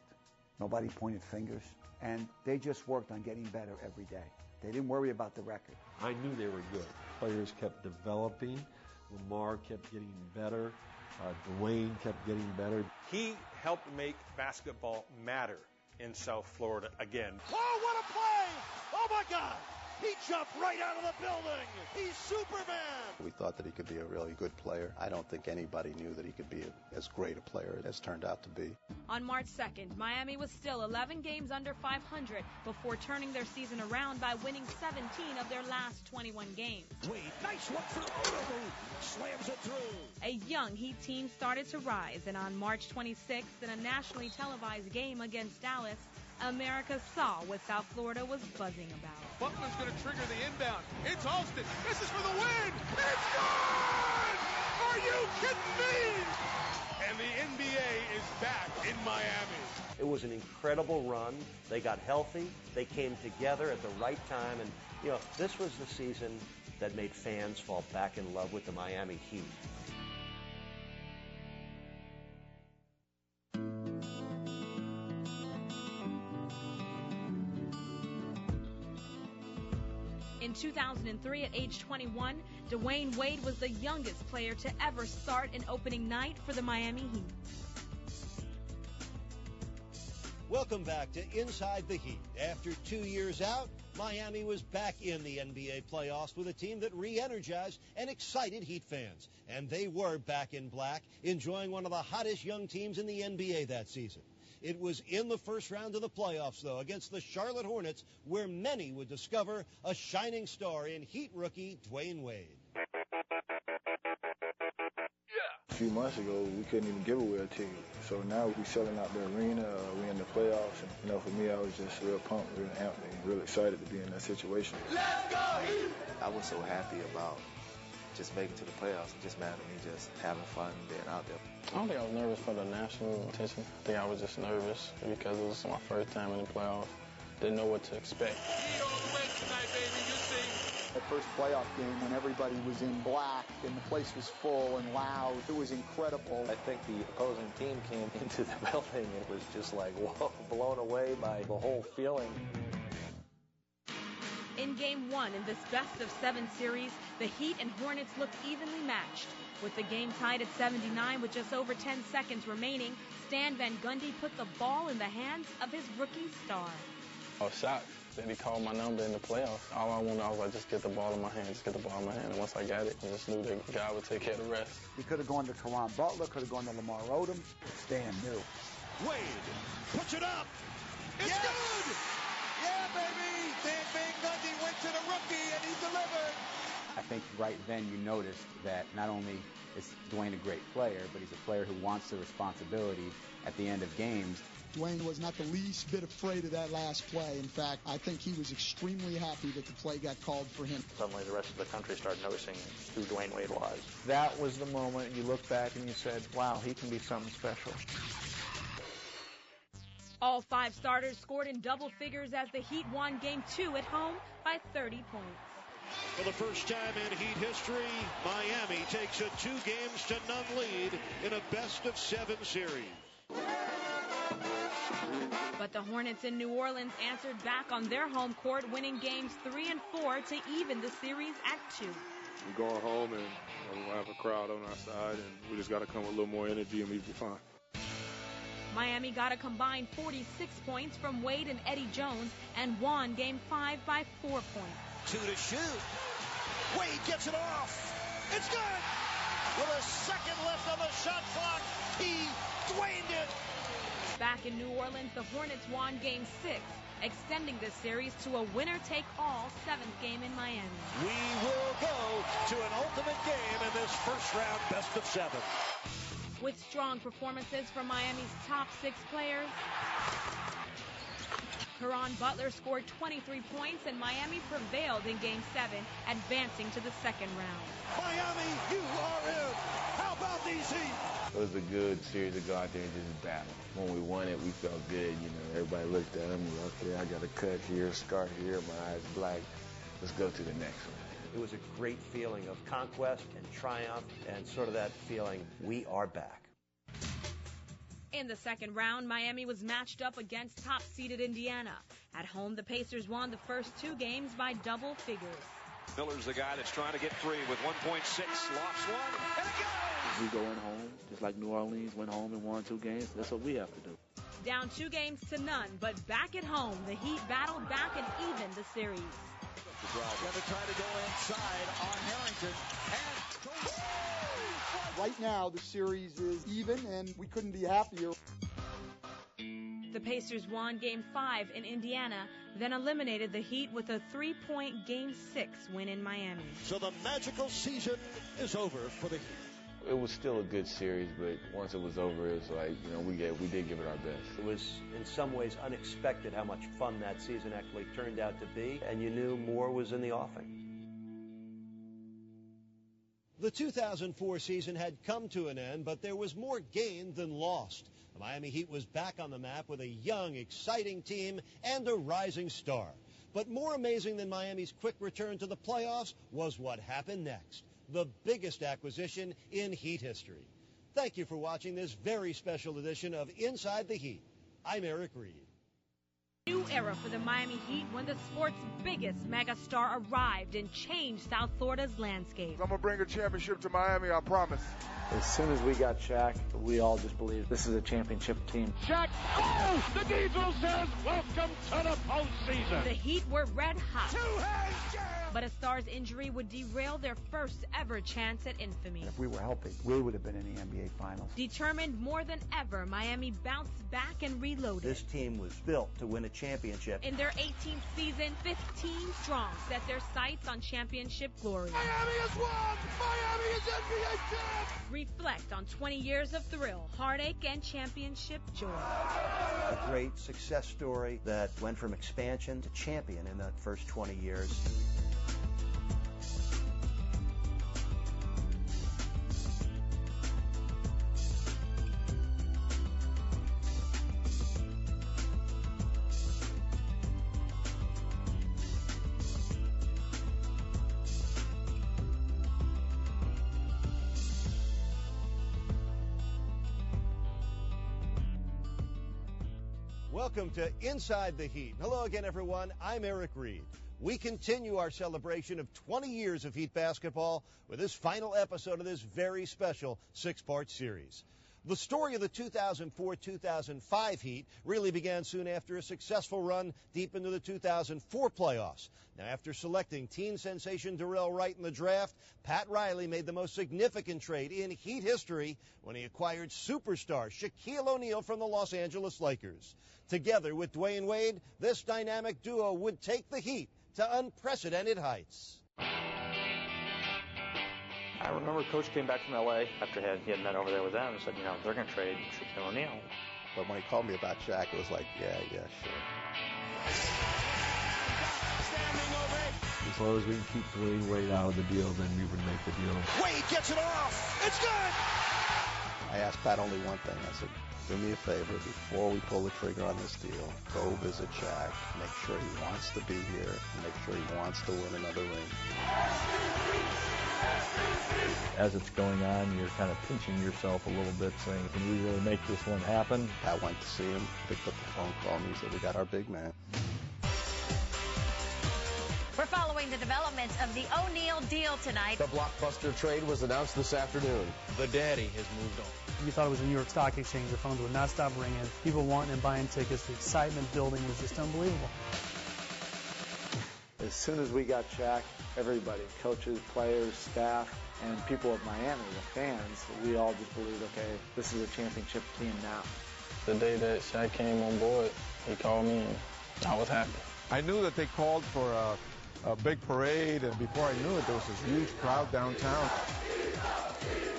S5: Nobody pointed fingers. And they just worked on getting better every day. They didn't worry about the record.
S22: I knew they were good. Players kept developing. Lamar kept getting better. Dwayne kept getting better.
S15: He helped make basketball matter in South Florida again.
S26: Oh, what a play! Oh, my God! He jumped right out of the building! He's Superman!
S16: We thought that he could be a really good player. I don't think anybody knew that he could be as great a player as turned out to be.
S1: On March 2nd, Miami was still 11 games under 500 before turning their season around by winning 17 of their last 21 games.
S26: Wade, nice one for Odogu. Slams it through.
S1: A young Heat team started to rise, and on March 26th, in a nationally televised game against Dallas, America saw what South Florida was buzzing about.
S26: Butler's going to trigger the inbound. It's Austin. This is for the win. It's good! Are you kidding me?
S15: And the NBA is back in Miami.
S7: It was an incredible run. They got healthy. They came together at the right time. And, this was the season that made fans fall back in love with the Miami Heat.
S1: In 2003, at age 21, Dwayne Wade was the youngest player to ever start an opening night for the Miami Heat.
S7: Welcome back to Inside the Heat. After 2 years out, Miami was back in the NBA playoffs with a team that re-energized and excited Heat fans. And they were back in black, enjoying one of the hottest young teams in the NBA that season. It was in the first round of the playoffs, though, against the Charlotte Hornets, where many would discover a shining star in Heat rookie Dwayne Wade.
S18: A few months ago, we couldn't even give away a ticket. So now we're selling out the arena, we're in the playoffs. And, for me, I was just real pumped, real amped, and real excited to be in that situation.
S27: Let's go Heat! I was so happy about just making it to the playoffs. It just mattered to me just having fun being out there.
S23: I don't think I was nervous for the national attention. I think I was just nervous because it was my first time in the playoffs. Didn't know what to expect.
S26: Heat all the way tonight, baby. You see.
S25: The first playoff game when everybody was in black and the place was full and loud. It was incredible.
S9: I think the opposing team came into the building and it was just like, whoa, blown away by the whole feeling.
S1: In Game 1 in this best-of-7 series, the Heat and Hornets looked evenly matched. With the game tied at 79 with just over 10 seconds remaining, Stan Van Gundy put the ball in the hands of his rookie star.
S23: I was shocked that he called my number in the playoffs. All I wanted, I was like, just get the ball in my hand, just get the ball in my hand. And once I got it, I just knew that God would take care of the rest.
S5: He could have gone to Caron Butler, could have gone to Lamar Odom. Stan knew.
S26: Wade puts it up. It's good! Yeah, baby! Van Gundy went to the rookie and he delivered.
S28: I think right then you noticed that not only is Dwayne a great player, but he's a player who wants the responsibility at the end of games.
S29: Dwayne was not the least bit afraid of that last play. In fact, I think he was extremely happy that the play got called for him.
S9: Suddenly the rest of the country started noticing who Dwayne Wade was.
S3: That was the moment you look back and you said, wow, he can be something special.
S1: All 5 starters scored in double figures as the Heat won Game 2 at home by 30 points.
S30: For the first time in Heat history, Miami takes a 2-games-to-none lead in a best-of-7 series.
S1: But the Hornets in New Orleans answered back on their home court, winning Games 3 and 4 to even the series at 2.
S18: We're going home and we'll have a crowd on our side, and we just got to come with a little more energy and we'll be fine.
S1: Miami got a combined 46 points from Wade and Eddie Jones and won Game 5 by 4 points.
S26: 2 to shoot. Wade gets it off. It's good. With a second left on the shot clock, he Dwayne'd it.
S1: Back in New Orleans, the Hornets won Game 6, extending this series to a winner-take-all 7th game in Miami.
S30: We will go to an ultimate game in this first round best of 7.
S1: With strong performances from Miami's top 6 players, Caron Butler scored 23 points and Miami prevailed in Game 7, advancing to the second round.
S30: Miami, you are in. How about these Heat?
S4: It was a good series to go out there and just battle. When we won it, we felt good. You know, everybody looked at him, okay, I got a cut here, a scar here, my eyes black. Let's go to the next one.
S7: It was a great feeling of conquest and triumph and sort of that feeling, we are back.
S1: In the second round, Miami was matched up against top-seeded Indiana. At home, the Pacers won the first 2 games by double figures.
S30: Miller's the guy that's trying to get free with 1.6, lofts one, and it goes!
S9: We going home, just like New Orleans went home and won 2 games. That's what we have to do.
S1: Down 2 games to none, but back at home, the Heat battled back and evened the series.
S30: Going to try to go inside on Harrington, and
S29: Right now, the series is even, and we couldn't be happier.
S1: The Pacers won Game 5 in Indiana, then eliminated the Heat with a 3-point Game 6 win in Miami.
S30: So the magical season is over for the Heat.
S4: It was still a good series, but once it was over, it was like, you know, we did give it our best.
S7: It was in some ways unexpected how much fun that season actually turned out to be, and you knew more was in the offing. The 2004 season had come to an end, but there was more gained than lost. The Miami Heat was back on the map with a young, exciting team and a rising star. But more amazing than Miami's quick return to the playoffs was what happened next, the biggest acquisition in Heat history. Thank you for watching this very special edition of Inside the Heat. I'm Eric Reid.
S1: New era for the Miami Heat when the sport's biggest megastar arrived and changed South Florida's landscape.
S6: I'm going to bring a championship to Miami, I promise.
S9: As soon as we got Shaq, we all just believed this is a championship team.
S26: Shaq, oh! The Diesel says, welcome to the postseason.
S1: The Heat were red hot.
S26: 2 hands jam!
S1: But a star's injury would derail their first ever chance at infamy.
S5: If we were healthy, we would have been in the NBA Finals.
S1: Determined more than ever, Miami bounced back and reloaded.
S7: This team was built to win a championship.
S1: In their 18th season, 15 strong set their sights on championship glory.
S26: Miami has won! Miami is NBA champ!
S1: Reflect on 20 years of thrill, heartache, and championship joy.
S7: A great success story that went from expansion to champion in that first 20 years. Welcome to Inside the Heat. Hello again, everyone. I'm Eric Reid. We continue our celebration of 20 years of Heat basketball with this final episode of this very special 6-part series. The story of the 2004-2005 Heat really began soon after a successful run deep into the 2004 playoffs. Now, after selecting teen sensation Darrell Wright in the draft, Pat Riley made the most significant trade in Heat history when he acquired superstar Shaquille O'Neal from the Los Angeles Lakers. Together with Dwayne Wade, this dynamic duo would take the Heat to unprecedented heights.
S9: I remember Coach came back from L.A. after he had met over there with them and said, you know, they're going to trade Shaquille O'Neal.
S16: But when he called me about Shaq, it was like, yeah, sure.
S22: As long as we can keep Dwayne Wade out of the deal, then we would make the deal.
S30: Wade gets it off. It's good.
S16: I asked Pat only one thing. I said, do me a favor, before we pull the trigger on this deal, go visit Shaq, make sure he wants to be here, make sure he wants to win another ring.
S17: As it's going on, you're kind of pinching yourself a little bit, saying, can we really make this one happen?
S16: Pat went to see him, picked up the phone call, and he said, we got our big man.
S8: We're following the developments of the O'Neal deal tonight.
S10: The blockbuster trade was announced this afternoon. The daddy has moved on.
S11: You thought it was a New York Stock Exchange. The phones would not stop ringing. People wanting and buying tickets. The excitement building was just unbelievable.
S9: As soon as we got Shaq, everybody, coaches, players, staff, and people of Miami, the fans, we all just believed, okay, this is a championship team now.
S23: The day that Shaq came on board, he called me, and I was happy.
S6: I knew that they called for a big parade, and before I knew it, there was this huge crowd downtown.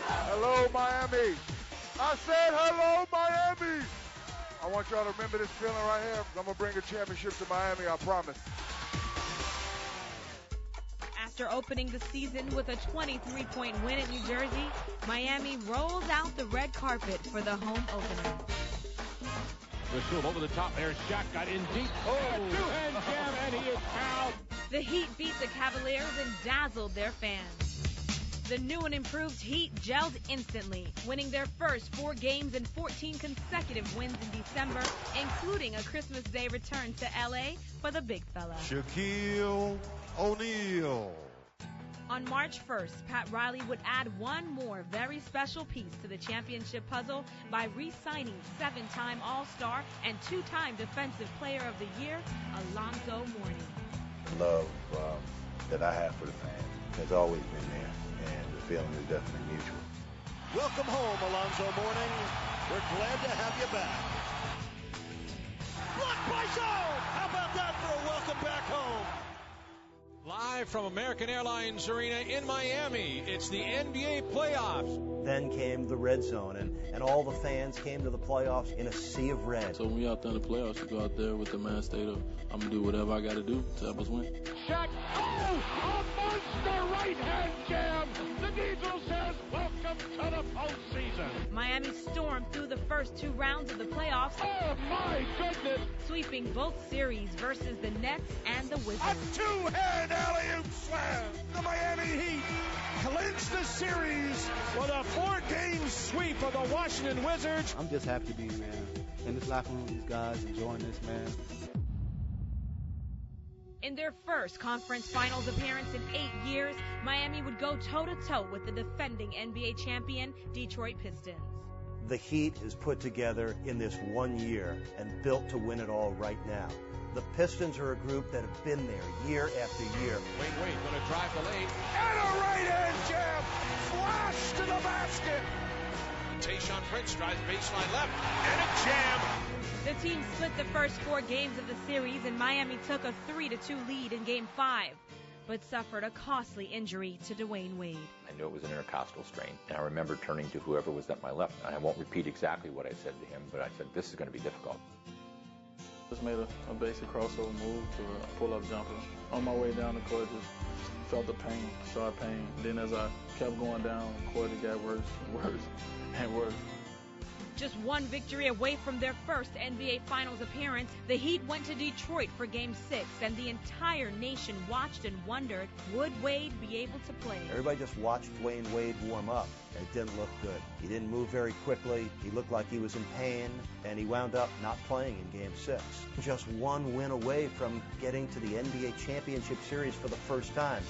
S6: Hello, Miami. I said hello, Miami. I want y'all to remember this feeling right here. I'm going to bring a championship to Miami, I promise.
S1: After opening the season with a 23-point win at New Jersey, Miami rolls out the red carpet for the home opener.
S26: Rasul over the top there. Shaq got in deep. Oh, two-hand jam, and he is fouled.
S1: The Heat beat the Cavaliers and dazzled their fans. The new and improved Heat gelled instantly, winning their first 4 games and 14 consecutive wins in December, including a Christmas Day return to L.A. for the big fella.
S22: Shaquille O'Neal.
S1: On March 1st, Pat Riley would add one more very special piece to the championship puzzle by re-signing 7-time All-Star and 2-time Defensive Player of the Year, Alonzo Mourning.
S2: The love that I have for the fans has always been there, and the feeling is definitely mutual.
S22: Welcome home, Alonzo Mourning. We're glad to have you back.
S26: Blocked by Zone! How about that for a welcome back home? Live from American Airlines Arena in Miami, it's the NBA playoffs.
S7: Then came the red zone, and all the fans came to the playoffs in a sea of red.
S23: So when we out there in the playoffs, you go out there with the mind state of, I'm going to do whatever I got to do to help us win.
S26: Shaq, oh, a monster right-hand jam. The Diesel says, welcome to the postseason.
S1: Miami stormed through the first 2 rounds of the playoffs.
S26: Oh, my goodness.
S1: Sweeping both series versus the Nets and the Wizards.
S26: A two-hand alley-oop slam. The Miami Heat clinch the series with a 4-game sweep of the Washington Wizards.
S12: I'm just happy to be, man, in this locker room with these guys, enjoying this, man.
S1: In their first conference finals appearance in 8 years, Miami would go toe-to-toe with the defending NBA champion, Detroit Pistons.
S7: The Heat is put together in this 1 year and built to win it all right now. The Pistons are a group that have been there year after year.
S26: Wait, gonna drive the lane. And a right-hand jam! Flash to the basket! Tayshaun Prince drives baseline left, and a jam!
S1: The team split the first 4 games of the series, and Miami took a 3-2 lead in Game 5, but suffered a costly injury to Dwayne Wade.
S13: I knew it was an intercostal strain, and I remember turning to whoever was at my left, and I won't repeat exactly what I said to him, but I said, this is going to be difficult.
S23: Just made a basic crossover move to a pull-up jumper. On my way down the court, just felt the pain, saw pain. Then as I kept going down the court, it got worse and worse and worse.
S1: Just 1 victory away from their first NBA Finals appearance, the Heat went to Detroit for Game 6, and the entire nation watched and wondered, would Wade be able to play?
S7: Everybody just watched Dwayne Wade warm up, and it didn't look good. He didn't move very quickly, he looked like he was in pain, and he wound up not playing in Game 6. Just 1 win away from getting to the NBA Championship Series for the first time.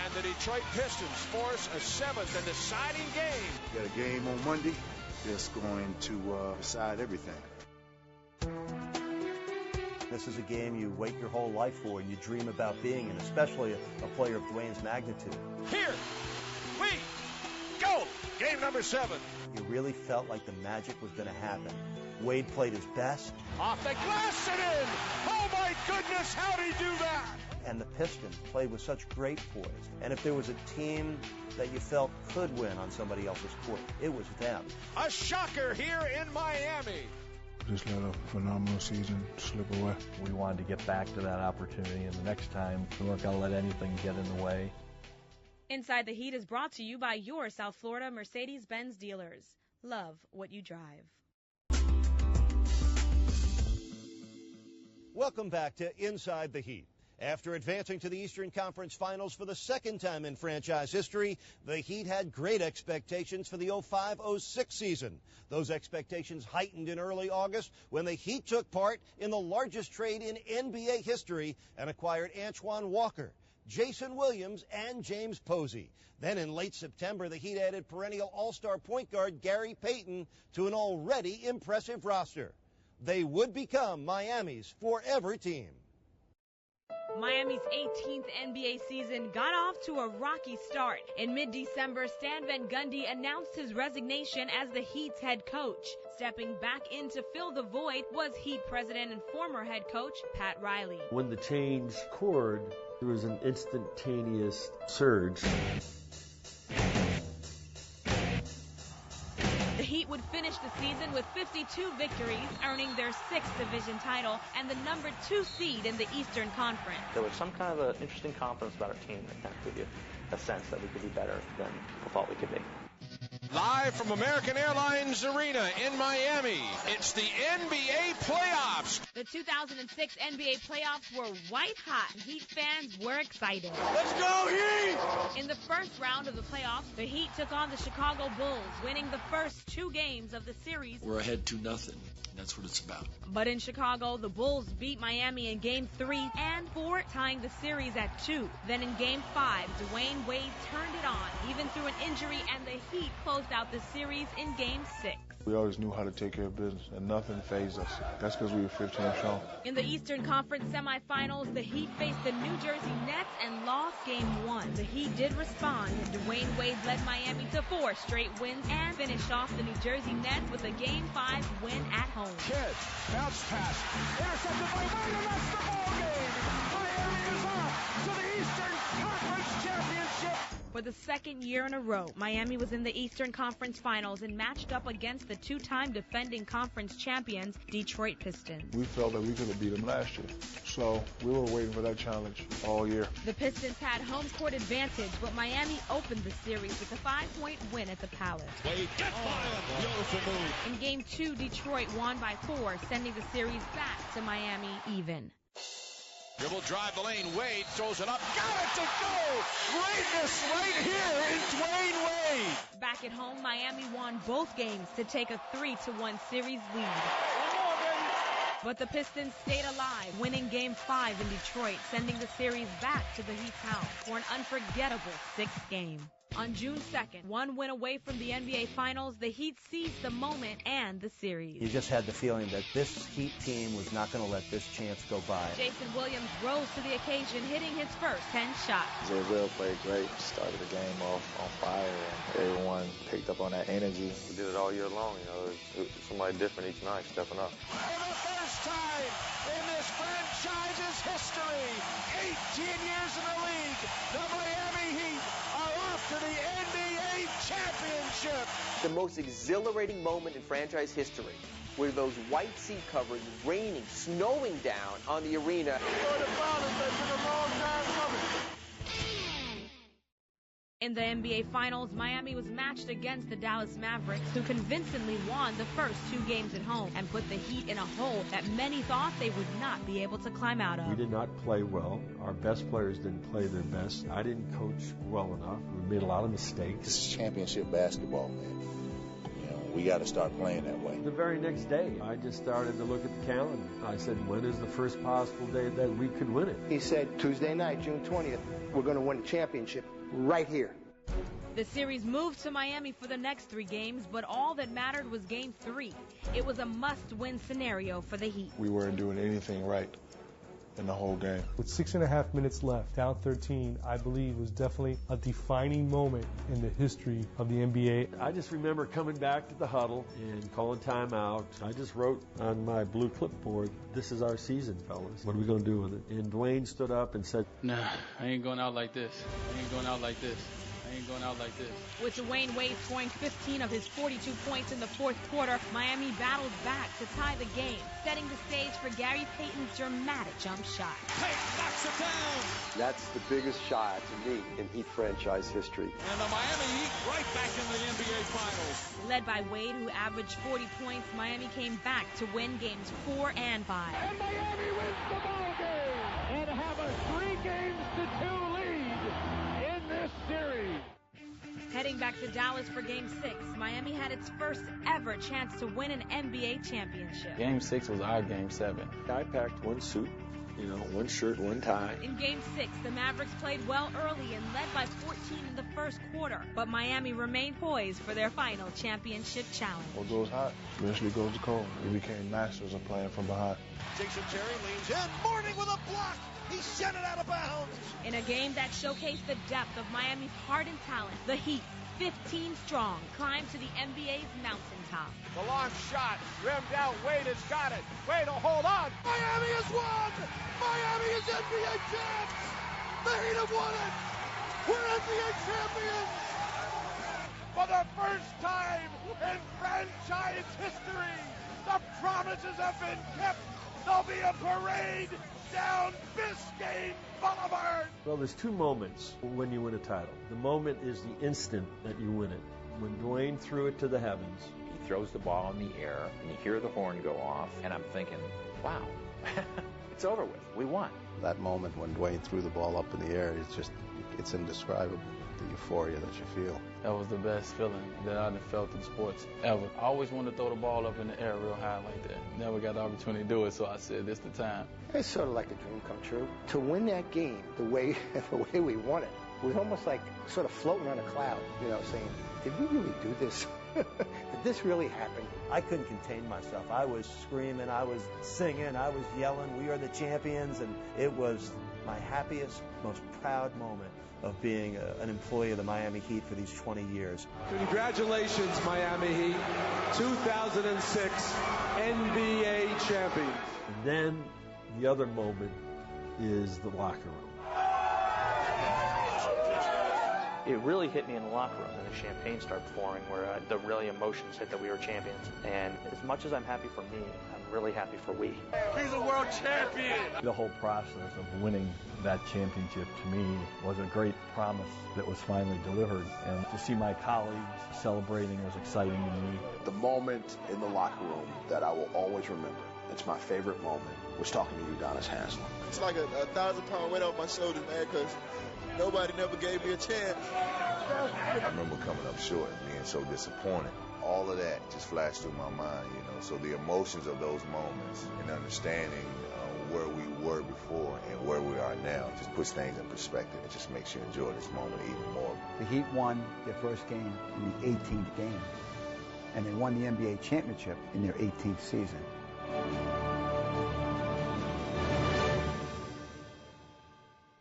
S26: And the Detroit Pistons force a 7th and deciding game.
S18: Got a game on Monday. It's going to decide everything.
S7: This is a game you wait your whole life for and you dream about being in, especially a player of Dwayne's magnitude.
S26: Here we go! Game number 7.
S7: You really felt like the magic was going to happen. Wade played his best.
S26: Off the glass and in! Oh my goodness, how'd he do that?
S7: And the Pistons played with such great poise. And if there was a team that you felt could win on somebody else's court, it was them.
S26: A shocker here in Miami.
S18: Just let a phenomenal season slip away.
S17: We wanted to get back to that opportunity, and the next time we weren't going to let anything get in the way.
S1: Inside the Heat is brought to you by your South Florida Mercedes-Benz dealers. Love what you drive.
S7: Welcome back to Inside the Heat. After advancing to the Eastern Conference Finals for the 2nd time in franchise history, the Heat had great expectations for the 05-06 season. Those expectations heightened in early August when the Heat took part in the largest trade in NBA history and acquired Antoine Walker, Jason Williams, and James Posey. Then in late September, the Heat added perennial All-Star point guard Gary Payton to an already impressive roster. They would become Miami's forever team.
S1: Miami's 18th NBA season got off to a rocky start. In mid-December, Stan Van Gundy announced his resignation as the Heat's head coach. Stepping back in to fill the void was Heat president and former head coach Pat Riley.
S22: When the change occurred, there was an instantaneous surge.
S1: The Heat would finish the season with 52 victories, earning their 6th division title and the number 2 seed in the Eastern Conference.
S9: There was some kind of an interesting confidence about our team that kind of gave you a sense that we could be better than we thought we could be.
S30: Live from American Airlines Arena in Miami, it's the NBA playoffs.
S1: The 2006 NBA playoffs were white hot. Heat fans were excited.
S30: Let's go, Heat!
S1: In the first round of the playoffs, the Heat took on the Chicago Bulls, winning the first 2 games of the series.
S3: We're ahead 2-0. That's what it's about.
S1: But in Chicago, the Bulls beat Miami in Game 3 and 4, tying the series at 2. Then in Game 5, Dwayne Wade turned it on, even through an injury, and the Heat closed out the series in Game 6.
S18: We always knew how to take care of business, and nothing fazed us. That's because we were 15 strong.
S1: In the Eastern Conference semifinals, the Heat faced the New Jersey Nets and lost Game 1. The Heat did respond, and Dwayne Wade led Miami to 4 straight wins and finished off the New Jersey Nets with a Game 5 win at home.
S26: Kidd, bounce pass, intercepted by Wade, and that's the ball game. Miami is off to the Eastern Conference Championship.
S1: For the second year in a row, Miami was in the Eastern Conference Finals and matched up against the 2-time defending conference champions, Detroit Pistons.
S18: We felt that we could have beat them last year, so we were waiting for that challenge all year.
S1: The Pistons had home court advantage, but Miami opened the series with a 5-point win at the Palace.
S30: Wade, get by him! Beautiful move.
S1: In Game 2, Detroit won by 4, sending the series back to Miami even.
S30: Dribble drive the lane. Wade throws it up. Got it to go. Greatness right here in Dwayne Wade.
S1: Back at home, Miami won both games to take a 3-1 series lead. But the Pistons stayed alive, winning Game 5 in Detroit, sending the series back to the Heat's house for an unforgettable 6th game. On June 2nd, 1 win away from the NBA Finals, the Heat seized the moment and the series.
S14: You just had the feeling that this Heat team was not going to let this chance go by.
S1: Jason Williams rose to the occasion, hitting his first 10 shots.
S9: Jay Will played great, started the game off on fire, and everyone picked up on that energy. We did it all year long, you know, it was somebody different each night stepping up.
S26: For the first time in this franchise's history, 18 years in the league, the Miami Heat are off to the NBA championship.
S15: The most exhilarating moment in franchise history, where those white seat covers raining, snowing down on the arena.
S1: In the NBA Finals, Miami was matched against the Dallas Mavericks, who convincingly won the first 2 games at home and put the Heat in a hole that many thought they would not be able to climb out of.
S22: We did not play well. Our best players didn't play their best. I didn't coach well enough. We made a lot of mistakes.
S2: This is championship basketball, man. You know, we got to start playing that way.
S22: The very next day, I just started to look at the calendar. I said, when is the first possible day that we could win it?
S19: He said, Tuesday night, June 20th, we're going to win the championship right here.
S1: The series moved to Miami for the next 3 games, but all that mattered was Game 3. It was a must-win scenario for the Heat.
S18: We weren't doing anything right in the whole game.
S11: With 6.5 minutes left, down 13, I believe was definitely a defining moment in the history of the NBA.
S22: I just remember coming back to the huddle and calling timeout. I just wrote on my blue clipboard, "This is our season, fellas. What are we going to do with it?" And Dwayne stood up and said,
S20: "Nah, I ain't going out like this. I ain't going out like this. I ain't going out like this."
S1: With Dwayne Wade scoring 15 of his 42 points in the fourth quarter, Miami battled back to tie the game, setting the stage for Gary Payton's dramatic jump shot.
S26: Payton knocks it down.
S22: That's the biggest shot to me in Heat franchise history.
S26: And the Miami Heat right back in the NBA Finals.
S1: Led by Wade, who averaged 40 points, Miami came back to win games 4 and 5.
S26: And Miami wins the ball game and have a 3-2 lead in this series.
S1: Heading back to Dallas for Game 6, Miami had its first ever chance to win an NBA championship.
S17: Game 6 was our Game 7.
S22: I packed one suit,
S10: one shirt, one tie.
S1: In Game 6, the Mavericks played well early and led by 14 in the first quarter, but Miami remained poised for their final championship challenge.
S18: What goes hot eventually goes to cold. We became masters of playing from behind.
S30: Jason Terry leans in. Mourning with a block. He sent it out of bounds.
S1: In a game that showcased the depth of Miami's heart and talent, the Heat, 15 strong, climbed to the NBA's mountaintop.
S26: The long shot, rimmed out. Wade has got it. Wade will hold on. Miami has won. Miami is NBA champs. The Heat have won it. We're NBA champions. For the first time in franchise history, the promises have been kept. There'll be a parade down Biscayne Boulevard.
S22: Well, there's two moments when you win a title. The moment is the instant that you win it. When Dwayne threw it to the heavens.
S13: He throws the ball in the air, and you hear the horn go off, and I'm thinking, wow, it's over with. We won.
S2: That moment when Dwayne threw the ball up in the air, it's indescribable, the euphoria that you feel.
S23: That was the best feeling that I've felt in sports ever. I always wanted to throw the ball up in the air real high like that. Never got the opportunity to do it, so I said, this the time.
S19: It's sort of like a dream come true. To win that game the way we won it was almost like sort of floating on a cloud, saying, did we really do this? Did this really happen?
S14: I couldn't contain myself. I was screaming, I was singing, I was yelling, we are the champions, and it was my happiest, most proud moment of being an employee of the Miami Heat for these 20 years.
S10: Congratulations, Miami Heat, 2006 NBA champions.
S22: And then the other moment is the locker room.
S9: It really hit me in the locker room, and the champagne started pouring, where the really emotions hit that we were champions. And as much as I'm happy for me, I'm really happy for we.
S26: He's a world champion.
S17: The whole process of winning that championship to me was a great promise that was finally delivered. And to see my colleagues celebrating was exciting to me.
S10: The moment in the locker room that I will always remember, it's my favorite moment, was talking to Udonis Haslem.
S18: It's like a 1,000-pound weight off my shoulders, man, because nobody never gave me a chance.
S2: I remember coming up short and being so disappointed. All of that just flashed through my mind, So the emotions of those moments and understanding where we were before and where we are now just puts things in perspective. It just makes you enjoy this moment even more.
S12: The Heat won their first game in the 18th game, and they won the NBA championship in their 18th season.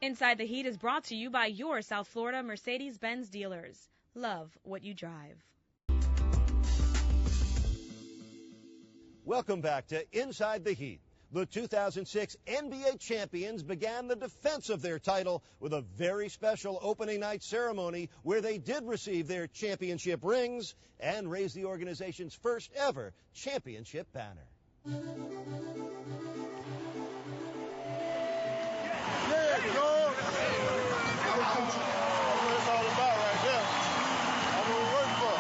S1: Inside the Heat is brought to you by your South Florida Mercedes-Benz dealers. Love what you drive.
S7: Welcome back to Inside the Heat. The 2006 NBA champions began the defense of their title with a very special opening night ceremony where they did receive their championship rings and raise the organization's first ever championship banner.
S6: Yeah, go. That's what it's all about right there. That's what we work for.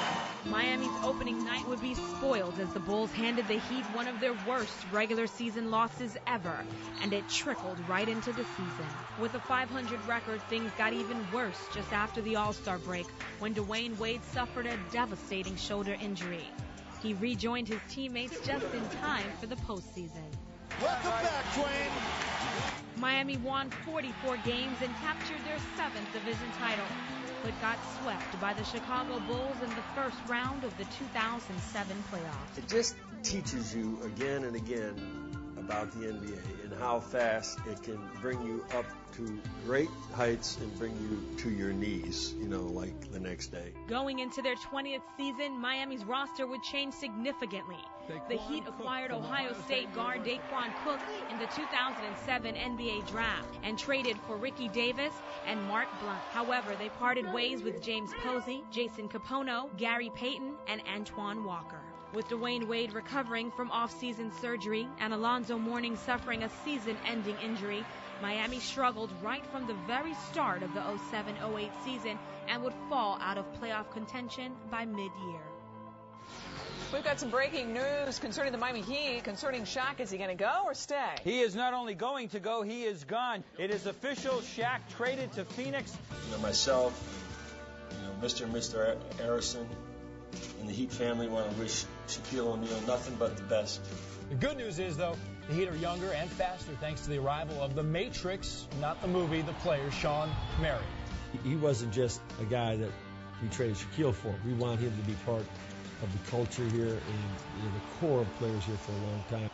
S1: Miami's opening night would be spoiled as the Bulls handed the Heat one of their worst regular season losses ever, and it trickled right into the season. With a 500 record, things got even worse just after the All-Star break when Dwayne Wade suffered a devastating shoulder injury. He rejoined his teammates just in time for the postseason.
S30: Welcome back, Dwayne.
S1: Miami won 44 games and captured their 7th division title, but got swept by the Chicago Bulls in the first round of the 2007 playoffs.
S22: It just teaches you again and again about the NBA and how fast it can bring you up to great heights and bring you to your knees, like the next day.
S1: Going into their 20th season, Miami's roster would change significantly. The Heat acquired Ohio State guard Daquan Cook in the 2007 NBA draft and traded for Ricky Davis and Mark Blount. However, they parted ways with James Posey, Jason Capono, Gary Payton, and Antoine Walker. With Dwayne Wade recovering from off-season surgery and Alonzo Mourning suffering a season-ending injury, Miami struggled right from the very start of the 07-08 season and would fall out of playoff contention by mid-year.
S4: We've got some breaking news concerning the Miami Heat, concerning Shaq. Is he going to go or stay?
S5: He is not only going to go, he is gone. It is official. Shaq traded to Phoenix.
S10: Myself, Mr. and Mr. Harrison, and the Heat family want to wish Shaquille O'Neal nothing but the best.
S5: The good news is, though,
S3: The Heat are younger and faster thanks to the arrival of the Matrix, not the movie, the player, Sean Merritt.
S22: He wasn't just a guy that we traded Shaquille for. We want him to be part of the culture here and the core of players here for a long time.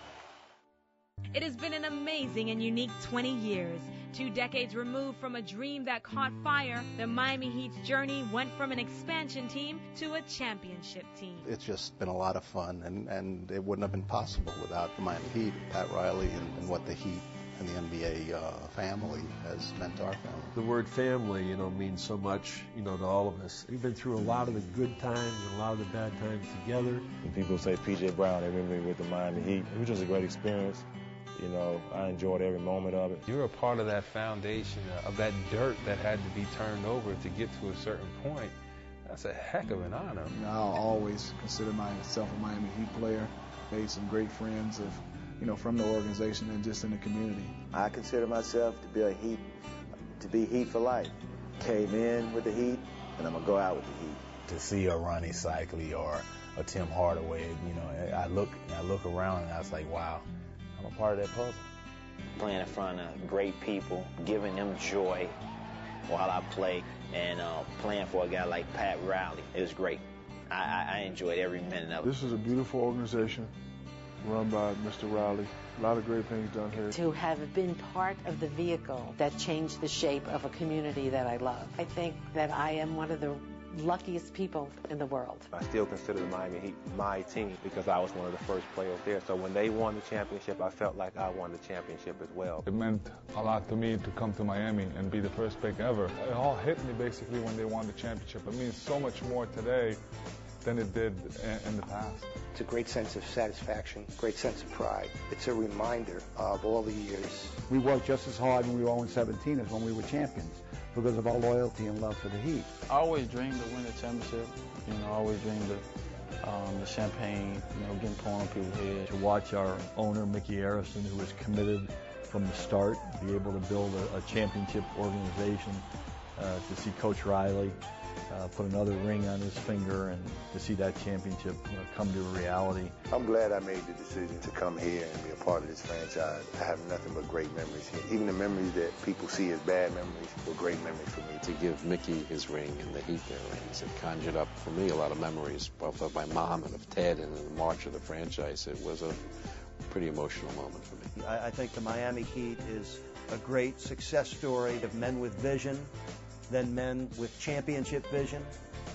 S1: It has been an amazing and unique 20 years. 2 decades removed from a dream that caught fire, the Miami Heat's journey went from an expansion team to a championship team.
S10: It's just been a lot of fun, and it wouldn't have been possible without the Miami Heat, Pat Riley, and what the Heat and the NBA family has meant to our family.
S22: The word family, means so much, to all of us. We've been through a lot of the good times and a lot of the bad times together.
S8: When people say P.J. Brown, they remember me with the Miami Heat. It was just a great experience. I enjoyed every moment of it.
S15: You're a part of that foundation, of that dirt that had to be turned over to get to a certain point. That's a heck of an honor.
S18: I'll always consider myself a Miami Heat player. Made some great friends from the organization and just in the community.
S16: I consider myself to be Heat for life. Came in with the Heat, and I'm gonna go out with the Heat.
S21: To see a Ronnie Cycli or a Tim Hardaway, I look around and I was like, wow, I'm a part of that puzzle.
S24: Playing in front of great people, giving them joy while I play, and playing for a guy like Pat Riley, it was great. I enjoyed every minute of it.
S18: This is a beautiful organization run by Mr. Riley. A lot of great things done here.
S25: To have been part of the vehicle that changed the shape of a community that I love. I think that I am one of the luckiest people in the world.
S27: I still consider the Miami Heat my team because I was one of the first players there. So when they won the championship, I felt like I won the championship as well.
S28: It meant a lot to me to come to Miami and be the first pick ever. It all hit me basically when they won the championship. It means so much more today than it did in the past.
S19: It's a great sense of satisfaction, great sense of pride. It's a reminder of all the years.
S12: We worked just as hard when we were 0-17 as when we were champions because of our loyalty and love for the Heat.
S23: I always dreamed of winning a championship. I always dreamed of the champagne, getting poured on people's heads.
S14: To watch our owner, Mickey Arison, who was committed from the start, be able to build a championship organization, to see Coach Riley put another ring on his finger and to see that championship come to a reality.
S2: I'm glad I made the decision to come here and be a part of this franchise. I have nothing but great memories here. Even the memories that people see as bad memories were great memories for me.
S29: To give Mickey his ring and the Heat their rings, it conjured up for me a lot of memories, both of my mom and of Ted and the march of the franchise. It was a pretty emotional moment for me.
S14: I think the Miami Heat is a great success story of men with vision, then men with championship vision,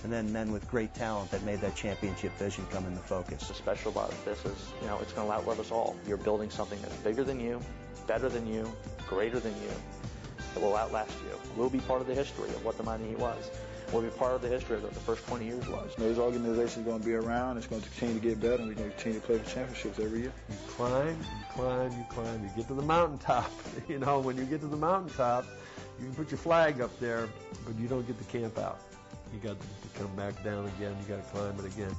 S14: and then men with great talent that made that championship vision come into focus.
S9: What's special about this is, it's going to outlive us all. You're building something that's bigger than you, better than you, greater than you. It will outlast you. We'll be part of the history of what the Miami Heat was. We'll be part of the history of what the first 20 years was.
S18: This organization is going to be around. It's going to continue to get better, and we're going to continue to play for championships every year.
S22: You climb, you climb, you climb. You get to the mountaintop. When you get to the mountaintop, you can put your flag up there, but you don't get to camp out. You got to come back down again. You got to climb it again.